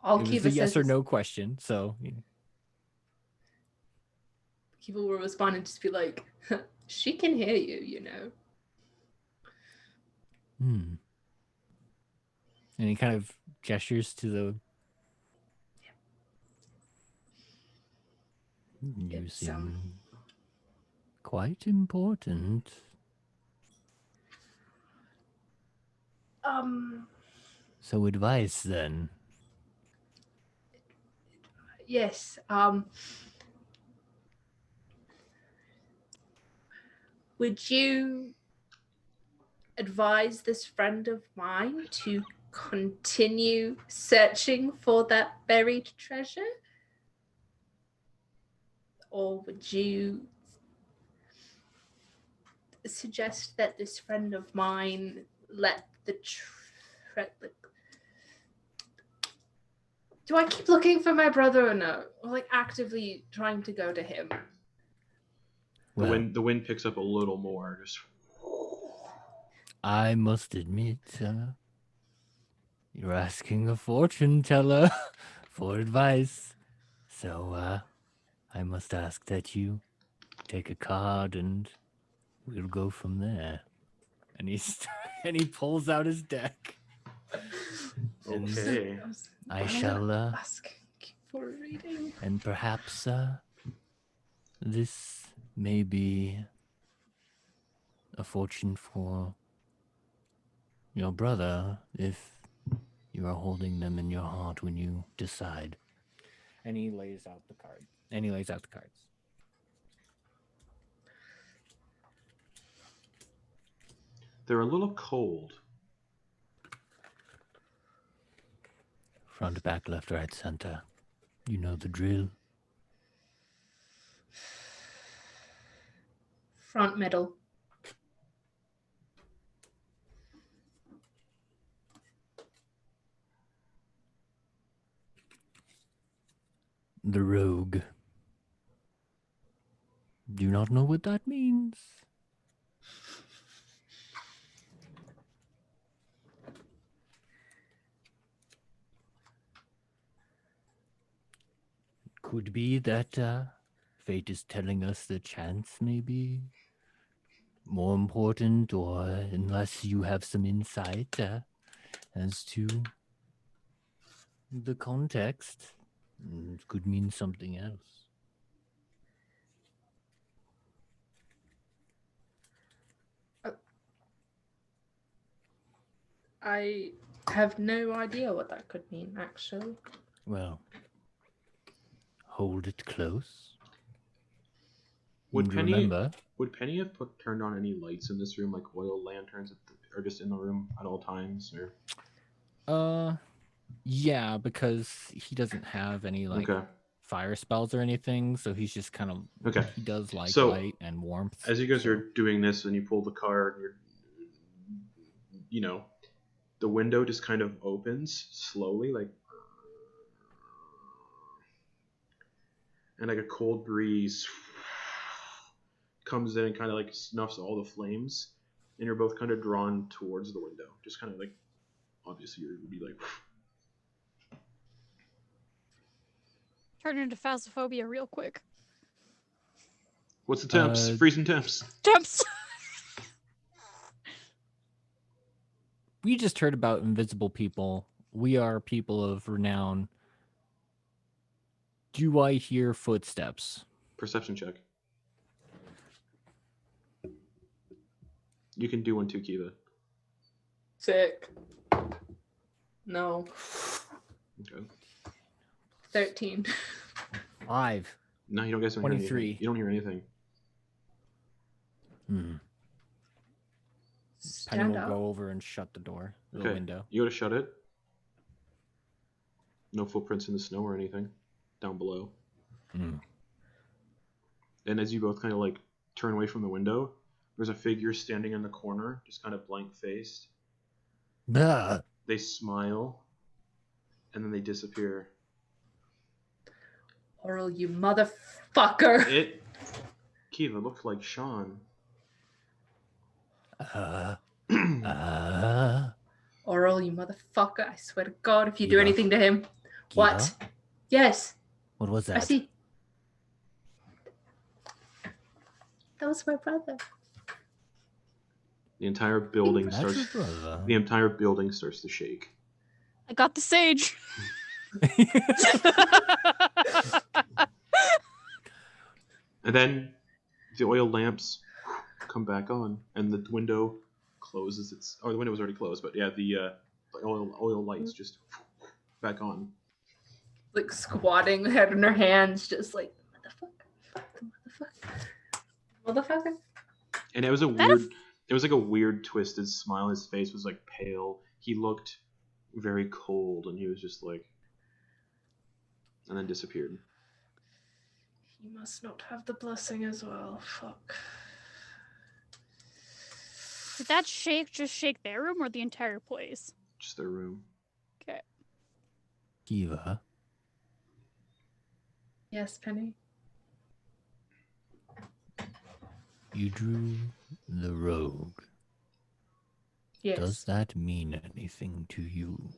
S4: All
S2: It was
S4: Kiva
S2: a yes
S4: says
S2: or
S4: is,
S2: no question, so.
S4: Kiva will respond and just be like, she can hear you, you know.
S2: And he kind of gestures to the.
S5: You seem quite important. So advice then.
S4: Yes. Would you advise this friend of mine to continue searching for that buried treasure? Or would you suggest that this friend of mine let the do I keep looking for my brother or no? Or like actively trying to go to him?
S5: Well,
S1: The wind picks up a little more. Just...
S5: I must admit, you're asking a fortune teller for advice. So, I must ask that you take a card and we'll go from there.
S2: And he pulls out his deck.
S1: Okay.
S5: I shall
S4: ask for a reading.
S5: And perhaps this may be a fortune for your brother if you are holding them in your heart when you decide.
S2: And he lays out the card. And he lays out the cards.
S1: They're a little cold.
S5: Front, back, left, right, center. You know the drill.
S4: Front, middle.
S5: The rogue. Do you not know what that means? Could be that fate is telling us the chance may be more important, or unless you have some insight as to the context, it could mean something else.
S4: I have no idea what that could mean, actually.
S5: Well, hold it close.
S1: Would
S5: And
S1: Penny
S5: remember,
S1: Would Penny have turned on any lights in this room, like oil lanterns, or just in the room at all times? Or
S2: Yeah, because he doesn't have any like fire spells or anything, so he's just kind of he does like light and warmth.
S1: As you guys are doing this, and you pull the card, the window just kind of opens slowly, like, and like a cold breeze comes in and kind of like snuffs all the flames, and you're both kind of drawn towards the window. Just kind of like, obviously, you would be like.
S3: Turn into phasmophobia real quick.
S1: What's the temps? Freezing temps.
S3: Temps.
S2: We just heard about invisible people. We are people of renown. Do I hear footsteps?
S1: Perception check. You can do one too, Kiva.
S4: Sick. No.
S1: Okay.
S4: 13.
S2: 5.
S1: No, you don't guess.
S2: 23.
S1: You don't hear anything.
S2: Penny will go over and shut the door, the window.
S1: You go to shut it. No footprints in the snow or anything down below. And as you both kind of like turn away from the window, There's a figure standing in the corner, just kind of blank-faced.
S5: Bah.
S1: They smile, and then they disappear.
S4: Oral, you motherfucker!
S1: Kiva looked like Sean.
S4: Oral, you motherfucker! I swear to God, if you do
S5: Kiva?
S4: anything to him,
S5: Kiva?
S4: What? Yes.
S5: What was that?
S4: I see. That was my brother.
S1: The entire building
S5: That's
S1: starts.
S5: your brother.
S1: The entire building starts to shake.
S3: I got the sage.
S1: And then the oil lamps come back on, and the window closes. The window was already closed, but yeah, the oil lights just back on.
S4: Like squatting, head in her hands, just like motherfucker.
S1: And it was it was like a weird twisted smile. His face was like pale. He looked very cold, and he was just like, and then disappeared.
S4: He must not have the blessing as well. Fuck.
S3: Did that just shake their room or the entire place?
S1: Just their room.
S3: Okay.
S5: Kiva,
S4: Yes, Penny.
S5: you drew the rogue.
S4: Yes.
S5: Does that mean anything to you?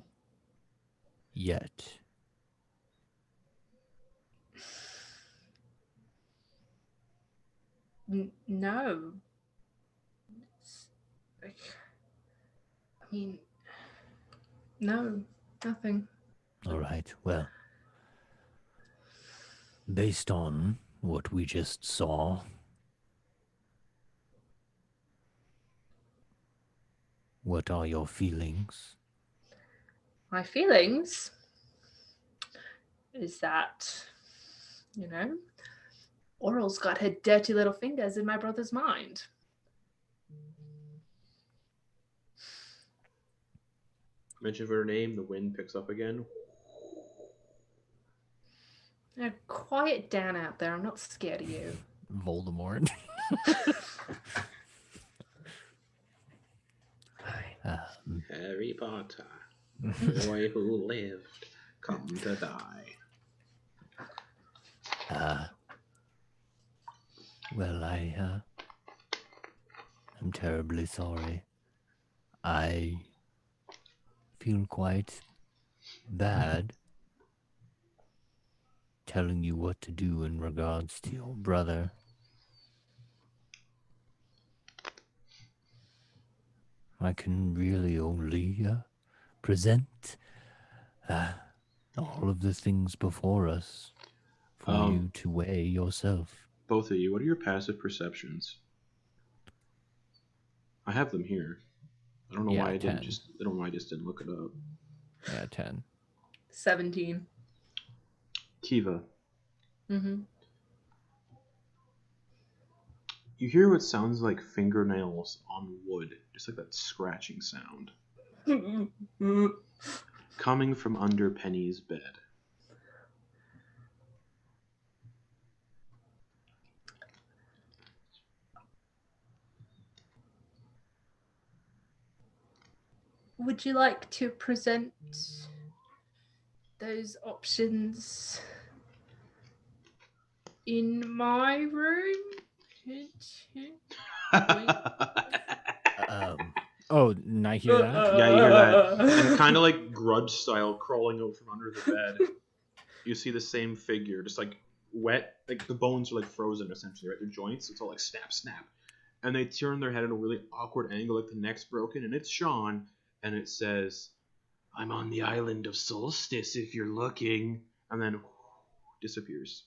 S5: Yet.
S4: No. I mean, no, nothing.
S5: All right, well. Based on what we just saw, what are your feelings?
S4: My feelings is that, Oral's got her dirty little fingers in my brother's mind.
S1: Mention her name, the wind picks up again.
S4: Now, quiet down out there. I'm not scared of you.
S2: Voldemort.
S1: Harry Potter, boy who lived, come to die.
S5: Well, I'm terribly sorry. I feel quite bad telling you what to do in regards to your brother. I can really only present all of the things before us for you to weigh yourself.
S1: Both of you, what are your passive perceptions? I have them here. I don't know why I
S2: 10.
S1: just didn't look it up.
S2: Yeah, 10.
S4: 17.
S1: Kiva.
S4: Mm-hmm.
S1: You hear what sounds like fingernails on wood, just like that scratching sound, coming from under Penny's bed.
S4: Would you like to present those options in my room?
S2: Oh, and I hear that?
S1: Yeah, you hear that. And kind of like grudge style crawling out from under the bed. You see the same figure, just like wet, like the bones are like frozen essentially, right? Their joints, it's all like snap, snap. And they turn their head at a really awkward angle, like the neck's broken, and it's Sean, and it says, "I'm on the island of Solstice if you're looking," and then disappears.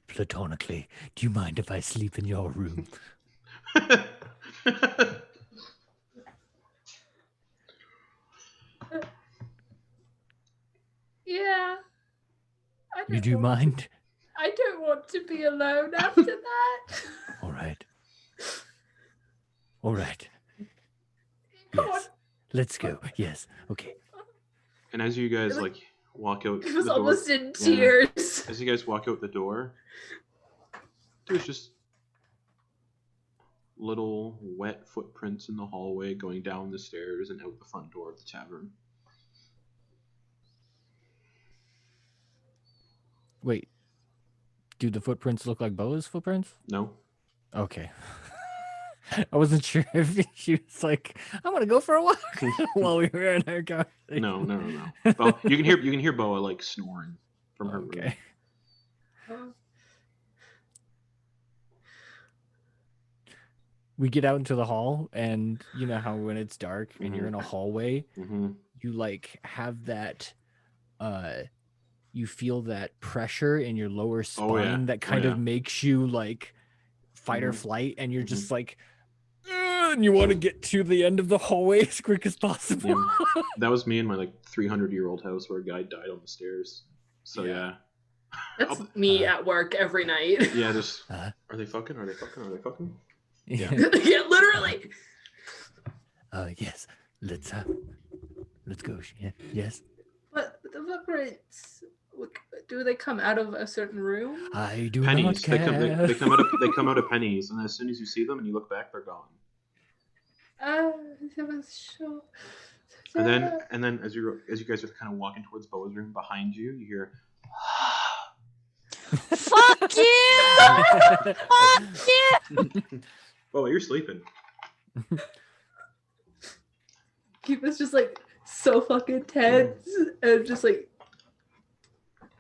S5: Platonically, do you mind if I sleep in your room?
S4: Yeah.
S5: You do mind?
S4: I don't want to be alone after that.
S5: All right. All right.
S4: Come on.
S5: Yes. Let's go. Yes. Okay.
S1: And as you guys like walk out.
S4: He was
S1: the door.
S4: almost in tears.
S1: As you guys walk out the door, there's just little wet footprints in the hallway going down the stairs and out the front door of the tavern.
S2: Wait, do the footprints look like Boa's footprints?
S1: No.
S2: Okay. I wasn't sure if she was like, "I'm gonna go for a walk" while we were in our conversation.
S1: No. Well, you can hear Boa like snoring from her room.
S2: Okay. We get out into the hall, and you know how when it's dark and you're in a hallway, you like have that, you feel that pressure in your lower spine that kind of makes you like fight or flight, and you're just like, and you want to get to the end of the hallway as quick as possible.
S1: Yeah. That was me in my like 300-year-old house where a guy died on the stairs. So yeah.
S4: That's me at work every night.
S1: Yeah, just are they fucking? Are they fucking? Are they fucking?
S2: Yeah.
S4: Yeah, literally.
S5: Yes. Let's go. Yeah. Yes.
S4: But the footprints, do they come out of a certain room?
S5: I do
S1: pennies.
S5: not care.
S1: They come out of pennies, and as soon as you see them and you look back, they're gone.
S4: Sure.
S1: And then as you guys are kind of walking towards Boa's room, behind you, you hear.
S3: Fuck you! Fuck you!
S1: Boa, you're sleeping.
S4: Kiva's just like so fucking tense and just like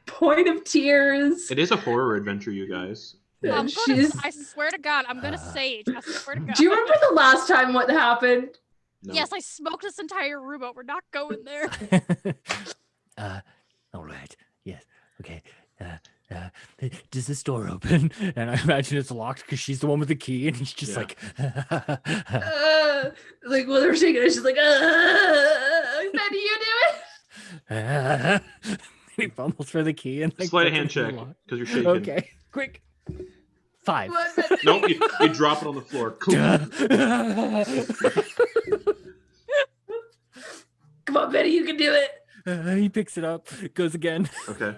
S4: point of tears.
S1: It is a horror adventure, you guys.
S3: I swear to God, I'm gonna sage. I swear to God.
S4: Do you remember the last time what happened?
S1: No.
S3: Yes, I smoked this entire room out. We're not going there.
S5: All right. Yes. Okay. Does this door open?
S2: And I imagine it's locked because she's the one with the key, and he's just
S4: like while they're shaking it, she's like, Betty, you do it.
S2: He fumbles for the key and like,
S1: sleight of hand check because you're shaking.
S2: Okay, quick. 5.
S1: Nope, you drop it on the floor.
S4: Come on, Betty, you can do it.
S2: He picks it up, goes again.
S1: Okay.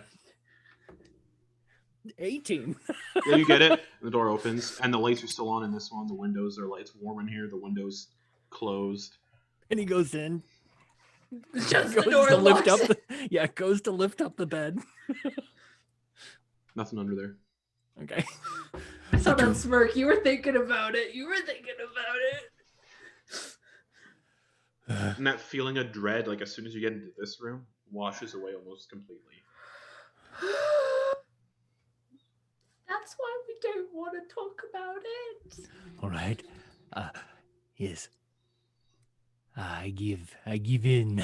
S2: 18.
S1: Yeah, you get it. The door opens, and the lights are still on in this one. The windows are like, it's warm in here. The windows closed.
S2: And he goes in.
S4: Just the door locks.
S2: Goes to lift up the bed.
S1: Nothing under there.
S2: Okay.
S4: I saw that smirk. You were thinking about it.
S1: And that feeling of dread, like as soon as you get into this room, washes away almost completely.
S4: That's why we don't want to talk about it.
S5: All right. Yes. I give in.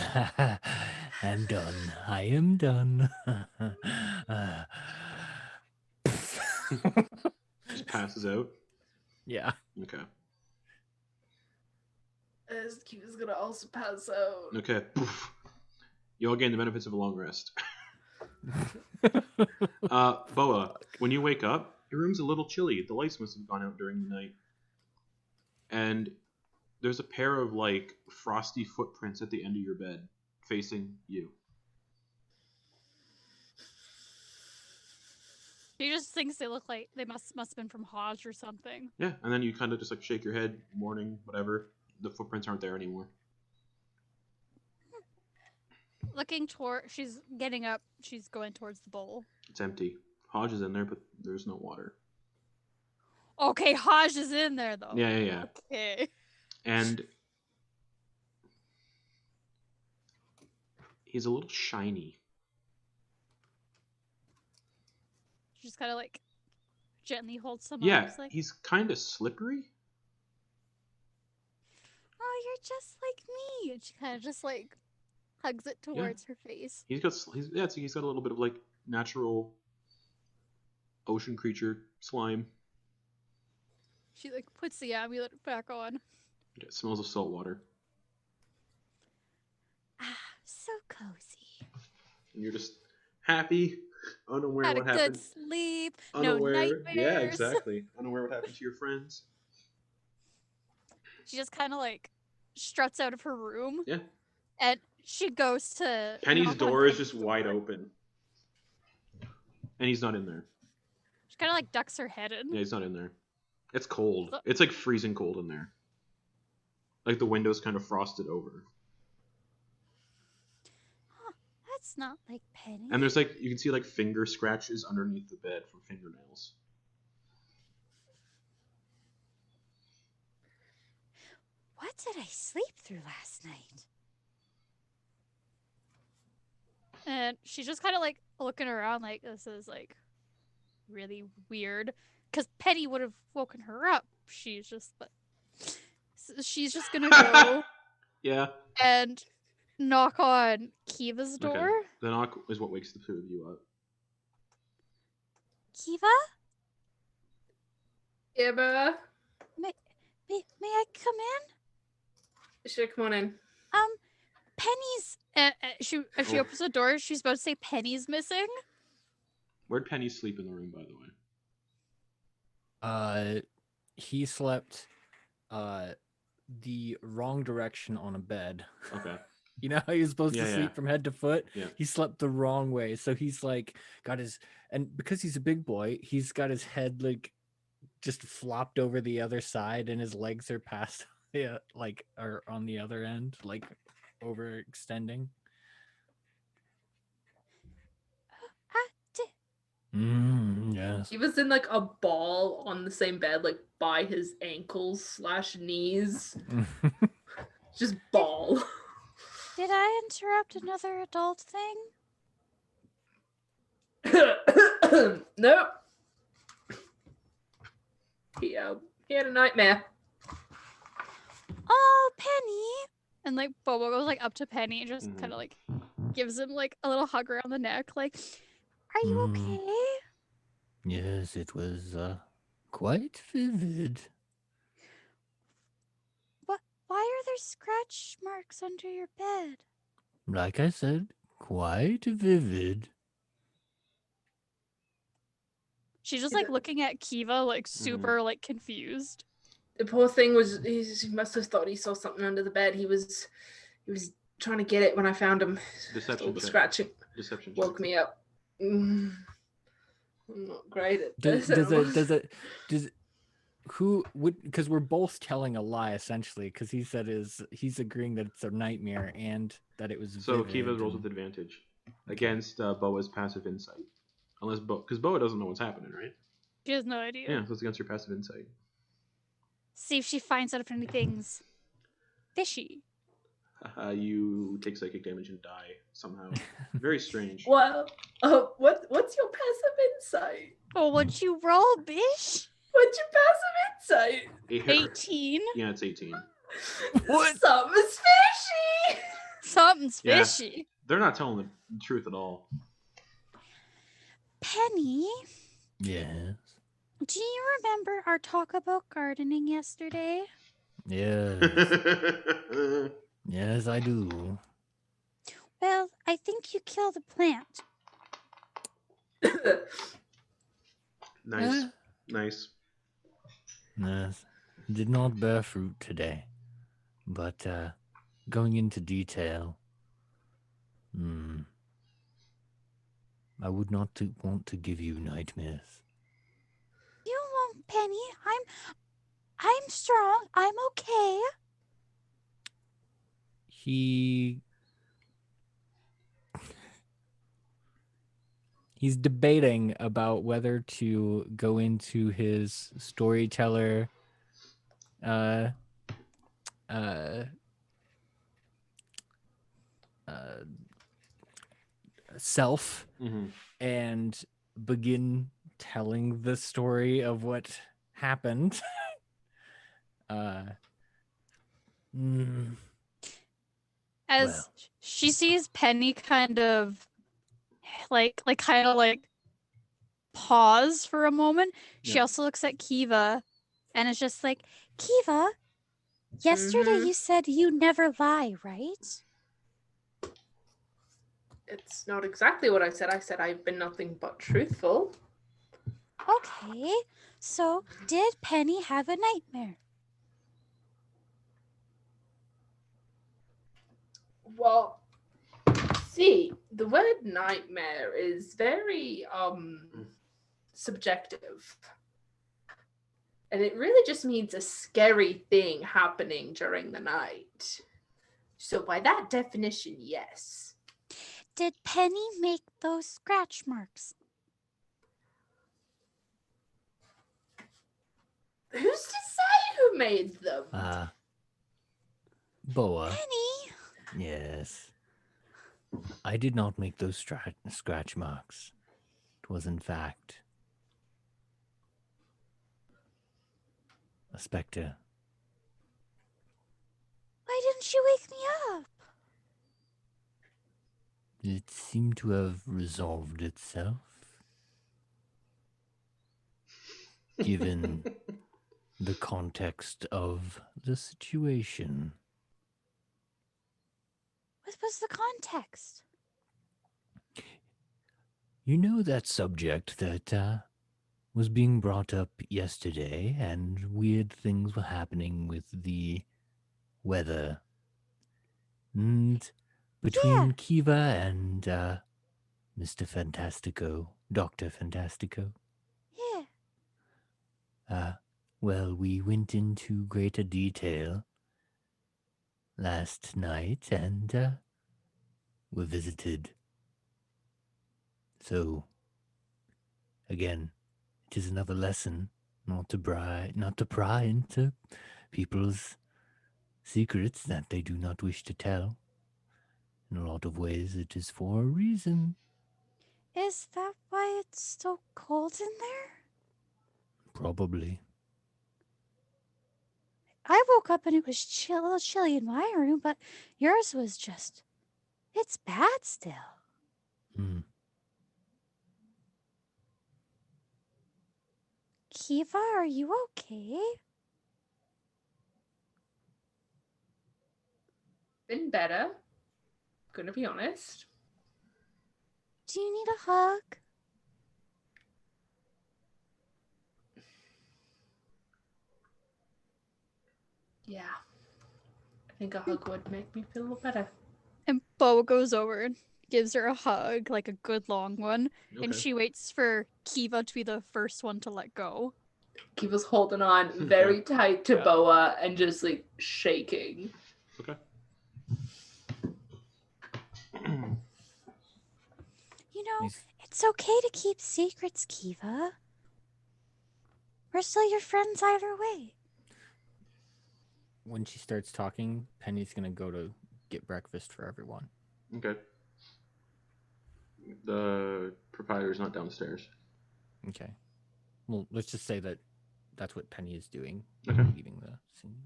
S5: I'm done. I am done.
S1: Just passes out.
S2: Yeah.
S1: Okay.
S4: As Kiva's gonna also pass out.
S1: Okay. Poof. You all gain the benefits of a long rest. Boa, when you wake up, your room's a little chilly. The lights must have gone out during the night. And there's a pair of like frosty footprints at the end of your bed, facing you.
S3: She just thinks they look like they must have been from Hodge or something.
S1: Yeah, and then you kind of just like shake your head, morning, whatever. The footprints aren't there anymore.
S3: Looking toward, she's getting up. She's going towards the bowl.
S1: It's empty. Hodge is in there, but there's no water.
S3: Okay, Hodge is in there though.
S1: Yeah.
S3: Okay.
S1: And he's a little shiny.
S3: She just kind of like gently holds some
S1: Yeah,
S3: arms, like,
S1: he's kind of slippery.
S3: oh, you're just like me. And she kind of just like hugs it towards her face.
S1: He's got a little bit of like natural ocean creature slime.
S3: She like puts the amulet back on.
S1: It smells of salt water.
S3: Ah, so cozy.
S1: And you're just happy, unaware
S3: Had
S1: what
S3: a
S1: happened.
S3: good sleep.
S1: Unaware.
S3: No nightmares.
S1: Yeah, exactly. Unaware what happened to your friends.
S3: She just kind of like struts out of her room.
S1: Yeah.
S3: And she goes to
S1: Penny's door is just wide open. And he's not in there.
S3: She kind of like ducks her head in.
S1: Yeah, he's not in there. It's cold. It's like freezing cold in there. Like the window's kind of frosted over.
S3: Huh, that's not like Penny.
S1: And there's like, you can see like finger scratches underneath the bed from fingernails.
S3: What did I sleep through last night? And she's just kind of like looking around like, this is like really weird. Because Penny would have woken her up. She's just gonna go
S1: Yeah.
S3: and knock on Kiva's door.
S1: Okay. The knock is what wakes the two of you up.
S3: Kiva?
S4: Kiva?
S3: May I come in?
S4: Sure, come on in.
S3: Penny's she opens the door, she's about to say Penny's missing.
S1: Where'd Penny sleep in the room, by the way?
S2: He slept the wrong direction on a bed.
S1: Okay.
S2: You know how you're supposed to sleep from head to foot?
S1: Yeah.
S2: He slept the wrong way. So he's like got his, and because he's a big boy, he's got his head like just flopped over the other side and his legs are past like are on the other end, like overextending. Yes.
S4: He was in like a ball on the same bed, like by his ankles / knees. Just ball.
S3: Did I interrupt another adult thing?
S4: Nope. He had a nightmare.
S3: Oh, Penny! And like Bobo goes like up to Penny and just kind of like gives him like a little hug around the neck, like, "Are you okay?"
S5: Yes, it was quite vivid.
S3: Why are there scratch marks under your bed?
S5: Like I said, quite vivid.
S3: She's just like looking at Kiva like super like confused.
S4: The poor thing was, he must have thought he saw something under the bed. He was trying to get it when I found him.
S1: Deception check.
S4: Scratching.
S1: Deception
S4: woke
S1: check.
S4: me up. I'm not great at
S2: Does
S4: this.
S2: it who would, because we're both telling a lie essentially, because he said he's agreeing that it's a nightmare and that it was
S1: so Kiva rolls with advantage against Boa's passive insight, unless because Boa doesn't know what's happening, right?
S3: She has no idea.
S1: Yeah, so it's against her passive insight.
S3: See if she finds out if anything's fishy.
S1: You take psychic damage and die somehow. Very strange.
S4: Well, what's your passive insight?
S3: Oh, what'd you roll, bish?
S4: What's your passive insight?
S3: 18.
S1: Yeah, it's 18.
S4: What? Something's fishy.
S3: Something's fishy.
S1: Yeah, they're not telling the truth at all.
S3: Penny?
S5: Yes.
S3: Do you remember our talk about gardening yesterday?
S5: Yes. Yes, I do.
S3: Well, I think you killed a plant.
S1: Nice. Nice.
S5: Yes. Did not bear fruit today. But going into detail, I would not want to give you nightmares.
S3: You won't, Penny. I'm strong. I'm okay.
S2: He's debating about whether to go into his storyteller self and begin telling the story of what happened.
S3: As she sees Penny kind of like pause for a moment, she also looks at Kiva and is just like, Kiva, yesterday you said you never lie, right?
S4: It's not exactly what I said. I said I've been nothing but truthful.
S3: Okay, so did Penny have a nightmare?
S4: Well, See, the word nightmare is very subjective. And it really just means a scary thing happening during the night. So by that definition, yes.
S3: Did Penny make those scratch marks?
S4: Who's to say who made them?
S5: Boa.
S3: Penny?
S5: Yes. I did not make those scratch marks. It was, in fact, a specter.
S3: Why didn't you wake me up?
S5: It seemed to have resolved itself. Given the context of the situation.
S3: What was the context?
S5: You know that subject that was being brought up yesterday, and weird things were happening with the weather. And between Kiva and Mr. Fantastico, Dr. Fantastico.
S3: Yeah.
S5: Well, we went into greater detail last night and were visited. So, again, it is another lesson not to pry into people's secrets that they do not wish to tell. In a lot of ways, it is for a reason.
S3: Is that why it's so cold in there?
S5: Probably.
S3: I woke up and it was a little chilly in my room, but yours was just... It's bad still. Kiva, are you okay?
S4: Been better. Gonna be honest.
S3: Do you need a hug?
S4: Yeah. I think a hug would make me feel a little better.
S3: And Bo goes over and gives her a hug, like a good long one.
S1: Okay.
S3: And she waits for Kiva to be the first one to let go.
S4: Kiva's holding on very tight to Boa and just like shaking.
S1: Okay.
S3: You know, it's okay to keep secrets, Kiva. We're still your friends either way.
S2: When she starts talking, Penny's gonna go to get breakfast for everyone.
S1: Okay. The proprietor's not downstairs.
S2: Okay. Well, let's just say that that's what Penny is doing.
S1: Okay.
S2: Leaving the scene.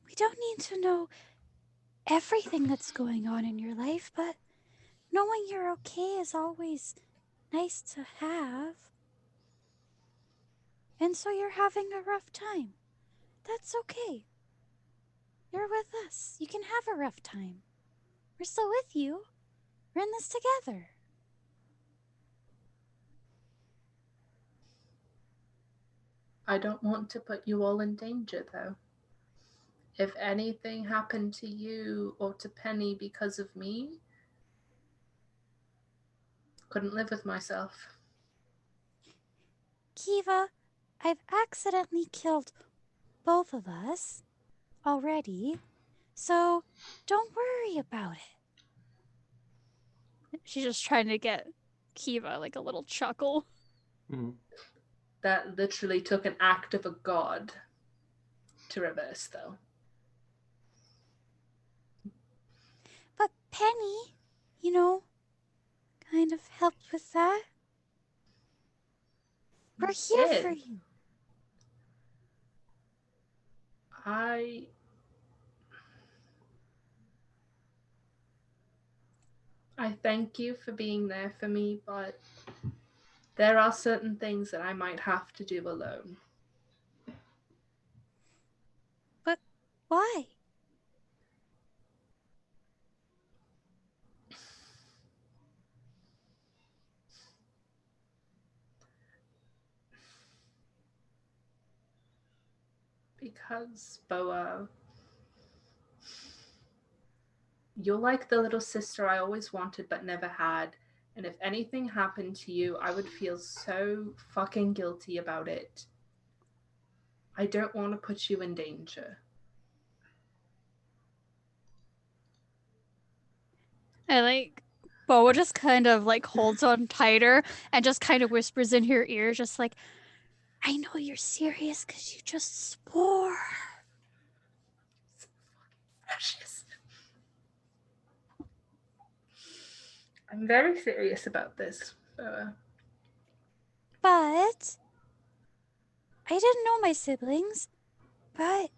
S3: We don't need to know everything that's going on in your life, but knowing you're okay is always nice to have. And so you're having a rough time. That's okay. You're with us. You can have a rough time. We're still with you. We're in this together.
S4: I don't want to put you all in danger, though. If anything happened to you or to Penny because of me, couldn't live with myself.
S3: Kiva, I've accidentally killed both of us already, so don't worry about it. She's just trying to get Kiva like a little chuckle.
S1: Mm-hmm.
S4: That literally took an act of a god to reverse, though.
S3: But Penny, kind of helped with that. We're here for you.
S4: I thank you for being there for me, but there are certain things that I might have to do alone.
S3: But why?
S4: Because, Boa, You're like the little sister I always wanted but never had. And if anything happened to you, I would feel so fucking guilty about it. I don't want to put you in danger.
S3: Boa just kind of like holds on tighter and just kind of whispers in her ear, just like, I know you're serious because you just swore.
S4: So fucking precious. I'm very serious about this, Boa.
S3: But I didn't know my siblings, but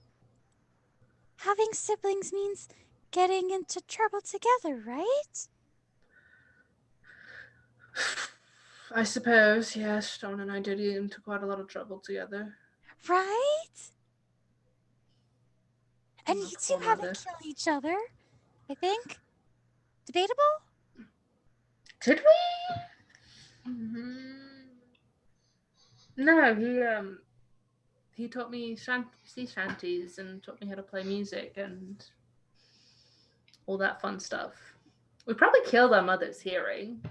S3: having siblings means getting into trouble together, right?
S4: I suppose, yes. Dawn and I did get into quite a lot of trouble together.
S3: Right? And
S4: Not
S3: you two
S4: poor
S3: haven't
S4: mother.
S3: killed each other, I think. Debatable?
S4: Did we? No, he taught me sea shanties and taught me how to play music and all that fun stuff. We probably killed our mother's hearing,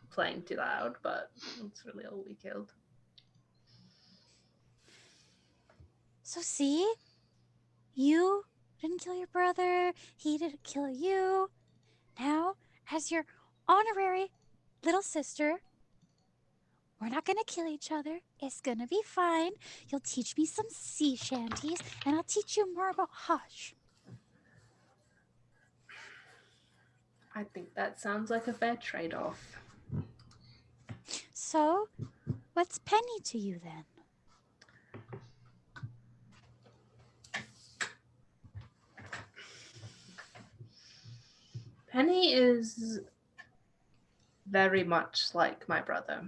S4: playing too loud, but that's really all we killed.
S3: So see? You didn't kill your brother, he didn't kill you. Now, as your honorary little sister, we're not gonna kill each other. It's gonna be fine. You'll teach me some sea shanties, and I'll teach you more about Hush.
S4: I think that sounds like a fair trade-off.
S3: So, what's Penny to you then?
S4: Penny is very much like my brother.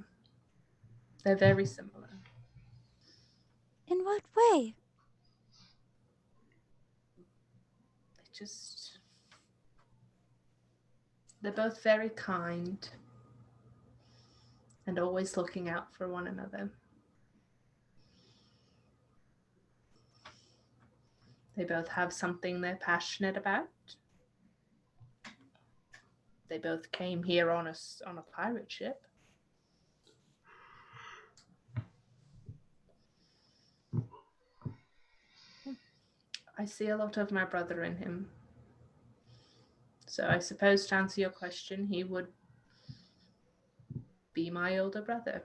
S4: They're very similar.
S3: In what way?
S4: They're both very kind and always looking out for one another. They both have something they're passionate about. They both came here on a pirate ship. I see a lot of my brother in him. So I suppose to answer your question, he would be my older brother.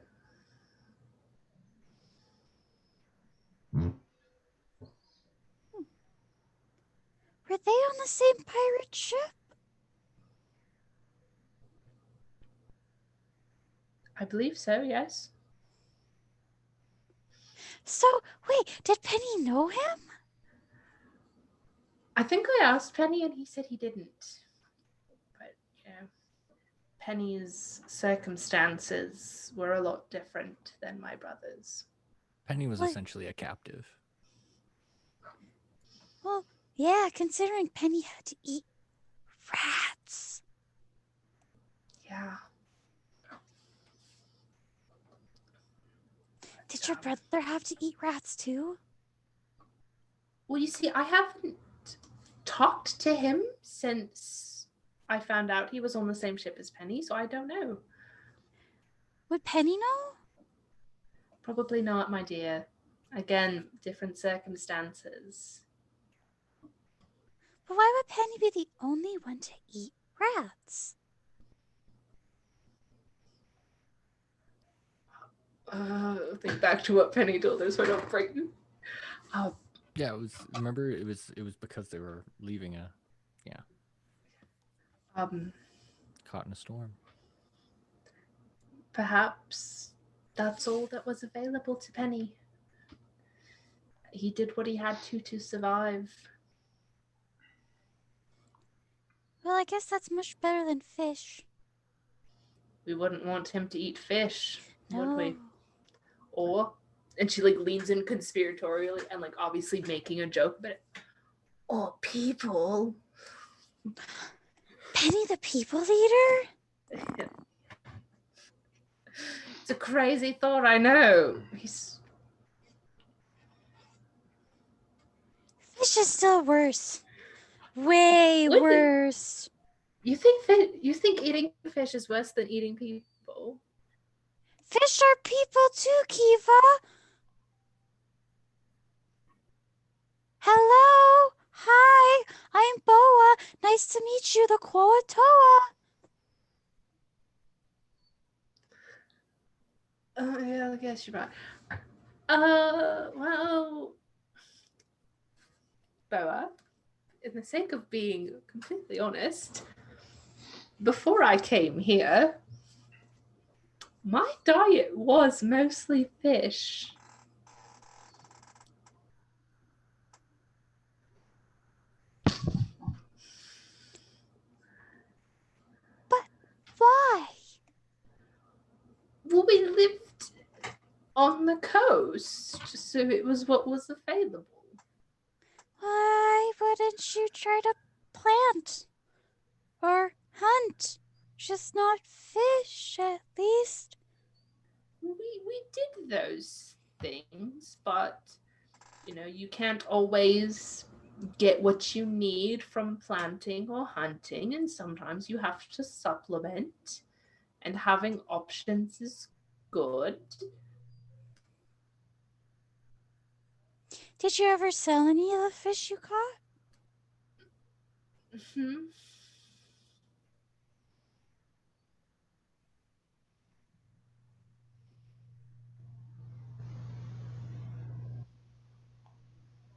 S3: Were they on the same pirate ship?
S4: I believe so, yes.
S3: So, wait, did Penny know him?
S4: I think I asked Penny and he said he didn't. But, Penny's circumstances were a lot different than my brother's.
S2: Penny was essentially a captive.
S3: Well, yeah, considering Penny had to eat rats.
S4: Yeah.
S3: Did your brother have to eat rats too?
S4: Well, you see, I haven't talked to him since I found out he was on the same ship as Penny, so I don't know.
S3: Would Penny know?
S4: Probably not, my dear. Again, different circumstances.
S3: But why would Penny be the only one to eat rats?
S4: Think back to what Penny told us so I don't break you.
S2: Yeah, it was. Remember, it was because they were leaving caught in a storm.
S4: Perhaps that's all that was available to Penny. He did what he had to survive.
S3: Well, I guess that's much better than fish.
S4: We wouldn't want him to eat fish, would we?
S3: No.
S4: And she leans in conspiratorially and obviously making a joke, but people.
S3: Penny the people leader?
S4: It's a crazy thought, I know.
S3: Fish is still worse. Way worse.
S4: You think eating fish is worse than eating people?
S3: Fish are people too, Kiva. Hello. Hi. I'm Boa. Nice to meet you, the Kuo-toa.
S4: Yeah, I guess you're right. Well, Boa, in the sake of being completely honest, before I came here, my diet was mostly fish.
S3: But why?
S4: Well, we lived on the coast, so it was what was available.
S3: Why wouldn't you try to plant or hunt? Just not fish, at least.
S4: We did those things, but you can't always get what you need from planting or hunting, and sometimes you have to supplement, and having options is good.
S3: Did you ever sell any of the fish you caught?
S4: Mm-hmm.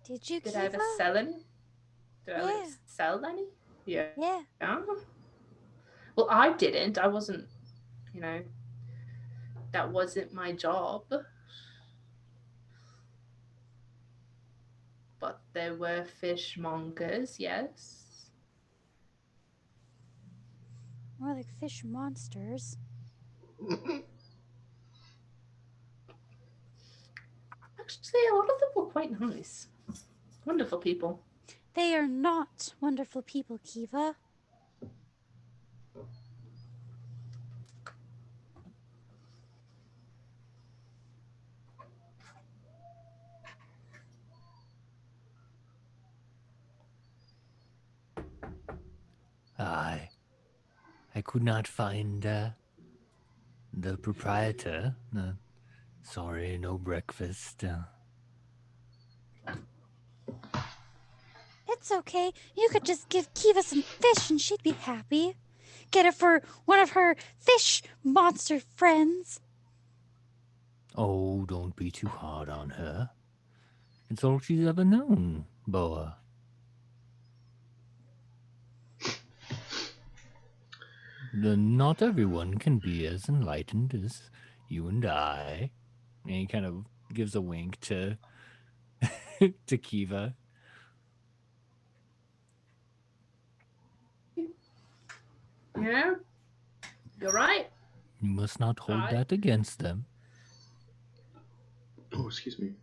S3: Did you,
S4: Did I ever
S3: Kiva?
S4: sell any? Did I ever
S3: Yeah.
S4: sell any? Yeah.
S3: Yeah.
S4: Well, I didn't. I wasn't, that wasn't my job. But there were fishmongers, yes.
S3: More like fish monsters.
S4: Actually, a lot of them were quite nice. Wonderful people.
S3: They are not wonderful people, Kiva.
S5: I could not find the proprietor. Sorry, no breakfast.
S3: It's okay. You could just give Kiva some fish and she'd be happy. Get it for one of her fish monster friends.
S5: Oh, don't be too hard on her. It's all she's ever known, Boa. Not everyone can be as enlightened as you and I. And he kind of gives a wink to to Kiva.
S4: Yeah, you're right.
S5: You must not hold that against them.
S1: Oh, excuse me.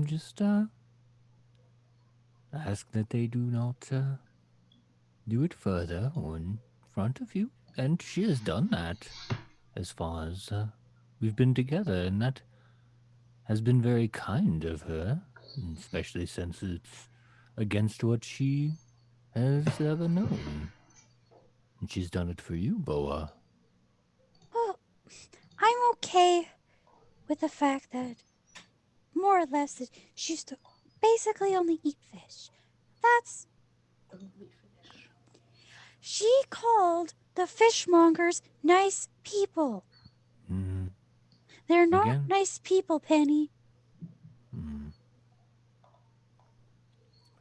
S5: Just ask that they do not do it further or in front of you. And she has done that as far as we've been together, and that has been very kind of her, especially since it's against what she has ever known. And she's done it for you, Boa.
S3: Well, I'm okay with the fact that more or less that she used to basically only eat fish. That's... She called the fishmongers nice people. They're not nice people, Penny.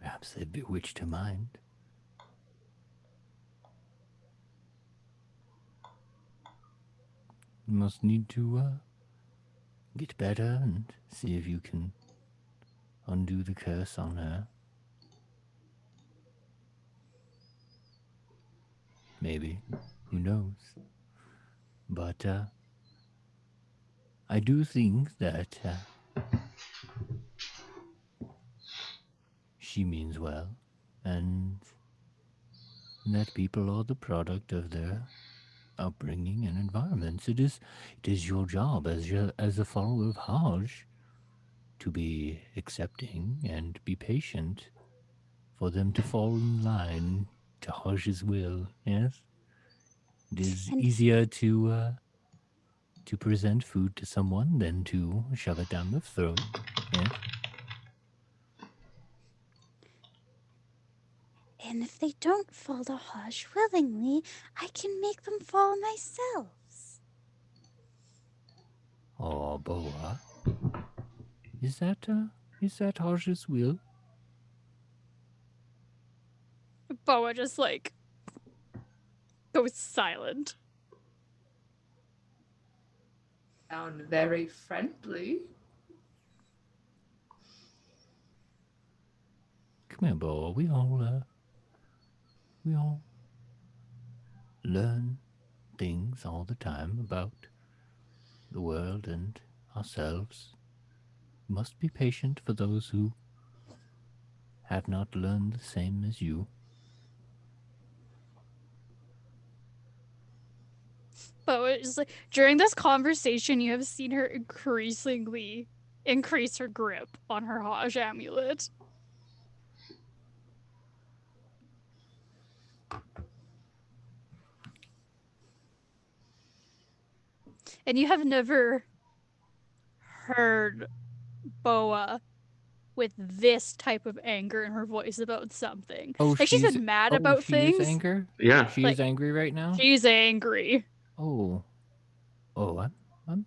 S5: Perhaps they bewitched her mind. You must need to get better and see if you can undo the curse on her. Maybe. Who knows? But I do think that she means well, and that people are the product of their upbringing and environments. It is your job as a follower of Hajj to be accepting and be patient for them to fall in line to Hodge's will, yes? It is easier to present food to someone than to shove it down their throat, yes?
S3: And if they don't fall to Hodge willingly, I can make them fall myself.
S5: Oh, Boa. Is that Hodge's will?
S3: Boa just goes silent.
S4: Sound very friendly.
S5: Come here, Boa. We all learn things all the time about the world and ourselves. We must be patient for those who have not learned the same as you.
S3: Boa is during this conversation, you have seen her increasingly increase her grip on her Hodge amulet. And you have never heard Boa with this type of anger in her voice about something.
S5: Oh,
S3: she's been mad about things.
S5: Is angry?
S1: Yeah.
S5: She is angry right now?
S3: She's angry.
S5: Oh, I'm...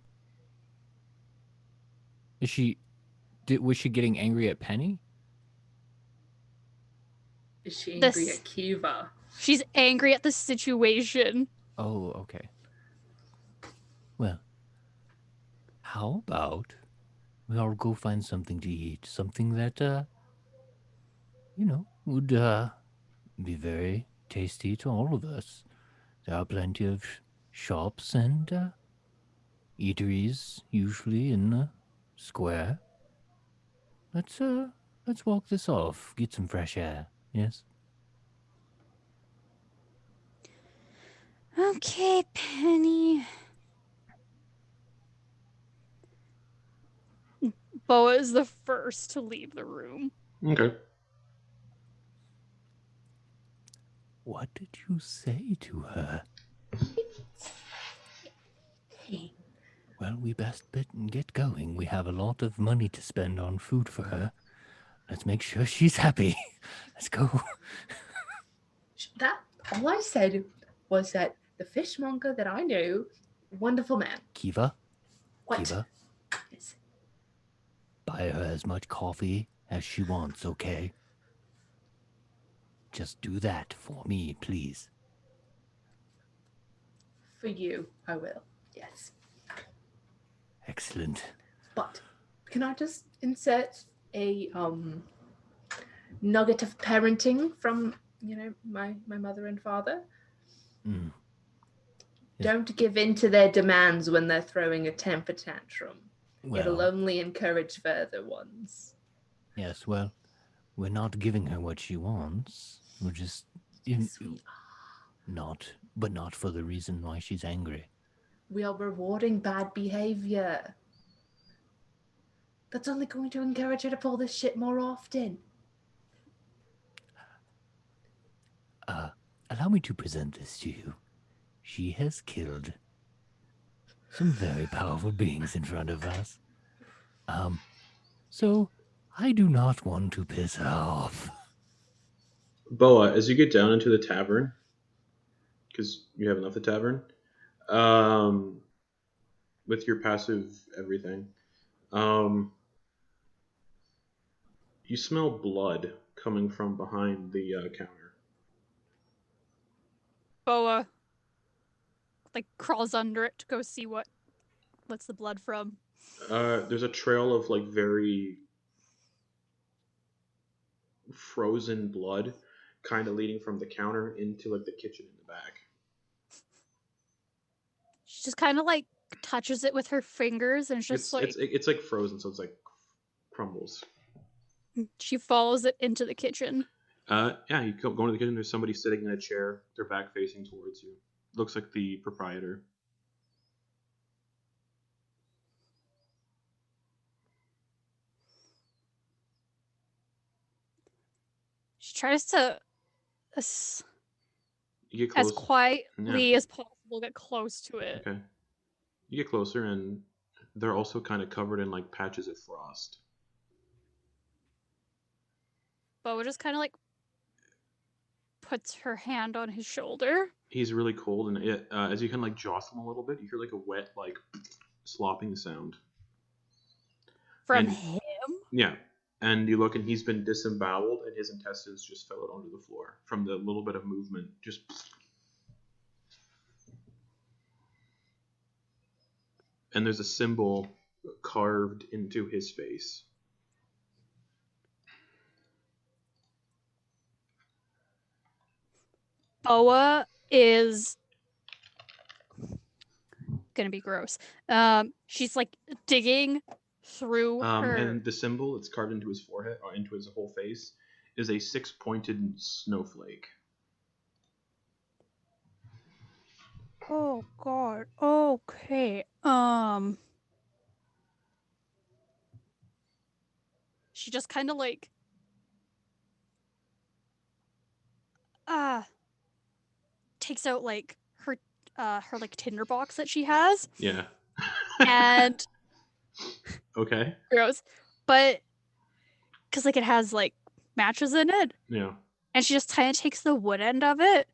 S5: Was she getting angry at Penny?
S4: Is she angry at Kiva?
S3: She's angry at the situation.
S5: Oh, okay. Well, how about we all go find something to eat? Something that, would be very tasty to all of us. There are plenty of shops and eateries, usually in the square. Let's walk this off, get some fresh air, yes?
S3: Okay, Penny. Boa is the first to leave the room.
S1: Okay.
S5: What did you say to her? Well, we best get going. We have a lot of money to spend on food for her. Let's make sure she's happy. Let's go.
S4: All I said was that the fishmonger that I knew, wonderful man.
S5: Kiva?
S4: What?
S5: Kiva?
S4: Yes.
S5: Buy her as much coffee as she wants, okay? Just do that for me, please.
S4: For you, I will. Yes.
S5: Excellent.
S4: But can I just insert a nugget of parenting from, my mother and father?
S5: Mm. Yes.
S4: Don't give in to their demands when they're throwing a temper tantrum.
S5: Well,
S4: it'll only encourage further ones.
S5: Yes, well, we're not giving her what she wants. We're just not for the reason why she's angry.
S4: We are rewarding bad behavior. That's only going to encourage her to pull this shit more often.
S5: Allow me to present this to you. She has killed some very powerful beings in front of us. So I do not want to piss her off.
S1: Boa, as you get down into the tavern, because you have enough of the tavern, with your passive everything, you smell blood coming from behind the counter.
S3: Boa crawls under it to go see what's the blood from.
S1: There's a trail of very frozen blood kind of leading from the counter into the kitchen in the back.
S3: She just kind of touches it with her fingers and it's
S1: frozen, so it's crumbles.
S3: She follows it into the kitchen.
S1: Yeah, you go into the kitchen. There's somebody sitting in a chair. Their back facing towards you. Looks like the proprietor.
S3: She tries to, as
S1: You get close.
S3: quietly as possible, get close to it.
S1: Okay. You get closer, and they're also kind of covered in like patches of frost.
S3: Boa just kind of like puts her hand on his shoulder.
S1: He's really cold, and as you kind of like jostle him a little bit, you hear like a wet, like slopping sound.
S3: From him?
S1: Yeah. And you look, and he's been disemboweled, and his intestines just fell out onto the floor from the little bit of movement. Just. And there's a symbol carved into his face.
S3: Boa is gonna be gross. She's like digging through her.
S1: And the symbol that's carved into his forehead, or into his whole face, is a 6-pointed snowflake.
S3: Oh God. Okay. She just kind of like takes out like her like tinderbox that she has.
S1: Yeah.
S3: And
S1: okay.
S3: gross. But because like it has like matches in it.
S1: Yeah.
S3: And she just kind of takes the wood end of it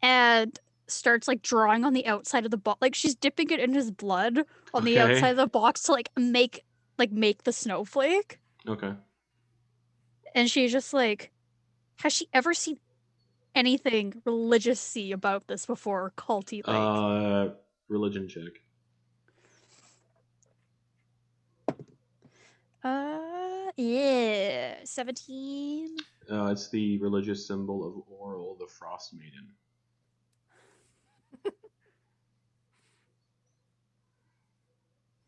S3: and starts like drawing on the outside of the box. Like she's dipping it in his blood on the outside of the box to like make the snowflake.
S1: Okay.
S3: And she's just like, has she ever seen anything religious-y about this before, or culty like?
S1: Religion check.
S3: Yeah, 17.
S1: It's the religious symbol of Oral, the Frostmaiden.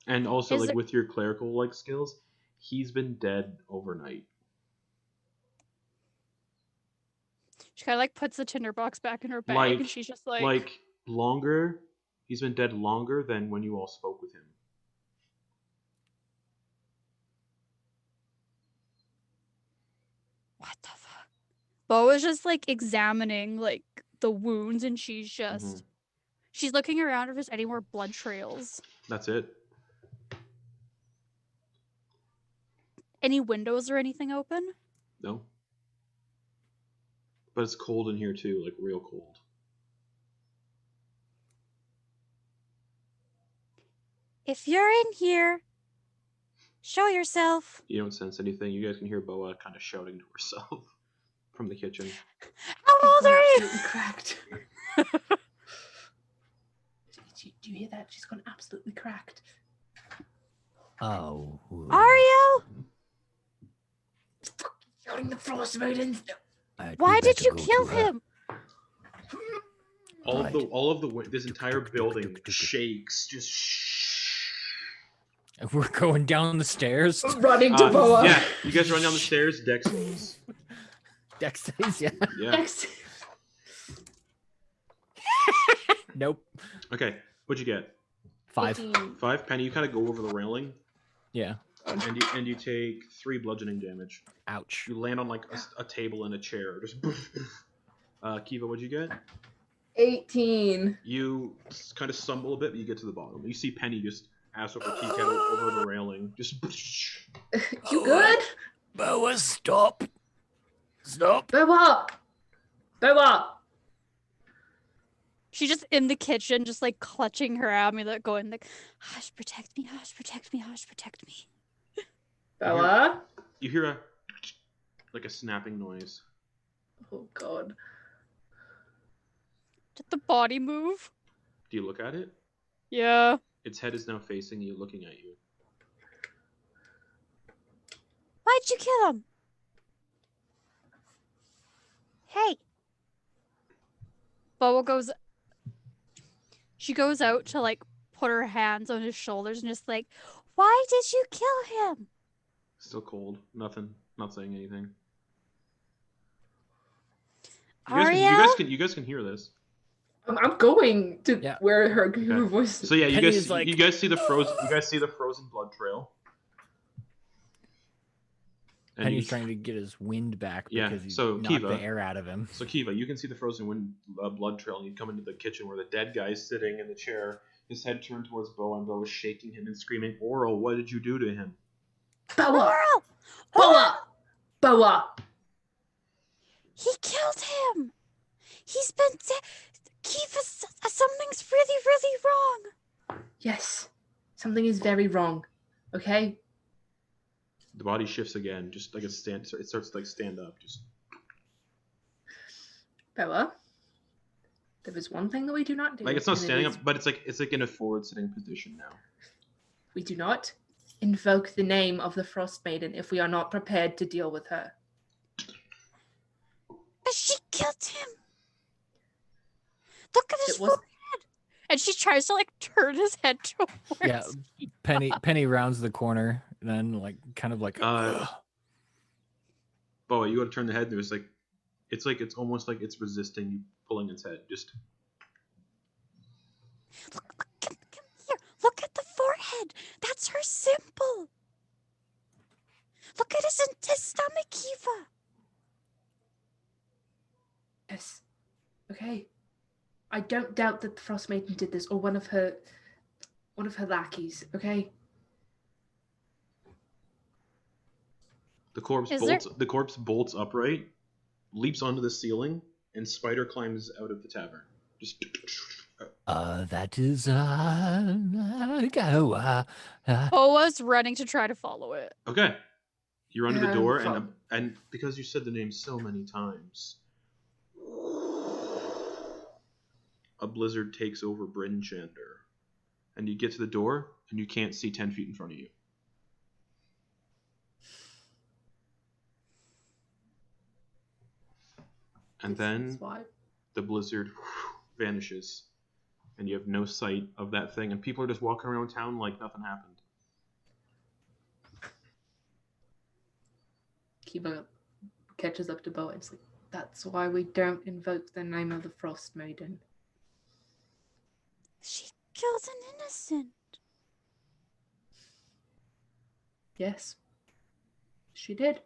S1: And also, with your clerical skills, he's been dead overnight.
S3: She kind of puts the tinderbox back in her bag, and she's just like
S1: longer. He's been dead longer than when you all spoke with him.
S3: What the fuck? Boa's just examining the wounds, and she's just she's looking around if there's any more blood trails.
S1: That's it.
S3: Any windows or anything open?
S1: No. But it's cold in here too, real cold.
S3: If you're in here, show yourself.
S1: You don't sense anything. You guys can hear Boa kind of shouting to herself from the kitchen.
S3: How old are you?
S4: Cracked. Do you hear that? She's gone absolutely cracked.
S5: Oh.
S3: Ariel?
S4: Shouting the Frostmaiden.
S3: Why did you kill him?
S1: This entire building shakes. Just
S2: We're going down the stairs.
S4: Running to Boa.
S1: Yeah, you guys run down the stairs. Dex rolls.
S2: Dex saves, yeah.
S4: Dex.
S2: Nope.
S1: Okay, what'd you get?
S2: 5.
S1: 5. Penny, you kind of go over the railing.
S2: Yeah.
S1: And you take 3 bludgeoning damage.
S2: Ouch.
S1: You land on a table and a chair. Just Kiva, what'd you get?
S4: 18.
S1: You kind of stumble a bit, but you get to the bottom. You see Penny just ass over tea kettle over the railing. Just.
S4: You good?
S5: Boa, stop. Stop.
S4: Boa.
S3: She's just in the kitchen, just clutching her amulet, going hush, protect me, hush, protect me, hush, protect me.
S4: Boa?
S1: You hear a snapping noise.
S4: Oh God.
S3: Did the body move?
S1: Do you look at it?
S3: Yeah.
S1: Its head is now facing you, looking at you.
S3: Why'd you kill him? Hey. Boa goes. She goes out to put her hands on his shoulders and just why did you kill him?
S1: Still cold. Nothing. Not saying anything.
S3: Ariel?
S1: You guys can hear this.
S4: I'm going to where her voice.
S1: So yeah, you
S2: Penny
S1: guys see the frozen blood trail. And
S2: Penny's trying to get his wind back because he knocked
S1: Kiva,
S2: the air out of him.
S1: So Kiva, you can see the frozen wind blood trail, and you come into the kitchen where the dead guy is sitting in the chair, his head turned towards Boa, and Boa is shaking him and screaming, "Oral, what did you do to him?"
S4: Boa!
S3: Oral!
S4: Boa! Boa!
S3: He killed him! He's been dead. Kiva, something's really, really wrong.
S4: Yes. Something is very wrong. Okay?
S1: The body shifts again, just like it starts to like stand up. Just
S4: Boa, there is one thing that we do not do.
S1: like it's not standing up, but it's like in a forward sitting position now.
S4: We do not invoke the name of the Frostmaiden if we are not prepared to deal with her.
S3: But she killed him. Look at his forehead. And she tries to like turn his head towards.
S2: Yeah, Penny rounds the corner, and then like kind of like.
S1: Boa, you got to turn the head. There's like, it's almost like it's resisting you pulling its head. Just
S3: look here. Look at the forehead. That's her symbol. Look at his stomach, Kiva.
S4: Yes. Okay. I don't doubt that the Frostmaiden did this, or one of her lackeys. Okay.
S1: the corpse bolts upright, leaps onto the ceiling, and Spider climbs out of the tavern. Just.
S5: That is
S3: Boa's running to try to follow it.
S1: Okay. You run to the door, and because you said the name so many times, a blizzard takes over Bryn Chander, and you get to the door, and you can't see 10 feet in front of you. And then the blizzard vanishes, and you have no sight of that thing, and people are just walking around town like nothing happened.
S4: Kiva catches up to Boa and is like, that's why we don't invoke the name of the Frostmaiden.
S3: She killed an innocent.
S4: Yes, she did.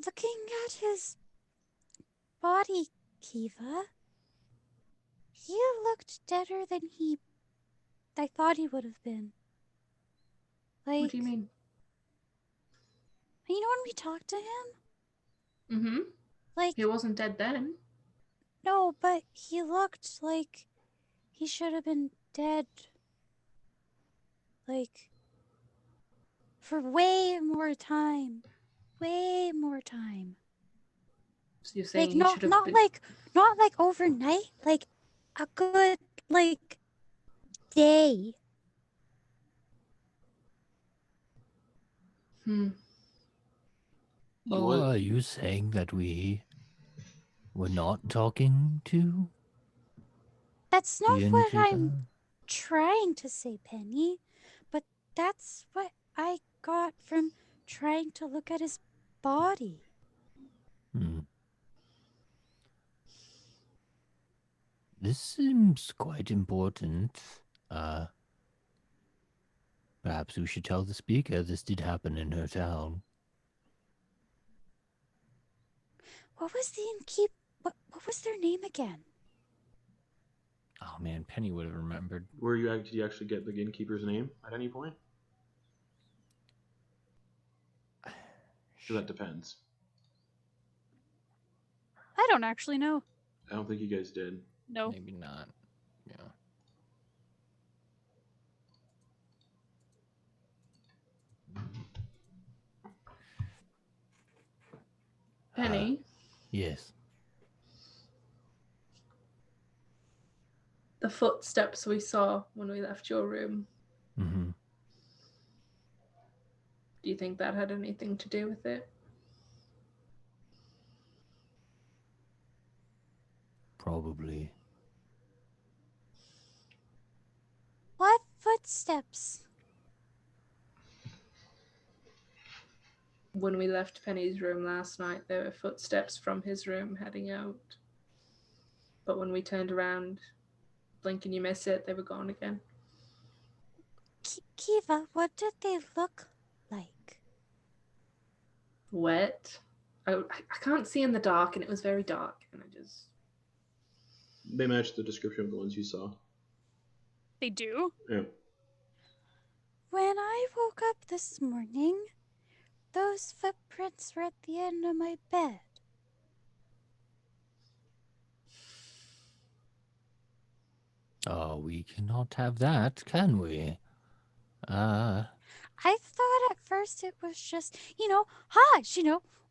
S3: Looking at his body, Kiva, he looked deader than I thought he would have been. Like,
S4: what do you mean?
S3: You know when we talked to him?
S4: Mm-hmm.
S3: Like,
S4: he wasn't dead then.
S3: No, but he looked like he should have been dead. Like, for way more time. Way more time.
S4: So you're saying
S3: like,
S4: he should have
S3: not
S4: been...
S3: not like overnight, like a good day.
S5: Are you saying that we were not talking to?
S3: That's not what I'm trying to say, Penny. But that's what I got from trying to look at his body.
S5: This seems quite important. Perhaps we should tell the speaker this did happen in her town.
S3: What was the what was their name again?
S2: Oh man, Penny would have remembered.
S1: Did you actually get the innkeeper's name at any point? So that depends.
S3: I don't actually know.
S1: I don't think you guys did.
S3: No.
S2: Maybe not. Yeah.
S4: Penny?
S5: Yes.
S4: The footsteps we saw when we left your room.
S5: Mm-hmm.
S4: Do you think that had anything to do with it?
S5: Probably.
S3: What footsteps?
S4: When we left Penny's room last night, there were footsteps from his room heading out. But when we turned around blink and you miss it. They were gone again.
S3: Kiva, what did they look like?
S4: Wet. I can't see in the dark, and it was very dark, and I just...
S1: They match the description of the ones you saw.
S3: They do?
S1: Yeah.
S3: When I woke up this morning, those footprints were at the end of my bed.
S5: Oh, we cannot have that, can we?
S3: I thought at first it was just, hot,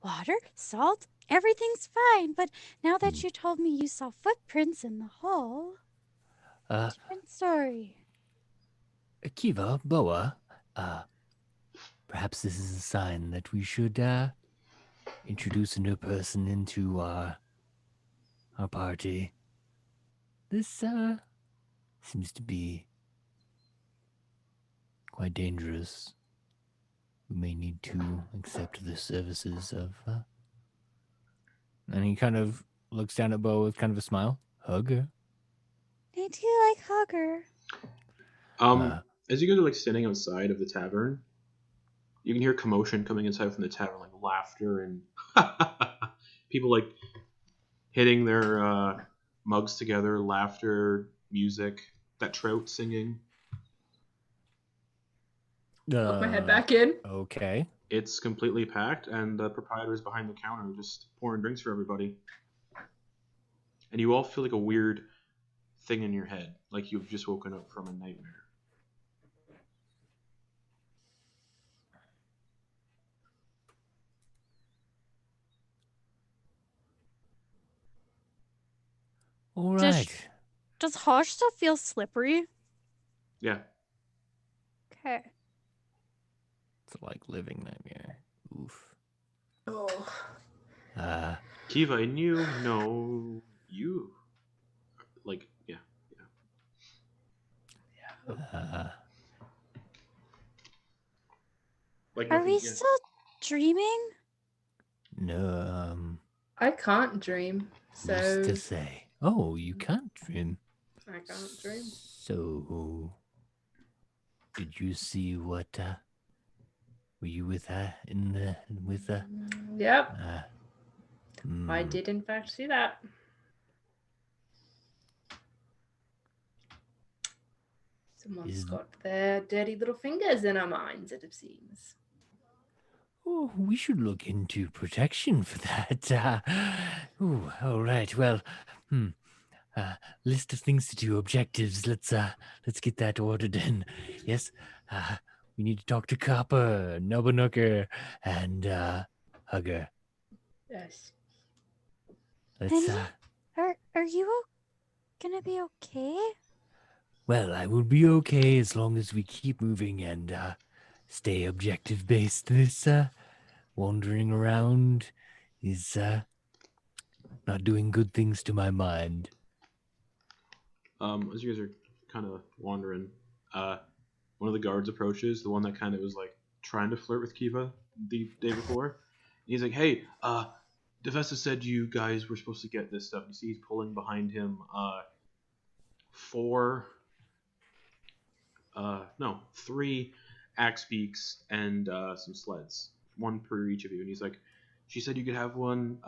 S3: water, salt, everything's fine. But now that you told me you saw footprints in the hall, different story.
S5: Kiva, Boa, perhaps this is a sign that we should introduce a new person into our party. This seems to be quite dangerous. We may need to accept the services of...
S2: And he kind of looks down at Bo with kind of a smile. Hugger.
S3: I do like Hugger.
S1: As you guys are like standing outside of the tavern, you can hear commotion coming inside from the tavern, like laughter and people like hitting their mugs together, laughter, music, that trout singing.
S4: Put my head back in.
S2: Okay.
S1: It's completely packed, and the proprietor is behind the counter just pouring drinks for everybody. And you all feel like a weird thing in your head, like you've just woken up from a nightmare.
S5: All right.
S3: Does Hosh still feel slippery?
S1: Yeah.
S3: Okay.
S2: It's like living nightmare. Oof.
S4: Oh.
S1: Kiva, and you know you. Like, yeah. Like
S3: Are
S1: nothing,
S3: we
S1: yeah.
S3: still dreaming?
S5: No,
S4: I can't dream, so...
S5: who's to say? Oh, you can't dream.
S4: I can't dream.
S5: So, did you see what, were you with her with her?
S4: Yep. I
S5: Hmm.
S4: did in fact see that. Someone's got their dirty little fingers in our minds, it seems.
S5: Oh, we should look into protection for that. All right. Well, list of things to do, objectives. Let's get that ordered in. Yes. We need to talk to Copper, Nobanooker, and Hugger.
S4: Yes.
S5: Let's.
S3: Are you gonna be okay?
S5: Well, I will be okay as long as we keep moving and stay objective based. This wandering around is not doing good things to my mind.
S1: As you guys are kind of wandering, one of the guards approaches, the one that kind of was like trying to flirt with Kiva the day before. He's like, "Hey, Defessa said you guys were supposed to get this stuff." You see he's pulling behind him 3 axe beaks and some sleds, one per each of you. And he's like, "She said you could have one."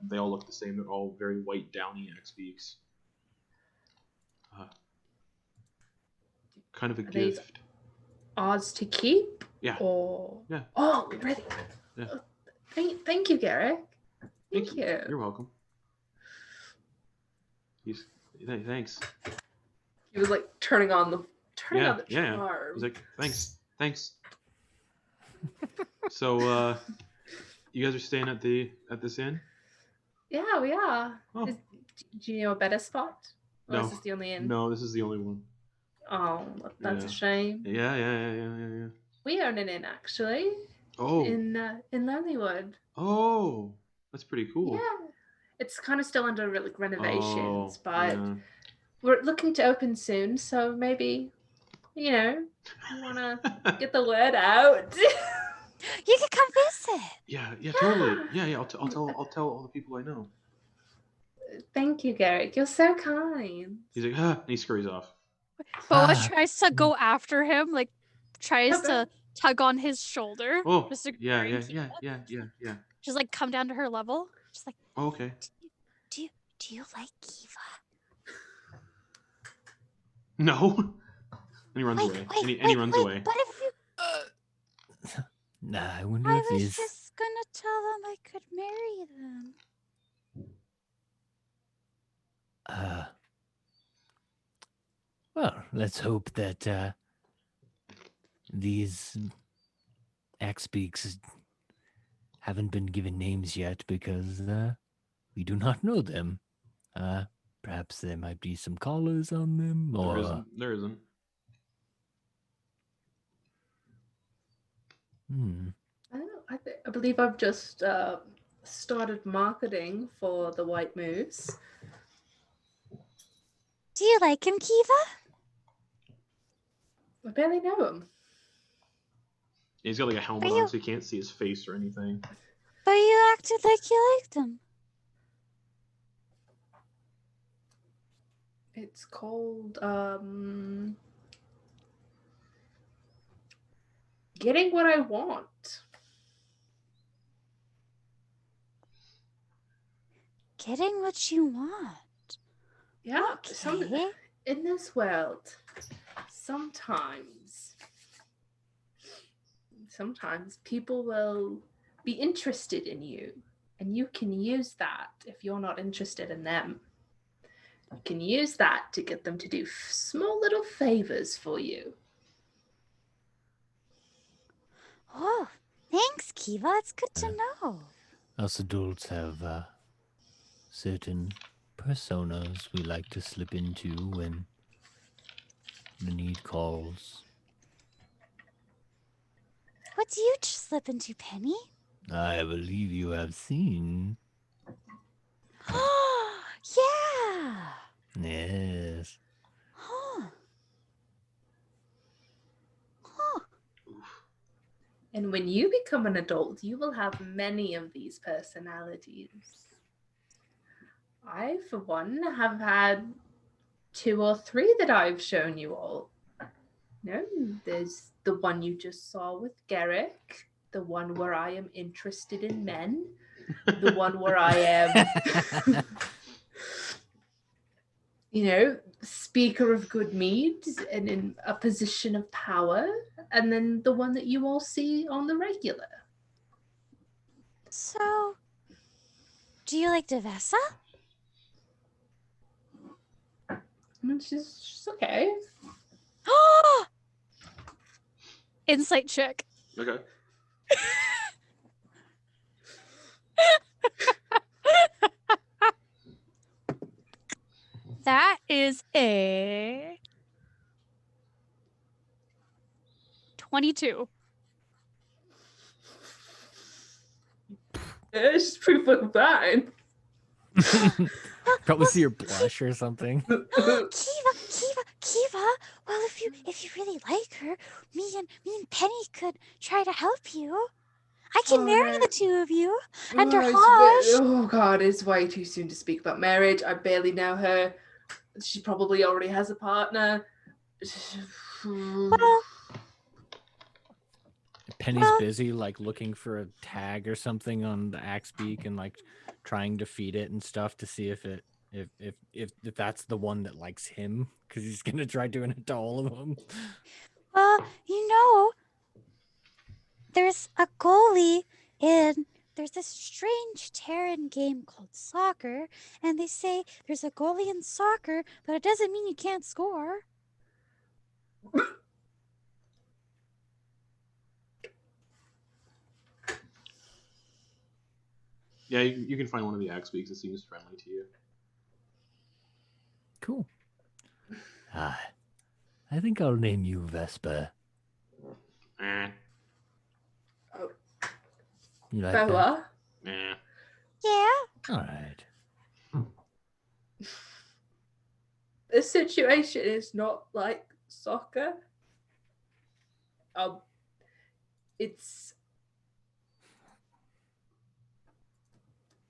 S1: They all look the same. They're all very white, downy axe beaks. Kind of a gift.
S4: Ours to keep?
S1: Yeah.
S4: Or...
S1: Yeah.
S4: Oh, ready.
S1: Yeah.
S4: Thank you, Garrett. Thank you.
S1: You're welcome. Thanks.
S4: He was like turning on the charm.
S1: He's like, thanks. So, you guys are staying at this inn?
S4: Yeah, we are.
S1: Oh.
S4: Do you know a better spot? Or
S1: No.
S4: is this the only inn?
S1: No, this is the only one.
S4: Oh, that's a shame.
S1: Yeah.
S4: We own an inn actually.
S1: Oh.
S4: In Lonelywood.
S1: Oh, that's pretty cool.
S4: Yeah. It's kind of still under like renovations, but
S1: yeah.
S4: we're looking to open soon, so maybe, you want to get the word out.
S3: You could come visit.
S1: Yeah, totally. Yeah. I'll tell all the people I know.
S4: Thank you, Garrett. You're so kind.
S1: He's like, and he scurries off.
S3: Boa tries to go after him, like tries to tug on his shoulder.
S1: Oh,
S3: just
S1: yeah.
S3: Just like come down to her level. Just like,
S1: oh, okay.
S3: Do you like Kiva?
S1: No. And he runs away. And he runs away.
S3: But if you,
S5: Nah, I wonder
S3: I
S5: if
S3: was
S5: he's...
S3: just gonna tell them I could marry them.
S5: Well, let's hope that these Axebeaks haven't been given names yet because we do not know them. Perhaps there might be some collars on them, or...
S1: There isn't.
S4: I don't know. I believe I've just started marketing for the White Moose.
S3: Do you like him, Kiva?
S4: I barely know him.
S1: He's got like a helmet on, so you can't see his face or anything.
S3: But you acted like you liked him.
S4: It's called getting what I want.
S3: Getting what you want.
S4: Yeah.
S3: Okay.
S4: In this world, sometimes people will be interested in you, and you can use that if you're not interested in them. You can use that to get them to do small little favors for you.
S3: Oh, thanks, Kiva. It's good to know.
S5: Us adults have certain personas we like to slip into when the need calls.
S3: What do you slip into, Penny?
S5: I believe you have seen.
S3: Yeah.
S5: Yes.
S3: Huh.
S4: And when you become an adult, you will have many of these personalities. I, for one, have had 2 or 3 that I've shown you all. No, there's the one you just saw with Garrett, the one where I am interested in men, the one where I am, speaker of good mead and in a position of power, and then the one that you all see on the regular.
S3: So, do you like Devessa?
S4: I mean, she's okay.
S3: Insight check.
S1: Okay.
S3: That is a 22.
S4: Yeah, she's pretty fucking fine.
S2: Probably see her blush or something.
S3: Kiva. Well, if you really like her, me and Penny could try to help you. I can marry the 2 of you under Hajj.
S4: Oh God, it's way too soon to speak about marriage. I barely know her. She probably already has a partner.
S3: Well,
S2: Penny's busy like looking for a tag or something on the Axebeak and like trying to feed it and stuff to see if that's the one that likes him, because he's gonna try doing it to all of them.
S3: Well, there's a goalie in there's this strange Terran game called soccer, and they say there's a goalie in soccer, but it doesn't mean you can't score.
S1: Yeah, you can find one of the Axebeaks that seems friendly to you.
S5: Cool. I think I'll name you Vesper. You like
S4: Bella?
S1: That?
S3: Yeah.
S5: All right.
S4: This situation is not like soccer.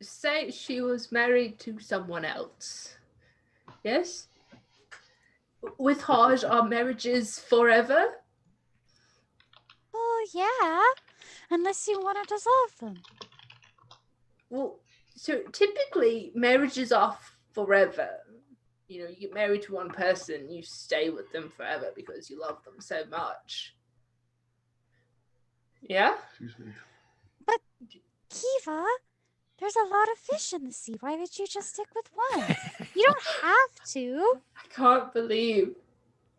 S4: say she was married to someone else. Yes? With Haj, our marriage is forever?
S3: Oh, yeah. Unless you want to dissolve them.
S4: Well, so typically marriages are forever. You know, you get married to one person, you stay with them forever because you love them so much. Yeah?
S1: Excuse me.
S3: But, Kiva, there's a lot of fish in the sea. Why would you just stick with one? You don't have to.
S4: I can't believe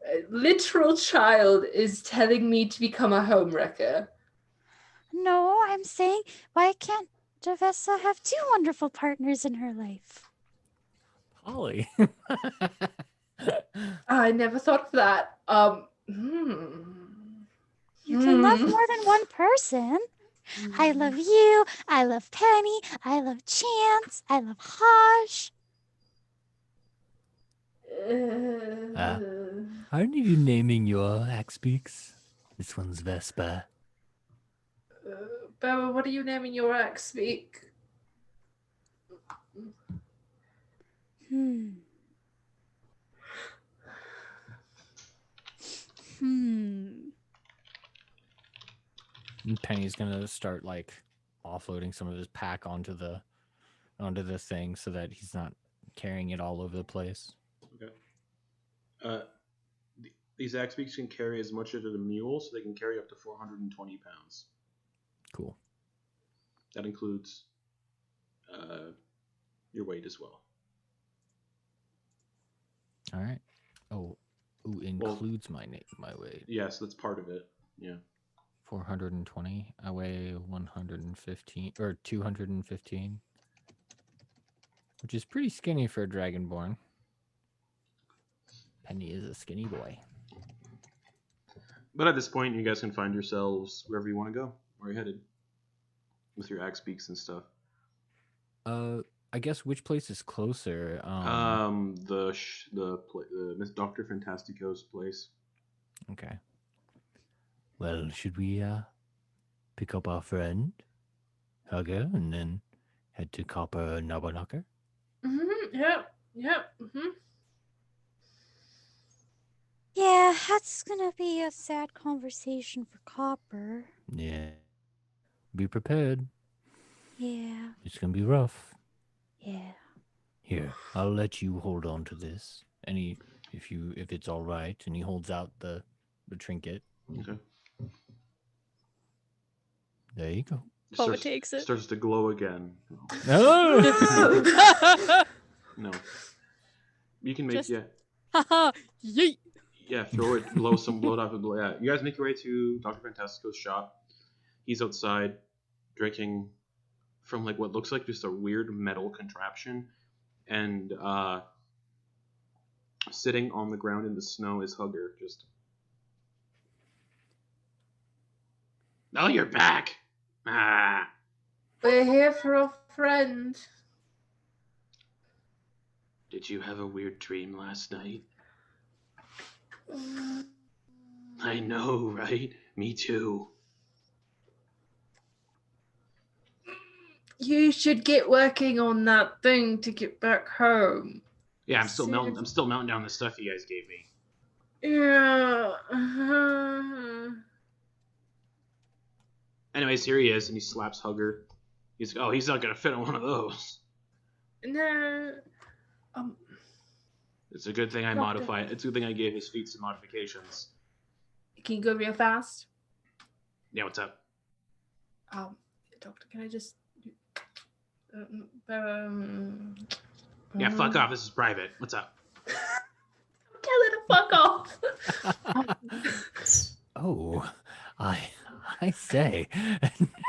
S4: a literal child is telling me to become a homewrecker.
S3: No, I'm saying, why can't Javessa have 2 wonderful partners in her life?
S2: Polly.
S4: I never thought of that.
S3: You can love more than one person. I love you. I love Penny. I love Chance. I love Haj.
S5: Aren't you naming your axe beaks? This one's Vesper.
S4: Bella, what are you naming your axe speak?
S2: And Penny's gonna start like offloading some of his pack onto the thing so that he's not carrying it all over the place.
S1: Okay. These axe beaks can carry as much as a mule, so they can carry up to 420 pounds.
S2: Cool.
S1: That includes your weight as well.
S2: All right. Oh, includes my weight.
S1: Yes, that's part of it. Yeah.
S2: 420. I weigh 115 or 215, which is pretty skinny for a Dragonborn. Penny is a skinny boy.
S1: But at this point, you guys can find yourselves wherever you want to go. Where are you headed? With your axe beaks and stuff.
S2: I guess which place is closer?
S1: The Miss Dr. Fantastico's place.
S2: Okay.
S5: Well, should we pick up our friend, Hugger, and then head to Copper Nabanaker?
S4: Yep.
S3: Yeah, that's gonna be a sad conversation for Copper.
S5: Yeah. Be prepared.
S3: Yeah.
S5: It's gonna be rough.
S3: Yeah.
S5: Here, I'll let you hold on to this. If it's all right, and he holds out the trinket.
S1: Okay.
S5: There you go.
S3: Takes it.
S1: Starts to glow again.
S2: No.
S1: No. You can make
S3: Just-
S1: yeah.
S3: Haha, yeet.
S1: Yeah, throw it, blow it off and blow. Yeah, you guys make your way to Dr. Fantastico's shop. He's outside drinking from like what looks like just a weird metal contraption, and sitting on the ground in the snow is Hugger. Just, oh, you're back. Ah.
S4: We're here for a friend.
S1: Did you have a weird dream last night? I know, right? Me too.
S4: You should get working on that thing to get back home.
S1: Yeah, I'm still melting down the stuff you guys gave me.
S4: Yeah.
S1: Anyways, here he is, and he slaps Hugger. He's like, oh, he's not gonna fit on one of those.
S4: No.
S1: It's a good thing I modified. It's a good thing I gave his feet some modifications.
S4: Can you go real fast?
S1: Yeah, what's up?
S4: Doctor, can I just...
S1: Yeah, fuck off. This is private. What's up?
S4: Tell her to fuck off.
S5: Oh, I say.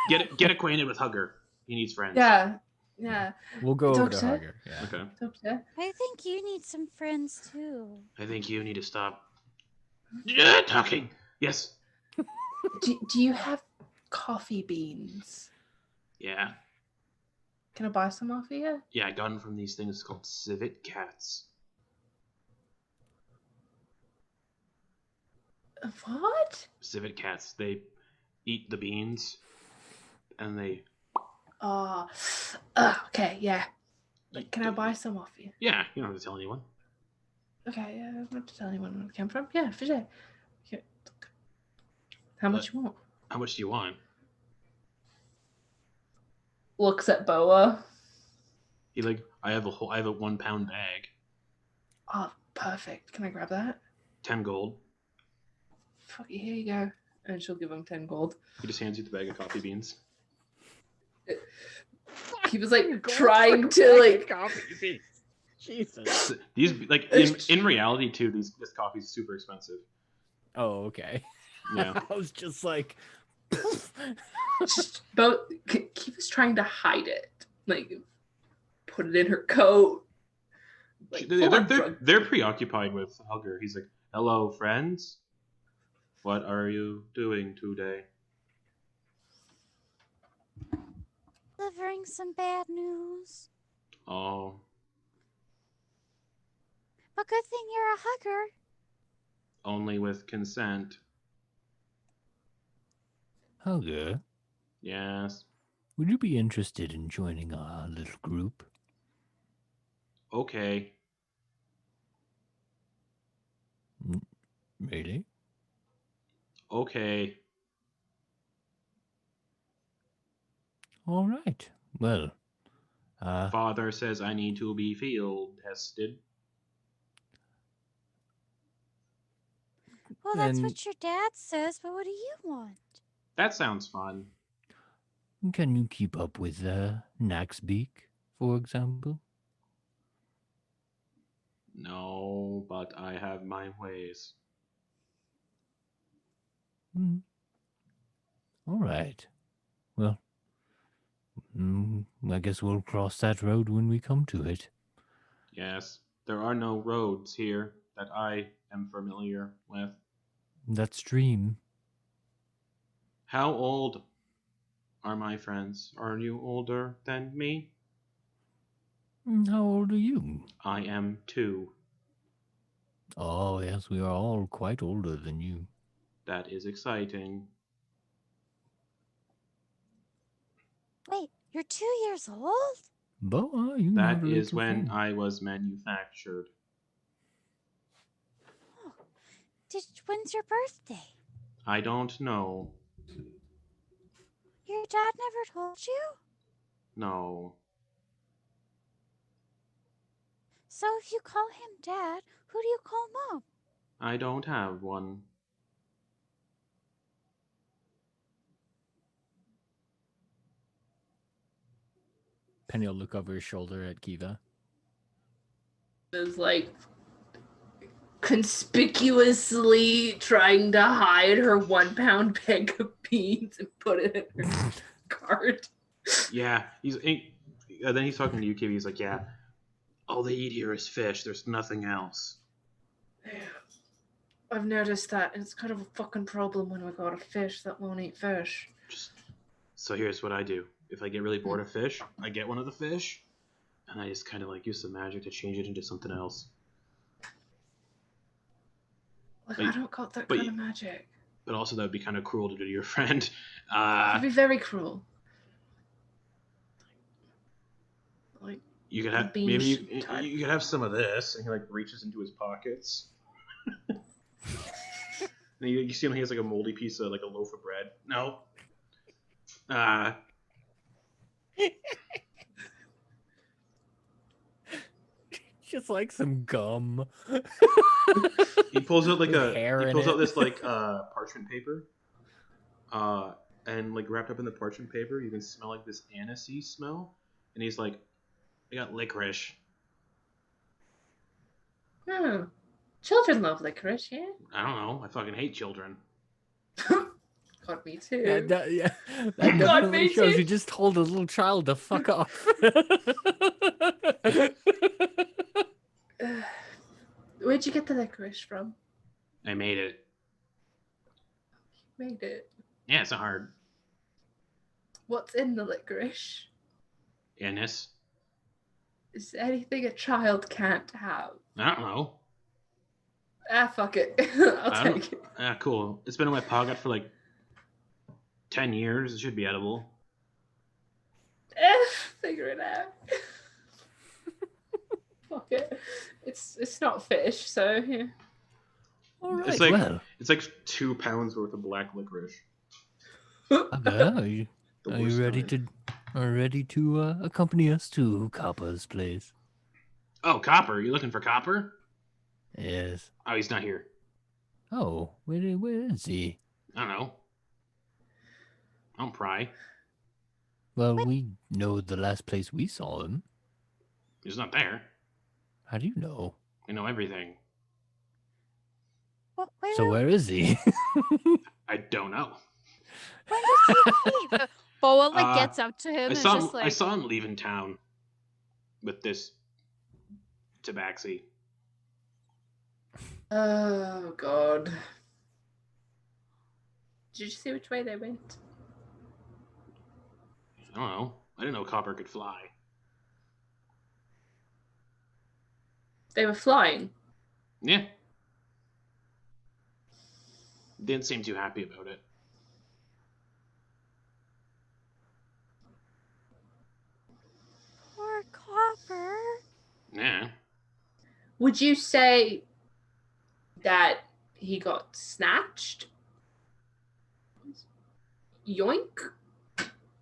S1: Get acquainted with Hugger. He needs friends.
S4: Yeah.
S2: We'll go over to
S4: Doctor?
S2: Hugger. Yeah.
S1: Okay.
S4: Doctor?
S3: I think you need some friends too.
S1: I think you need to stop talking. Yes.
S4: Do you have coffee beans?
S1: Yeah.
S4: Can I buy some off of you?
S1: Yeah, I got them from these things called civet cats.
S4: What?
S1: Civet cats. They eat the beans, and they
S4: Okay, yeah. Can I buy some off you?
S1: Yeah, you don't have to tell anyone.
S4: Okay, yeah, I don't have to tell anyone where it came from. Yeah, for sure. Okay. How much you want?
S1: How much do you want?
S4: Looks at Boa.
S1: I have a 1 pound bag.
S4: Oh, perfect. Can I grab that?
S1: 10 gold.
S4: Fuck you, here you go. And she'll give him 10 gold.
S1: He just hands you the bag of coffee beans.
S4: He was trying to
S2: coffee beans. Jesus.
S1: These in reality too. This coffee's super expensive.
S2: Oh, okay.
S1: Yeah.
S2: I was just like,
S4: but he was trying to hide it, put it in her coat.
S1: They're preoccupied with Helger. He's like, "Hello, friends. What are you doing today?"
S3: Delivering some bad news.
S1: Oh.
S3: But good thing you're a hugger.
S1: Only with consent.
S5: Helga,
S1: Yes.
S5: would you be interested in joining our little group?
S1: Okay.
S5: Really?
S1: Okay.
S5: All right. Well,
S1: Father says I need to be field tested.
S3: Well, that's what your dad says, but what do you want?
S1: That sounds fun.
S5: can you keep up with Naxbeak, for example?
S1: No, but I have my ways.
S5: All right. Well, I guess we'll cross that road when we come to it.
S1: Yes, there are no roads here that I am familiar with.
S5: That stream.
S1: How old are my friends? Are you older than me?
S5: How old are you?
S1: I am 2.
S5: Oh, yes, we are all quite older than you.
S1: That is exciting.
S3: Wait, you're 2 years old?
S5: Boa, you
S1: That is when I was manufactured.
S3: Oh. When's your birthday?
S1: I don't know.
S3: Your dad never told you?
S1: No.
S3: So if you call him Dad, who do you call Mom?
S1: I don't have one.
S2: Penny will look over his shoulder at Kiva.
S4: Is conspicuously trying to hide her 1 pound bag of beans and put it in her cart.
S1: Yeah, then he's talking to you, Kiwi. He's like, yeah, all they eat here is fish. There's nothing else.
S4: Yeah, I've noticed that, and it's kind of a fucking problem when we got a fish that won't eat fish.
S1: So here's what I do. If I get really bored of fish, I get one of the fish, and I just kind of use some magic to change it into something else.
S4: I don't got that kind of magic.
S1: But also that would be kind of cruel to do to your friend.
S4: It would be very cruel.
S1: You could have you could have some of this, and he reaches into his pockets. And you see him. He has a moldy piece of a loaf of bread. No.
S2: Just some gum.
S1: He pulls out this parchment paper. And wrapped up in the parchment paper, you can smell this anisey smell. And he's like, I got licorice.
S4: Oh. Children love licorice, yeah?
S1: I don't know. I fucking hate children.
S4: God, me too.
S2: That definitely shows you just told a little child to fuck off.
S4: Where'd you get the licorice from?
S1: I made it.
S4: You made it?
S1: Yeah, it's not hard.
S4: What's in the licorice?
S1: Anise.
S4: Is there anything a child can't have?
S1: I don't know.
S4: Fuck it. I'll take it.
S1: Cool. It's been in my pocket for 10 years. It should be edible.
S4: figure it out. Fuck it. It's not fish, so yeah.
S5: All right,
S1: it's like 2 pounds worth of black licorice.
S5: Are you ready to accompany us to Copper's place?
S1: Oh, Copper! You looking for Copper?
S5: Yes.
S1: Oh, he's not here.
S5: Oh, where is he?
S1: I don't know. Don't pry.
S5: Well, we know the last place we saw him.
S1: He's not there.
S5: How do you know?
S1: I know everything.
S5: So where is he?
S1: I don't know.
S3: When did he leave? Boa gets up to him
S1: I saw him leaving town with this Tabaxi.
S4: Oh God. Did you see which way they went?
S1: I don't know. I didn't know Copper could fly.
S4: They were flying.
S1: Yeah. Didn't seem too happy about it.
S3: Poor Copper.
S1: Yeah.
S4: Would you say that he got snatched? Yoink?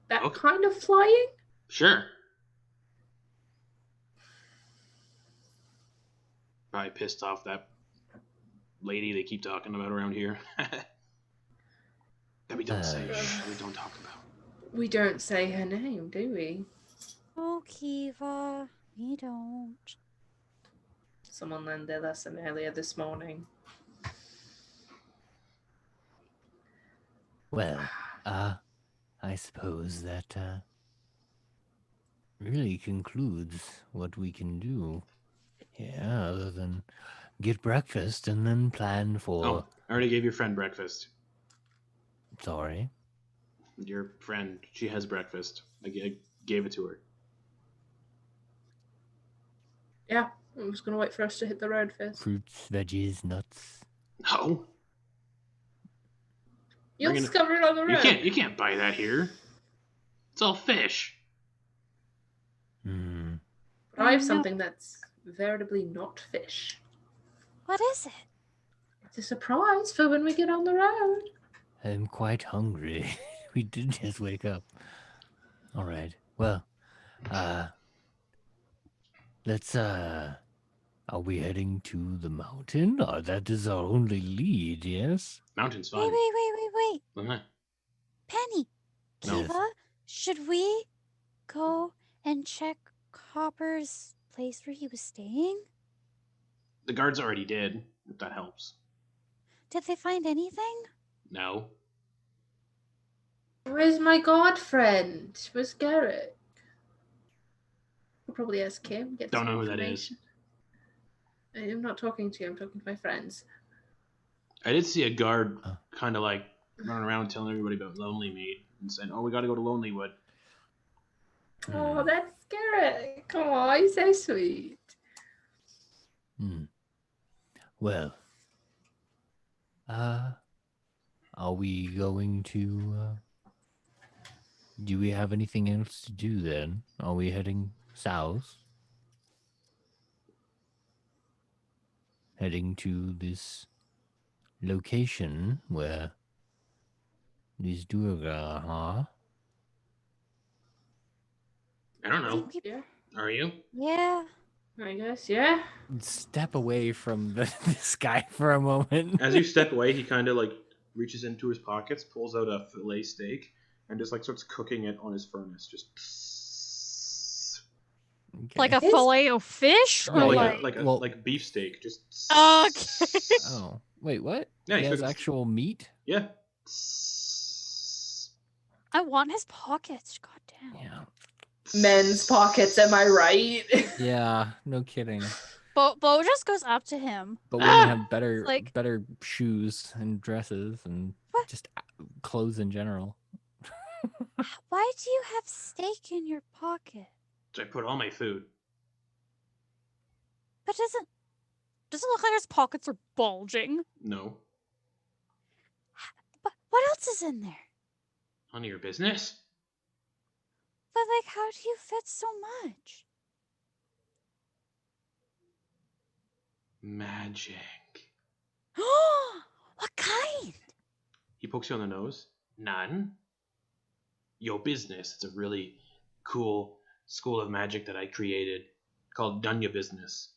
S4: That kind of flying?
S1: Sure. Probably pissed off that lady they keep talking about around here. That we don't say. We don't talk about.
S4: We don't say her name, do we?
S3: Oh, Kiva. We don't.
S4: Someone learned their lesson earlier this morning.
S5: Well, I suppose that really concludes what we can do. Yeah, other than get breakfast and then plan for...
S1: Oh, I already gave your friend breakfast.
S5: Sorry?
S1: Your friend, she has breakfast. I gave it to her.
S4: Yeah, I'm just going to wait for us to hit the road first.
S5: Fruits, veggies, nuts.
S1: No.
S4: You'll discover it on the road.
S1: You can't buy that here. It's all fish.
S4: But I have something that's veritably not fish.
S3: What is it?
S4: It's a surprise for when we get on the road.
S5: I'm quite hungry. We did just wake up. All right. Well, let's, are we heading to the mountain? That is our only lead, yes?
S1: Mountain's fine.
S3: Wait.
S1: Uh-huh.
S3: Penny.
S1: No.
S3: Kiva, should we go and check Copper's place where he was staying?
S1: The guards already did, if that helps.
S3: Did they find anything?
S1: No.
S4: Where's my god friend? Where's Garrett? We'll probably ask him.
S1: Don't know who that is.
S4: I'm not talking to you. I'm talking to my friends.
S1: I did see a guard kind of like running around telling everybody about Lonely Meat and saying, "Oh, we got to go to Lonelywood."
S4: Oh, that's Garrett. Come on, he's so sweet.
S5: Well, are we going to, do we have anything else to do then? Are we heading south? Heading to this location where these Durga are?
S1: I don't know.
S4: Yeah.
S1: Are you?
S3: Yeah.
S4: I guess, yeah.
S2: Step away from this guy for a moment.
S1: As you step away, he kind of like reaches into his pockets, pulls out a fillet steak, and just like starts cooking it on his furnace. Just
S2: Okay.
S3: Like a fillet of fish? Or
S1: like beef steak. Just
S3: okay.
S2: Oh, wait, what?
S1: Yeah,
S2: he
S1: he
S2: has
S1: cooks-
S2: actual meat?
S1: Yeah.
S3: I want his pockets. God damn.
S2: Yeah.
S4: Men's pockets, am I right?
S2: Yeah, no kidding.
S3: Bo just goes up to him.
S2: But women have better
S3: Like-
S2: better shoes and dresses and
S3: What?
S2: just clothes in general.
S3: Why do you have steak in your pocket?
S1: So I put all my food.
S3: But doesn't look like his pockets are bulging.
S1: No.
S3: But what else is in there?
S1: None of your business.
S3: But like, how do you fit so much?
S1: Magic.
S3: What kind?
S1: He pokes you on the nose. None. Your business. It's a really cool school of magic that I created called Done Your Business.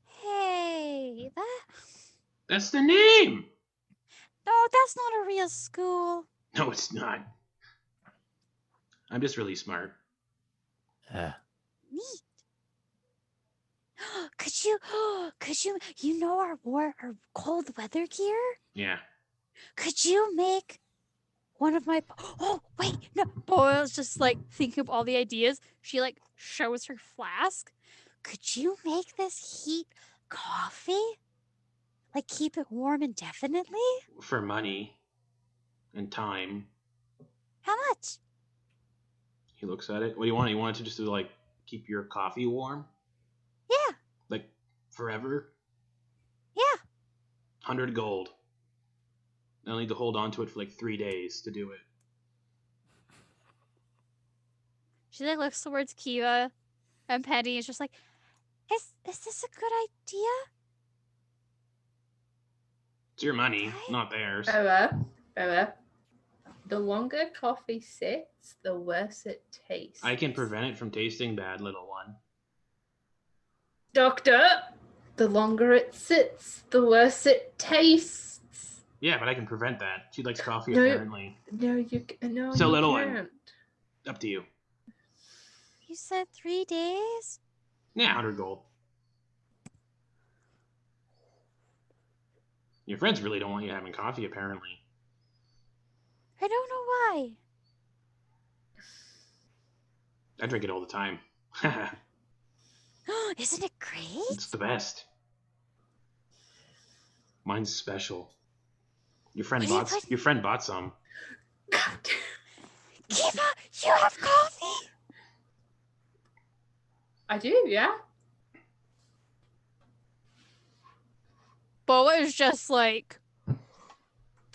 S3: Hey,
S1: That's the name!
S3: No, that's not a real school.
S1: No, it's not. I'm just really smart.
S3: Neat. Could you know our cold weather gear?
S1: Yeah.
S3: Could you make one of my, oh, wait, no. Boyle's just like thinking of all the ideas. She like shows her flask. Could you make this heat coffee? Like keep it warm indefinitely?
S1: For money and time.
S3: How much?
S1: He looks at it. What do you want? You want it to just like keep your coffee warm?
S3: Yeah.
S1: Like forever?
S3: Yeah.
S1: 100 gold. I'll need to hold on to it for like 3 days to do it.
S3: She like looks towards Kiva, and Penny is just like, is this a good idea?
S1: It's your money,
S3: Okay.
S1: not theirs.
S4: The longer coffee sits, the worse it tastes.
S1: I can prevent it from tasting bad, little one.
S4: Doctor, the longer it sits, the worse it tastes.
S1: Yeah, but I can prevent that. She likes coffee,
S4: No,
S1: apparently.
S4: No,
S1: So
S4: you
S1: little
S4: can't.
S1: one. Up to you.
S3: You said 3 days?
S1: Yeah, 100 gold. Your friends really don't want you having coffee, apparently.
S3: I don't know why.
S1: I drink it all the time.
S3: Isn't it great?
S1: It's the best. Mine's special. Your friend bought some.
S3: Kiva, you have coffee?
S4: I do, yeah.
S3: Boa is just like the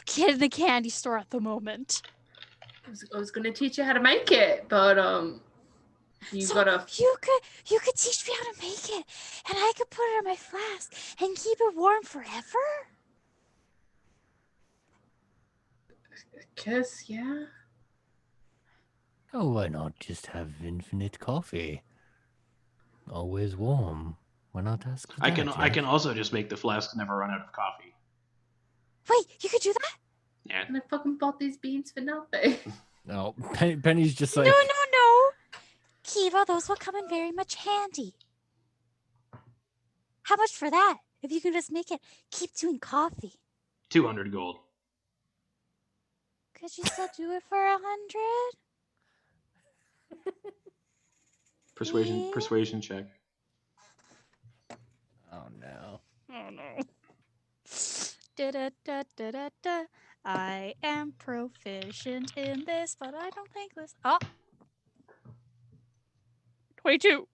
S3: kid in the candy store at the moment.
S4: I was gonna teach you how to make it, but you
S3: could teach me how to make it, and I could put it in my flask and keep it warm forever?
S4: I guess, yeah.
S5: Oh, why not just have infinite coffee? Always warm. Why not ask for that?
S1: I can also just make the flask never run out of coffee.
S3: Wait, you could do that?
S1: Yeah.
S4: And I fucking bought these beans for nothing.
S2: No, Penny's just like...
S3: No. Kiva, those will come in very much handy. How much for that? If you can just make it, keep doing coffee.
S1: 200 gold.
S3: Could you still do it for 100?
S1: Persuasion check.
S2: Oh no.
S3: Da. I am proficient in this, but I don't think this. Oh. 22.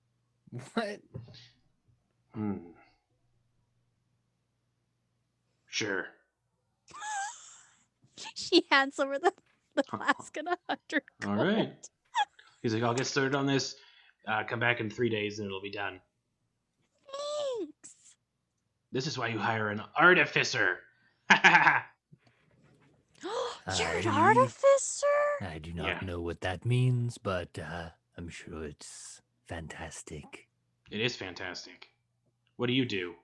S2: What?
S1: Sure.
S3: She hands over the flask and 100 gold.
S1: All right. He's like, I'll get started on this. Come back in 3 days and it'll be done.
S3: Thanks.
S1: This is why you hire an artificer.
S3: You're an artificer?
S5: I do not know what that means, but I'm sure it's fantastic.
S1: It is fantastic. What do you do?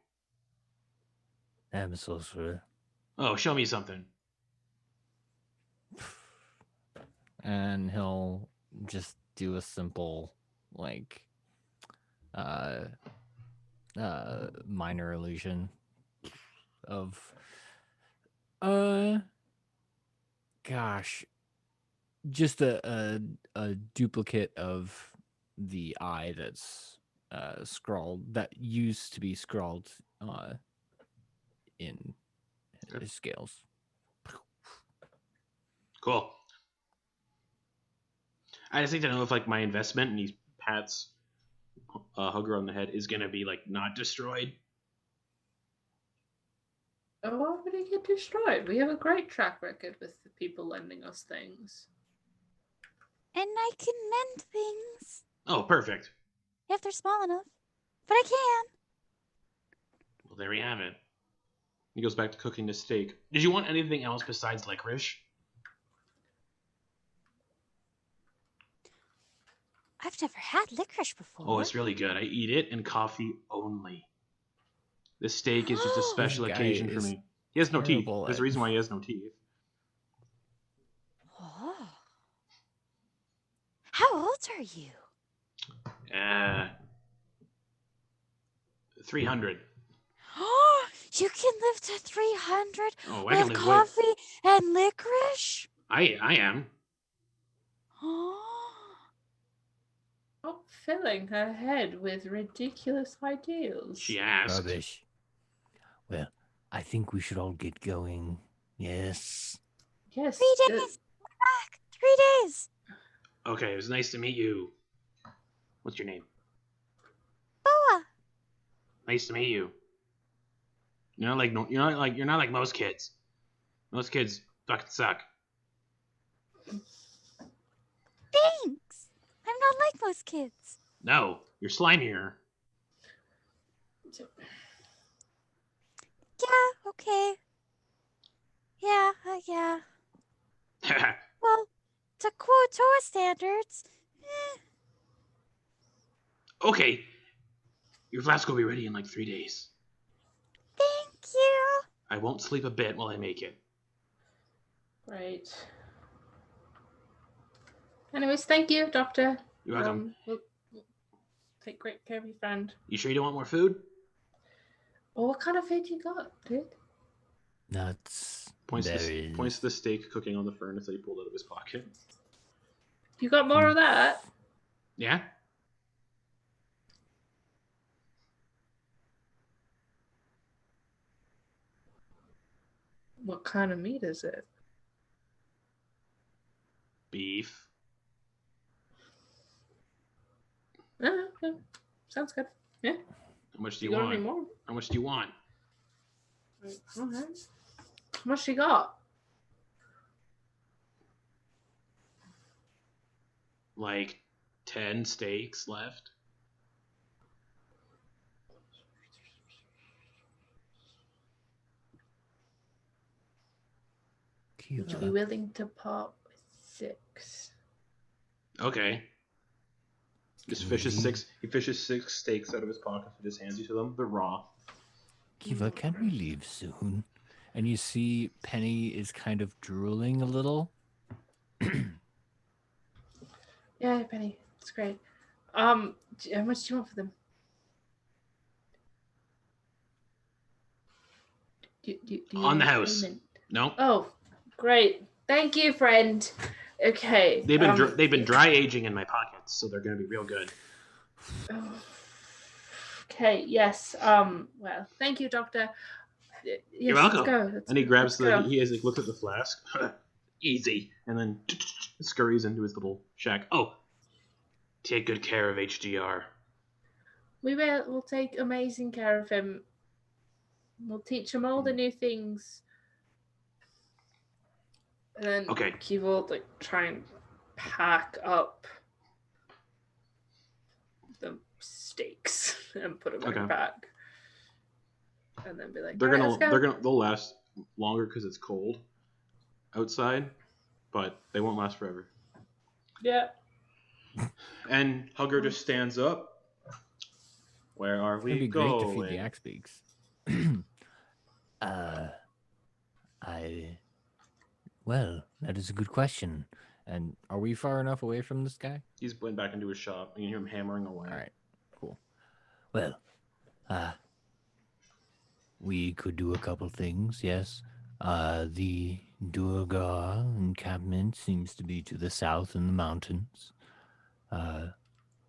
S5: I'm a sorcerer.
S1: Oh, show me something.
S2: And he'll just do a simple, like, minor illusion of, just a duplicate of the eye that's scrawled, that used to be scrawled in his scales.
S1: Cool. I just need to know if like my investment in these pats Hugger on the head is gonna be like not destroyed.
S4: Oh, why would it get destroyed? We have a great track record with the people lending us things.
S3: And I can mend things.
S1: Oh, perfect.
S3: If they're small enough. But I can.
S1: Well, there we have it. He goes back to cooking the steak. Did you want anything else besides licorice?
S3: I've never had licorice before.
S1: Oh, it's really good. I eat it and coffee only. This steak is just a special
S2: This guy
S1: occasion for
S2: is
S1: me. He has no teeth.
S2: terrible
S1: There's a
S2: at-
S1: reason why he has no teeth.
S3: Oh. How old are you?
S1: 300.
S3: Oh, you can live to 300
S1: Oh, I can
S3: with
S1: live
S3: coffee and licorice?
S1: I am.
S3: Oh.
S4: Stop filling her head with ridiculous ideals.
S1: She asked.
S5: Rubbish. Well, I think we should all get going. Yes.
S4: Yes.
S3: 3 days. We're back. 3 days.
S1: Okay, it was nice to meet you. What's your name?
S3: Boa.
S1: Nice to meet you. You're not like most kids. Most kids fucking suck.
S3: Thanks. I'm not like most kids.
S1: No, you're slimier.
S3: Yeah, okay. Yeah, yeah. Well, to Kuo-toa standards,
S1: Okay, your flask will be ready in like 3 days.
S3: thank you.
S1: I won't sleep a bit while I make it.
S4: Right. Anyways, thank you, Doctor.
S1: You're welcome.
S4: We'll take great care of your friend.
S1: You sure you don't want more food?
S4: Well, what kind of food you got, dude?
S5: Nuts.
S1: Points
S5: berries.
S1: to the steak cooking on the furnace that he pulled out of his pocket.
S4: You got more of that?
S1: Yeah?
S4: What kind of meat is it?
S1: Beef.
S4: Yeah. Sounds good. Yeah.
S1: How much do
S4: You
S1: you
S4: got
S1: want?
S4: any more?
S1: How much do you want?
S4: Okay. How much you got?
S1: Like 10 steaks left?
S4: Would you be willing to part with 6?
S1: Okay. Just fishes six. He fishes 6 steaks out of his pocket and just hands you to them. They're raw.
S5: Kiva, can we leave soon?
S2: And you see Penny is kind of drooling a little.
S4: Yeah, Penny. It's great. How much do you want for them? Do you
S1: On the
S4: want
S1: house.
S4: payment?
S1: No.
S4: Oh, great. Thank you, friend. Okay.
S1: They've been dry aging in my pockets, so they're gonna be real good.
S4: Okay. Yes. Well, thank you, Doctor. Yes,
S1: You're welcome.
S4: Let's go.
S1: And he grabs
S4: let's go.
S1: he has like looked at the flask. Easy. And then scurries into his little shack. Oh. Take good care of HDR.
S4: We will. We'll take amazing care of him. We'll teach him all the new things. And then
S1: Okay.
S4: he will try and pack up the steaks and put them in a bag. And then be like,
S1: they'll last longer because it's cold outside, but they won't last forever.
S4: Yeah.
S1: And Hugger just stands up. Where are we
S2: It'd be
S1: going?
S2: great to feed the axe beaks.
S5: Well, that is a good question.
S2: And are we far enough away from this guy?
S1: He's went back into his shop. You can hear him hammering away.
S2: All right, cool.
S5: Well, we could do a couple things, yes. The Durgar encampment seems to be to the south in the mountains.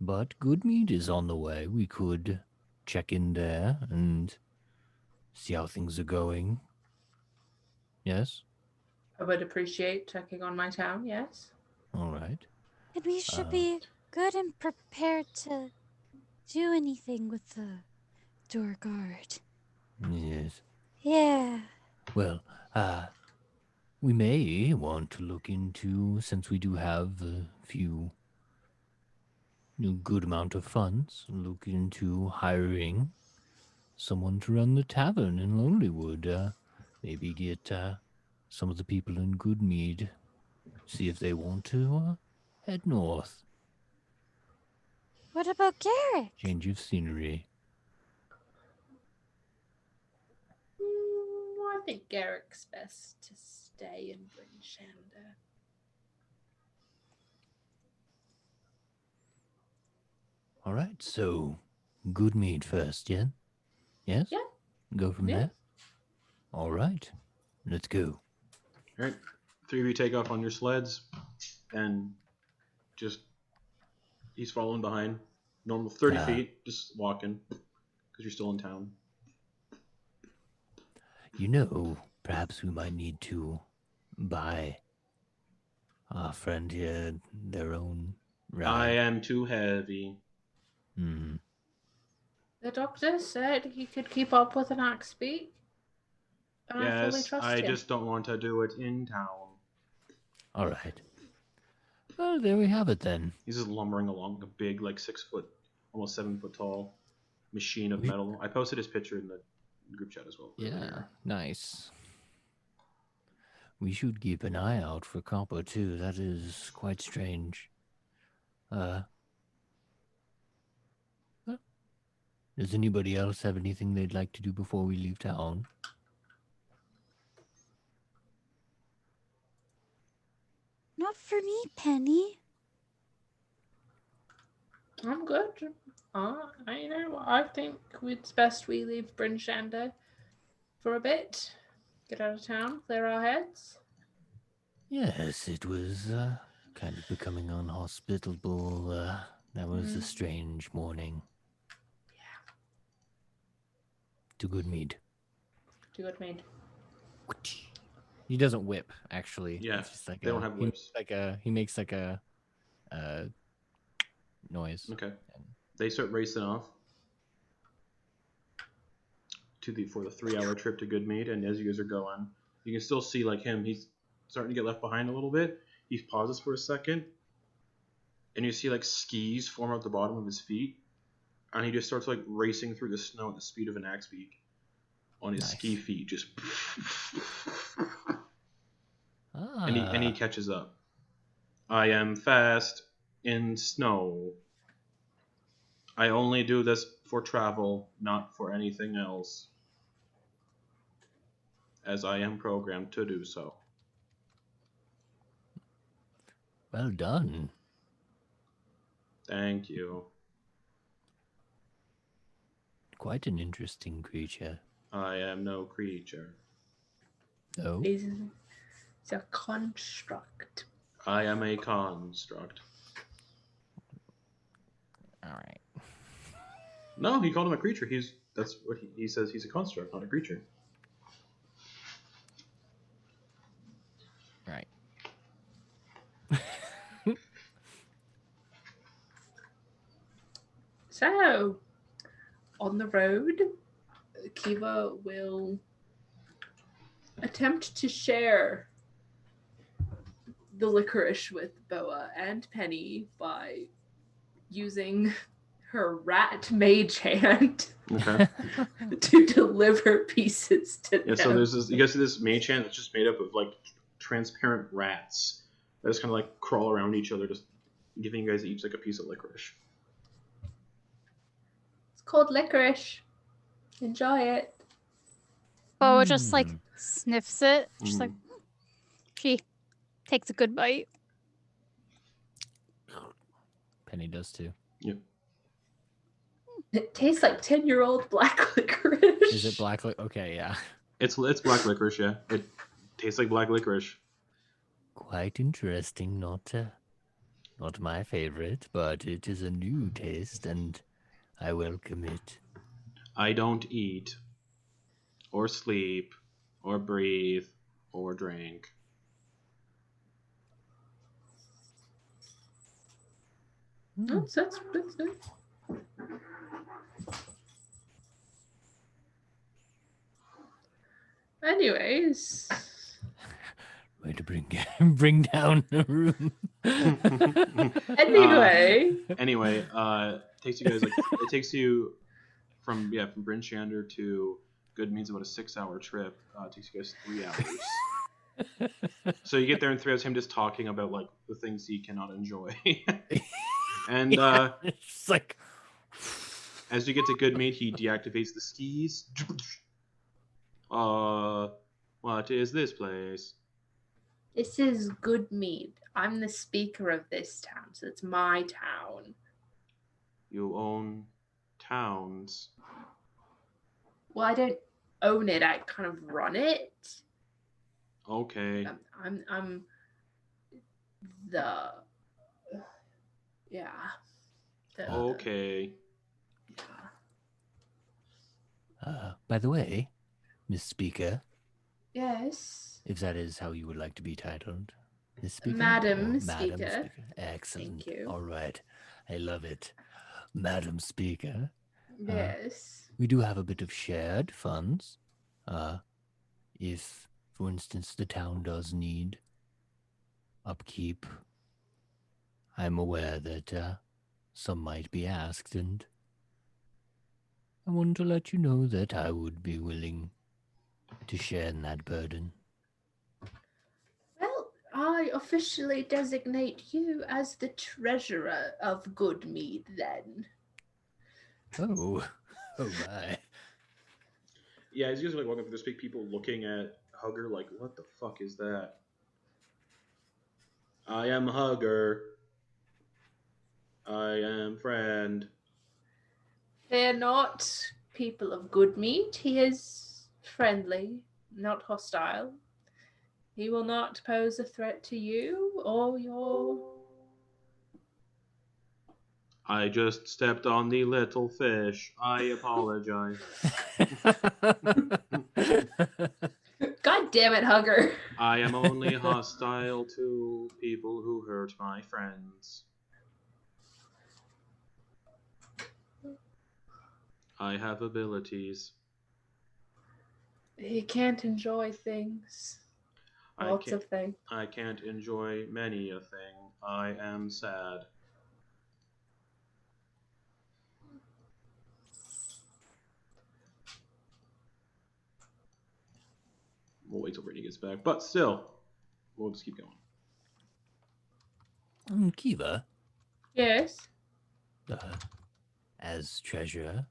S5: But good meat is on the way. We could check in there and see how things are going. Yes?
S4: I would appreciate checking on my town, yes.
S5: All right.
S3: And we should be good and prepared to do anything with the door guard.
S5: Yes.
S3: Yeah.
S5: Well, we may want to look into, since we do have a few good amount of funds, look into hiring someone to run the tavern in Lonelywood. Maybe get some of the people in Goodmead, see if they want to head north.
S3: What about Garrett?
S5: Change of scenery.
S4: I think Garrett's best to stay in Brinshanda.
S5: All right, so Goodmead first, yeah? Yes?
S4: Yeah.
S5: Go from there? All right, let's go.
S1: All right. 3 of you take off on your sleds, and just he's following behind. Normal 30 feet, just walking, because you're still in town.
S5: Perhaps we might need to buy our friend here their own ride.
S1: I am too heavy.
S4: The doctor said he could keep up with an axe beak. And I fully
S1: Yes,
S4: trust
S1: I
S4: him.
S1: just don't want to do it in town.
S5: All right. Well, there we have it then.
S1: He's just lumbering along a big, like 6 foot, almost 7 foot tall machine of metal. I posted his picture in the group chat as well.
S2: Yeah, nice.
S5: We should keep an eye out for copper too. That is quite strange. Does anybody else have anything they'd like to do before we leave town?
S3: Not for me, Penny.
S4: I'm good. I think it's best we leave Brinshanda for a bit. Get out of town, clear our heads.
S5: Yes, it was kind of becoming unhospitable. That was a strange morning.
S4: Yeah.
S5: To Goodmead.
S2: He doesn't whip, actually.
S1: Yeah,
S2: it's just like
S1: they don't have whips.
S2: He makes like a noise.
S1: Okay. They start racing off for the 3-hour trip to Goodmead, and as you guys are going, you can still see like him. He's starting to get left behind a little bit. He pauses for a second, and you see like skis form out the bottom of his feet, and he just starts like racing through the snow at the speed of an axe beak on his ski feet, just. And he catches up. I am fast in snow. I only do this for travel, not for anything else, as I am programmed to do so.
S5: Well done.
S1: Thank you.
S5: Quite an interesting creature.
S1: I am no creature.
S5: Oh?
S4: It's a construct.
S1: I am a construct.
S2: All right.
S1: No, he called him a creature. That's what he says. He's a construct, not a creature.
S2: Right.
S4: So, on the road, Kiva will attempt to share the licorice with Boa and Penny by using her rat mage hand
S1: Okay.
S4: to deliver pieces to them.
S1: So there's this. You guys see this mage hand that's just made up of like transparent rats that just kind of like crawl around each other, just giving you guys each like a piece of licorice.
S4: It's called licorice. Enjoy it.
S3: Boa just like sniffs it. Just like she takes a good bite.
S2: Penny does too.
S1: Yep.
S4: It tastes like 10-year-old black licorice.
S2: Is it black? Okay, yeah.
S1: It's black licorice, yeah. It tastes like black licorice.
S5: Quite interesting. Not my favorite, but it is a new taste, and I welcome it.
S1: I don't eat, or sleep, or breathe, or drink.
S4: That's it. Anyways.
S5: Way to bring down the room.
S4: Anyway.
S1: Takes you guys it takes you from Bryn Shander to Goodmead's about a 6-hour trip. It takes you guys 3 hours. So you get there in 3 hours, him just talking about like the things he cannot enjoy. And
S5: it's like
S1: as you get to Goodmead, he deactivates the skis. What is this place?
S4: This is Goodmead. I'm the speaker of this town, so it's my town.
S1: You own towns.
S4: Well, I don't own it. I kind of run it.
S1: Okay.
S4: I'm the
S1: okay.
S5: By the way, Miss Speaker.
S4: Yes.
S5: If that is how you would like to be titled, Miss Speaker.
S4: Madam Speaker.
S5: Excellent.
S4: Thank you.
S5: All right. I love it. Madam Speaker.
S4: Yes.
S5: We do have a bit of shared funds. If, for instance, the town does need upkeep, I'm aware that some might be asked, and I wanted to let you know that I would be willing to share in that burden.
S4: Well, I officially designate you as the treasurer of Goodmead, then.
S5: Oh my.
S1: Yeah, as you guys are like walking through this, big people looking at Hugger like, what the fuck is that? I am Hugger. I am friend.
S4: They're not people of Goodmead. He is friendly, not hostile. He will not pose a threat to you or your...
S1: I just stepped on the little fish. I apologize.
S4: God damn it, Hugger.
S1: I am only hostile to people who hurt my friends. I have abilities.
S4: He can't enjoy things. Lots of things.
S1: I can't enjoy many a thing. I am sad. We'll wait till Brittany gets back. But still, we'll just keep going.
S5: Kiva.
S4: Yes?
S5: As treasurer,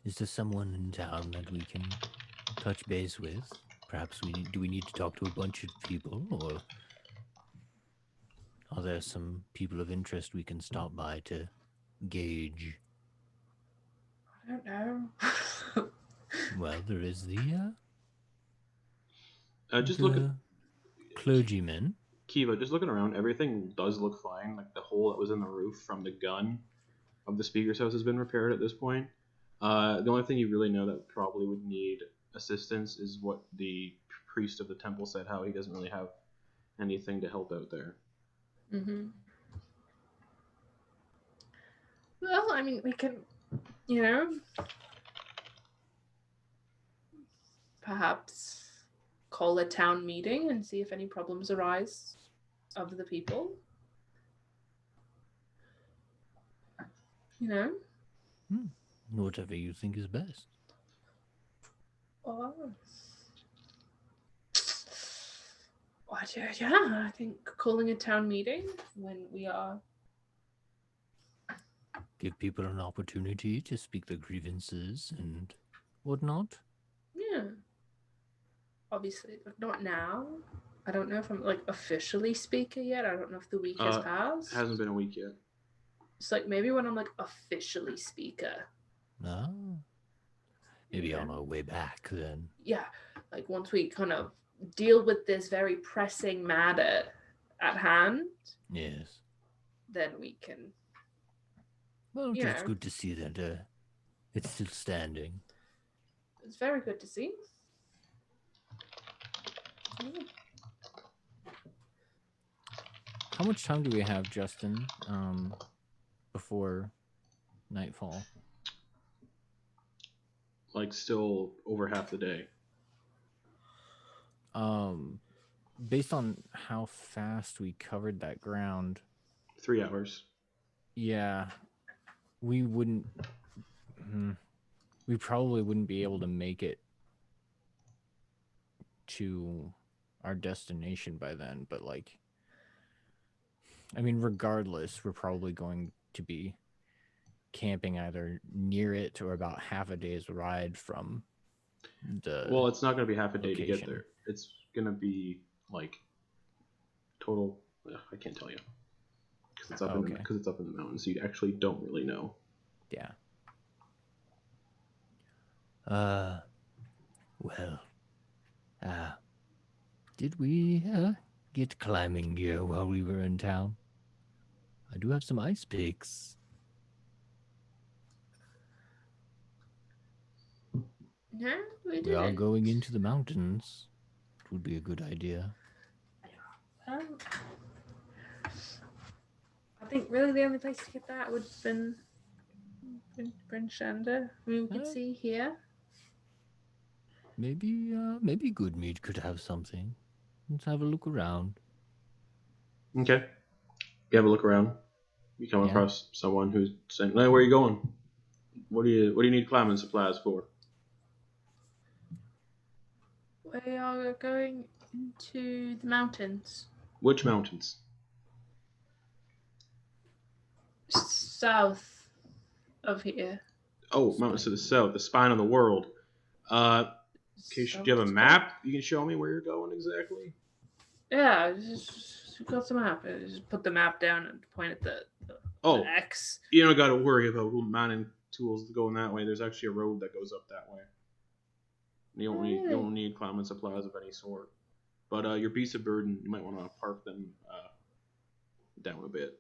S5: is there someone in town that we can touch base with? Perhaps do we need to talk to a bunch of people, or are there some people of interest we can stop by to gauge?
S4: I don't know.
S5: Well, there is the
S1: just look at
S5: clergyman.
S1: Kiva, just looking around, everything does look fine. Like the hole that was in the roof from the gun of the speaker's house has been repaired at this point. The only thing you really know that probably would need assistance is what the priest of the temple said, how he doesn't really have anything to help out there.
S4: Mm-hmm. Well, I mean, we can, perhaps call a town meeting and see if any problems arise of the people.
S5: Whatever you think is best.
S4: Oh. Yeah, I think calling a town meeting when we are...
S5: Give people an opportunity to speak their grievances and whatnot.
S4: Yeah. Obviously, not now. I don't know if I'm officially speaker yet. I don't know if the week has passed.
S1: It hasn't been a week yet.
S4: It's maybe when I'm officially speaker.
S5: No. Maybe on our way back then.
S4: Yeah. Once we kind of deal with this very pressing matter at hand.
S5: Yes.
S4: Then we can...
S5: Well, it's good to see that it's still standing.
S4: It's very good to see.
S2: How much time do we have, Justin, before nightfall?
S1: like still over half the day.
S2: Based on how fast we covered that ground,
S1: 3 hours.
S2: Yeah, we wouldn't. We probably wouldn't be able to make it to our destination by then. But like, I mean, regardless, we're probably going to be camping either near it or about half a day's ride from the.
S1: Well, it's not going to be half a day
S2: location.
S1: to get there. It's going to be like total. I can't tell you because it's up in the mountains. So you actually don't really know.
S2: Yeah.
S5: Well, did we get climbing gear while we were in town? I do have some ice picks.
S4: No, we didn't.
S5: We are going into the mountains. It would be a good idea.
S4: I think really the only place to get that would have been Brynshanda. I mean, we could see here.
S5: Maybe Goodmead could have something. Let's have a look around.
S1: Okay. You have a look around. You come across someone who's saying, "Hey, where are you going? What do you need climbing supplies for?"
S4: We are going into the mountains.
S1: Which mountains?
S4: South of here.
S1: Oh, mountains to the south, the spine of the world. Do you have a map? You can show me where you're going exactly?
S4: Yeah, just got the map. Just put the map down and point at the X.
S1: You don't got to worry about mounting tools going that way. There's actually a road that goes up that way. You don't need climbing supplies of any sort. But your beasts of burden, you might want to park them down a bit.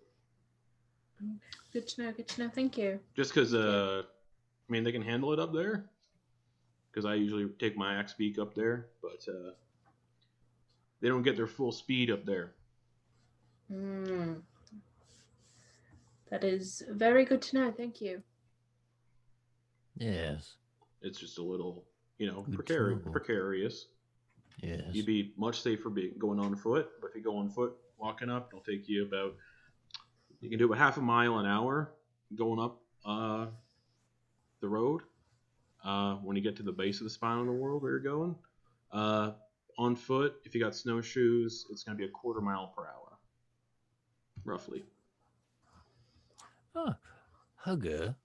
S4: Good to know. Thank you.
S1: Just because, they can handle it up there. Because I usually take my axe beak up there, but they don't get their full speed up there.
S4: That is very good to know. Thank you.
S5: Yes.
S1: It's just a little,
S5: Good
S1: precarious.
S5: Yes.
S1: You'd be much safer going on foot, but if you go on foot, walking up, it'll take you about, you can do about half a mile an hour going up the road. When you get to the base of the spine of the world where you're going, on foot, if you got snowshoes, it's going to be a quarter mile per hour, roughly.
S5: Hugger.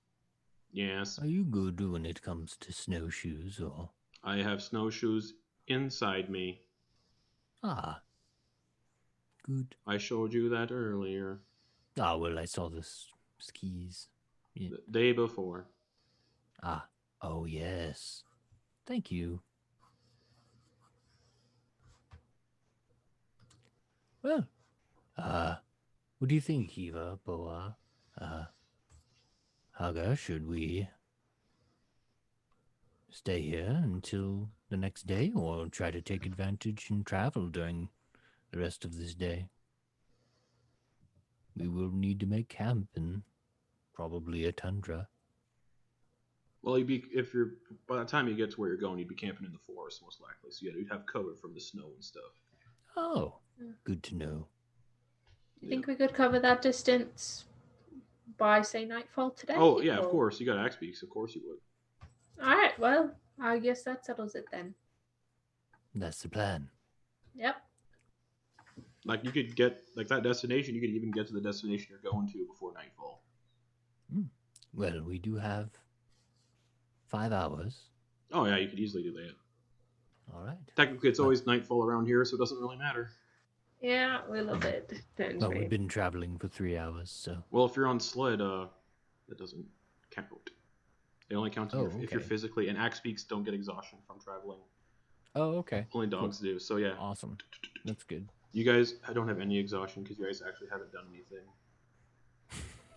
S1: Yes.
S5: Are you good when it comes to snowshoes, or?
S1: I have snowshoes inside me.
S5: Good.
S1: I showed you that earlier.
S5: Well, I saw the skis.
S1: Yeah. The day before.
S5: Oh, yes. Thank you. Well, what do you think, Kiva, Boa? Haga, should we stay here until the next day, or try to take advantage and travel during the rest of this day? We will need to make camp in probably a tundra.
S1: Well, by the time you get to where you're going, you'd be camping in the forest most likely. So you'd have cover from the snow and stuff.
S5: Oh, good to know.
S4: You think we could cover that distance by, say, nightfall today?
S1: Oh, yeah, of course. You got axe beaks. Of course you would.
S4: All right. Well, I guess that settles it then.
S5: That's the plan.
S4: Yep.
S1: Like, you could get, that destination, you could even get to the destination you're going to before nightfall.
S5: Well, we do have 5 hours.
S1: Oh, yeah, you could easily do that.
S5: All right.
S1: Technically, it's always nightfall around here, so it doesn't really matter.
S4: Yeah, we love it.
S5: Well, we've been traveling for 3 hours, so...
S1: Well, if you're on sled, that doesn't count. They only count if you're physically... And axe beaks don't get exhaustion from traveling.
S2: Oh, okay.
S1: Only dogs do, so yeah.
S2: Awesome. That's good.
S1: You guys, I don't have any exhaustion because you guys actually haven't done anything.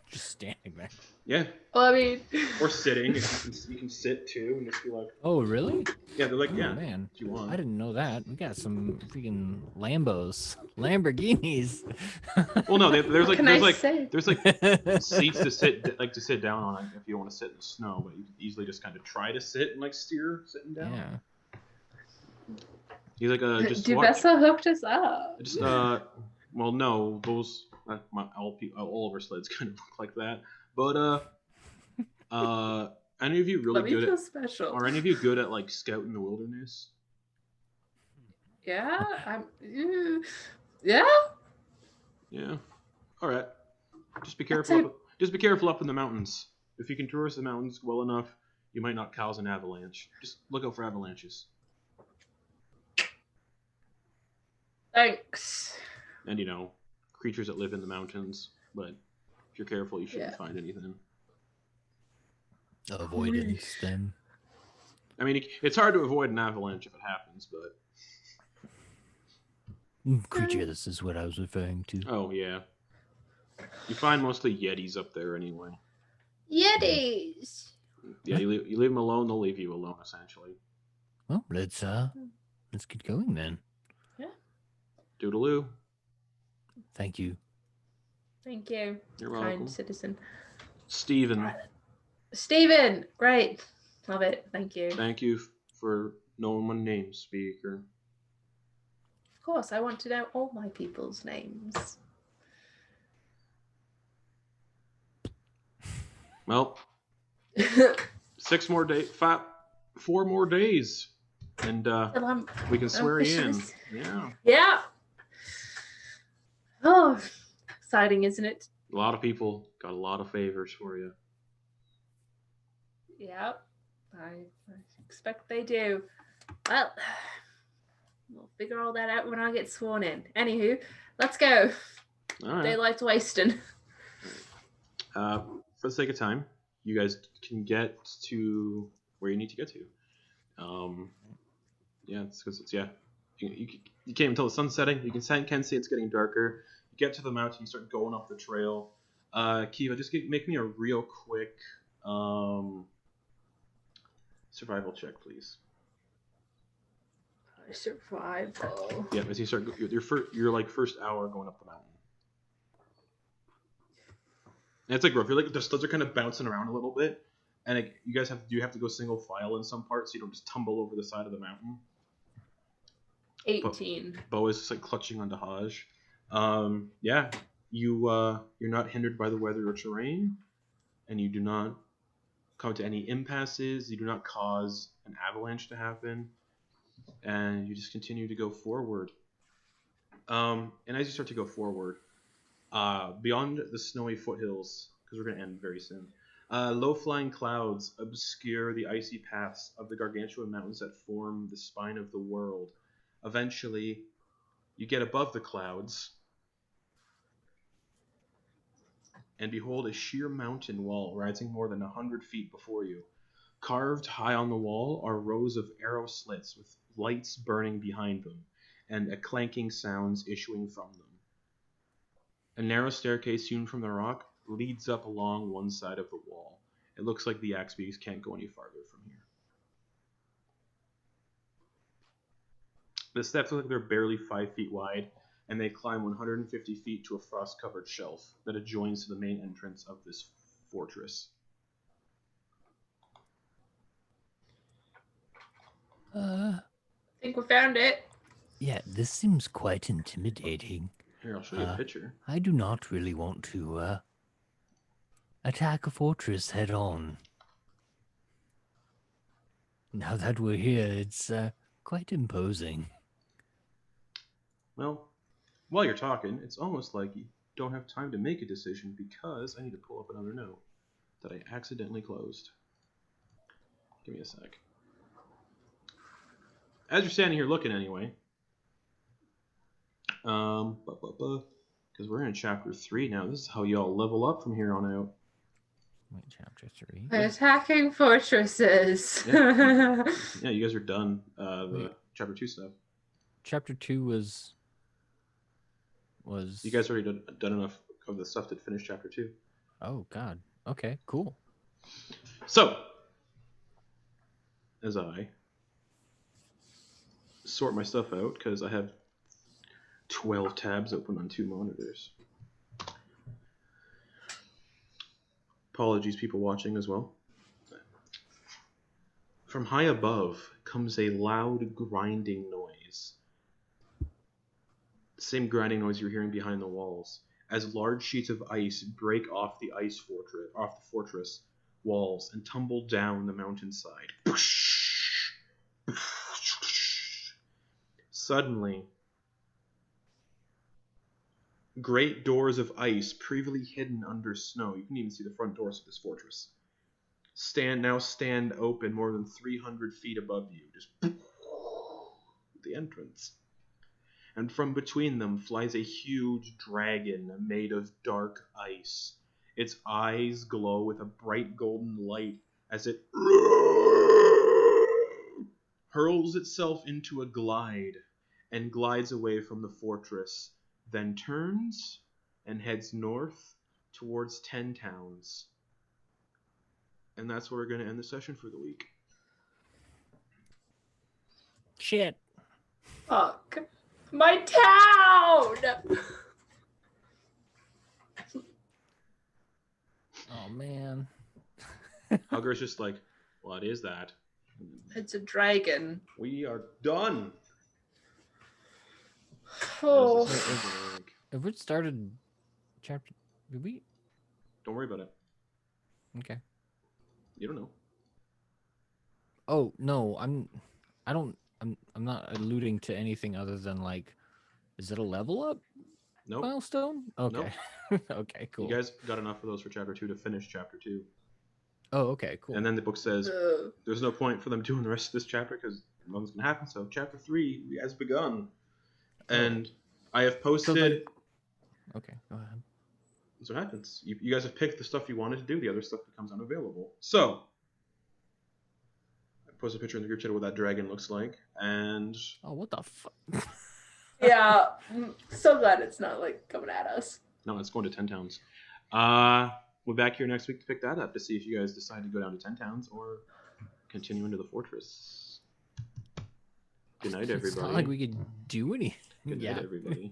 S2: Just standing there.
S1: Yeah.
S4: Well, I mean,
S1: Or sitting. You can sit too and just be like.
S2: Oh, really?
S1: Yeah, they're like,
S2: Oh,
S1: yeah.
S2: man.
S1: If you want.
S2: I didn't know that. We got some freaking Lamborghinis.
S1: Well, no, there's like
S4: say?
S1: seats to sit down on if you want to sit in the snow, but you can easily just kind of try to sit and like steer sitting down.
S2: Yeah.
S1: He's like, just
S4: Duvessa hooked us up.
S1: Just well, no, those all of our sleds kind of look like that. But any of you really good at
S4: special?
S1: Are any of you good at like scouting the wilderness?
S4: Yeah, yeah.
S1: Yeah. All right. Just be careful. Just be careful up in the mountains. If you can traverse the mountains well enough, you might not cause an avalanche. Just look out for avalanches.
S4: Thanks.
S1: And creatures that live in the mountains. But if you're careful, you shouldn't find anything.
S5: Avoidance, then.
S1: I mean, it's hard to avoid an avalanche if it happens, but.
S5: Creatures is what I was referring to.
S1: Oh, yeah. You find mostly Yetis up there anyway.
S4: Yetis!
S1: Yeah, you leave them alone, they'll leave you alone, essentially.
S5: Well, let's get going then.
S4: Yeah.
S1: Doodaloo.
S5: Thank you.
S4: Thank you.
S1: You're welcome.
S4: Kind citizen.
S1: Steven,
S4: great. Love it. Thank you.
S1: thank you for knowing my name, speaker.
S4: Of course, I want to know all my people's names.
S1: Well, 4 more days, and we can swear you in. Yeah.
S4: Yeah. Oh, exciting, isn't it?
S1: A lot of people got a lot of favors for you.
S4: Yeah, I expect they do. Well, we'll figure all that out when I get sworn in. Anywho, let's go.
S1: All right.
S4: Daylight's wasting.
S1: For the sake of time, you guys can get to where you need to get to. Yeah, it's because you can't even tell the sun's setting. You can see it's getting darker. You get to the mountain, you start going up the trail. Kiva, just make me a real quick survival check, please.
S4: Survival.
S1: Yeah, as you start your like first hour going up the mountain. And it's like rough. You're like the studs are kind of bouncing around a little bit, and you guys have to go single file in some parts so you don't just tumble over the side of the mountain.
S4: 18.
S1: Bo is just like clutching onto Haj. Yeah, you're not hindered by the weather or terrain, and you do not come to any impasses. You do not cause an avalanche to happen, and you just continue to go forward. And as you start to go forward, beyond the snowy foothills, because we're going to end very soon, low-flying clouds obscure the icy paths of the gargantuan mountains that form the spine of the world. Eventually, you get above the clouds, and behold a sheer mountain wall rising more than 100 feet before you. Carved high on the wall are rows of arrow slits with lights burning behind them, and clanking sounds issuing from them. A narrow staircase hewn from the rock leads up along one side of the wall. It looks like the Axebees can't go any farther from here. The steps look like they're barely 5 feet wide, and they climb 150 feet to a frost-covered shelf that adjoins to the main entrance of this fortress.
S4: I think we found it.
S5: Yeah, this seems quite intimidating.
S1: Here, I'll show you a picture.
S5: I do not really want to attack a fortress head on. Now that we're here, it's quite imposing.
S1: Well, while you're talking, it's almost like you don't have time to make a decision because I need to pull up another note that I accidentally closed. Give me a sec. As you're standing here looking anyway, because we're in chapter 3 now. This is how y'all level up from here on out.
S2: Wait, chapter 3?
S4: Attacking fortresses.
S1: Yeah, you guys are done. The chapter 2 stuff.
S2: Chapter 2 was.
S1: You guys already done enough of the stuff to finish chapter 2.
S2: Oh God. Okay. Cool.
S1: So, as I sort my stuff out, because I have 12 tabs open on 2 monitors. Apologies, people watching as well. From high above comes a loud grinding noise. The same grinding noise you're hearing behind the walls, as large sheets of ice break off the fortress walls and tumble down the mountainside. Suddenly, great doors of ice, previously hidden under snow, you can even see the front doors of this fortress, stand open more than 300 feet above you, just the entrance. And from between them flies a huge dragon made of dark ice. Its eyes glow with a bright golden light as it hurls itself into a glide and glides away from the fortress, then turns and heads north towards 10 towns. And that's where we're going to end the session for the week.
S2: Shit.
S4: Fuck. My town!
S2: Oh man.
S1: Hugger's just like, what is that?
S4: It's a dragon.
S1: We are done.
S4: Oh.
S2: If we started chapter, did we?
S1: Don't worry about it.
S2: Okay.
S1: You don't know.
S2: Oh no, I'm not alluding to anything other than like, is it a level up
S1: Nope.
S2: milestone? Okay.
S1: Nope.
S2: Okay, cool.
S1: You guys got enough of those for chapter 2 to finish chapter 2.
S2: Oh, okay, cool.
S1: And then the book says there's no point for them doing the rest of this chapter because nothing's going to happen. So chapter 3 has begun. And I have posted...
S2: Okay, go ahead.
S1: That's what happens. You guys have picked the stuff you wanted to do. The other stuff becomes unavailable. So, I posted a picture in the group chat of what that dragon looks like. And...
S2: Oh, what the fuck?
S4: Yeah, so glad it's not like coming at us.
S1: No, it's going to 10 towns. We'll be back here next week to pick that up to see if you guys decide to go down to 10 towns or continue into the fortress. Good night, everybody.
S2: It's not like we could do anything.
S1: Good night, everybody.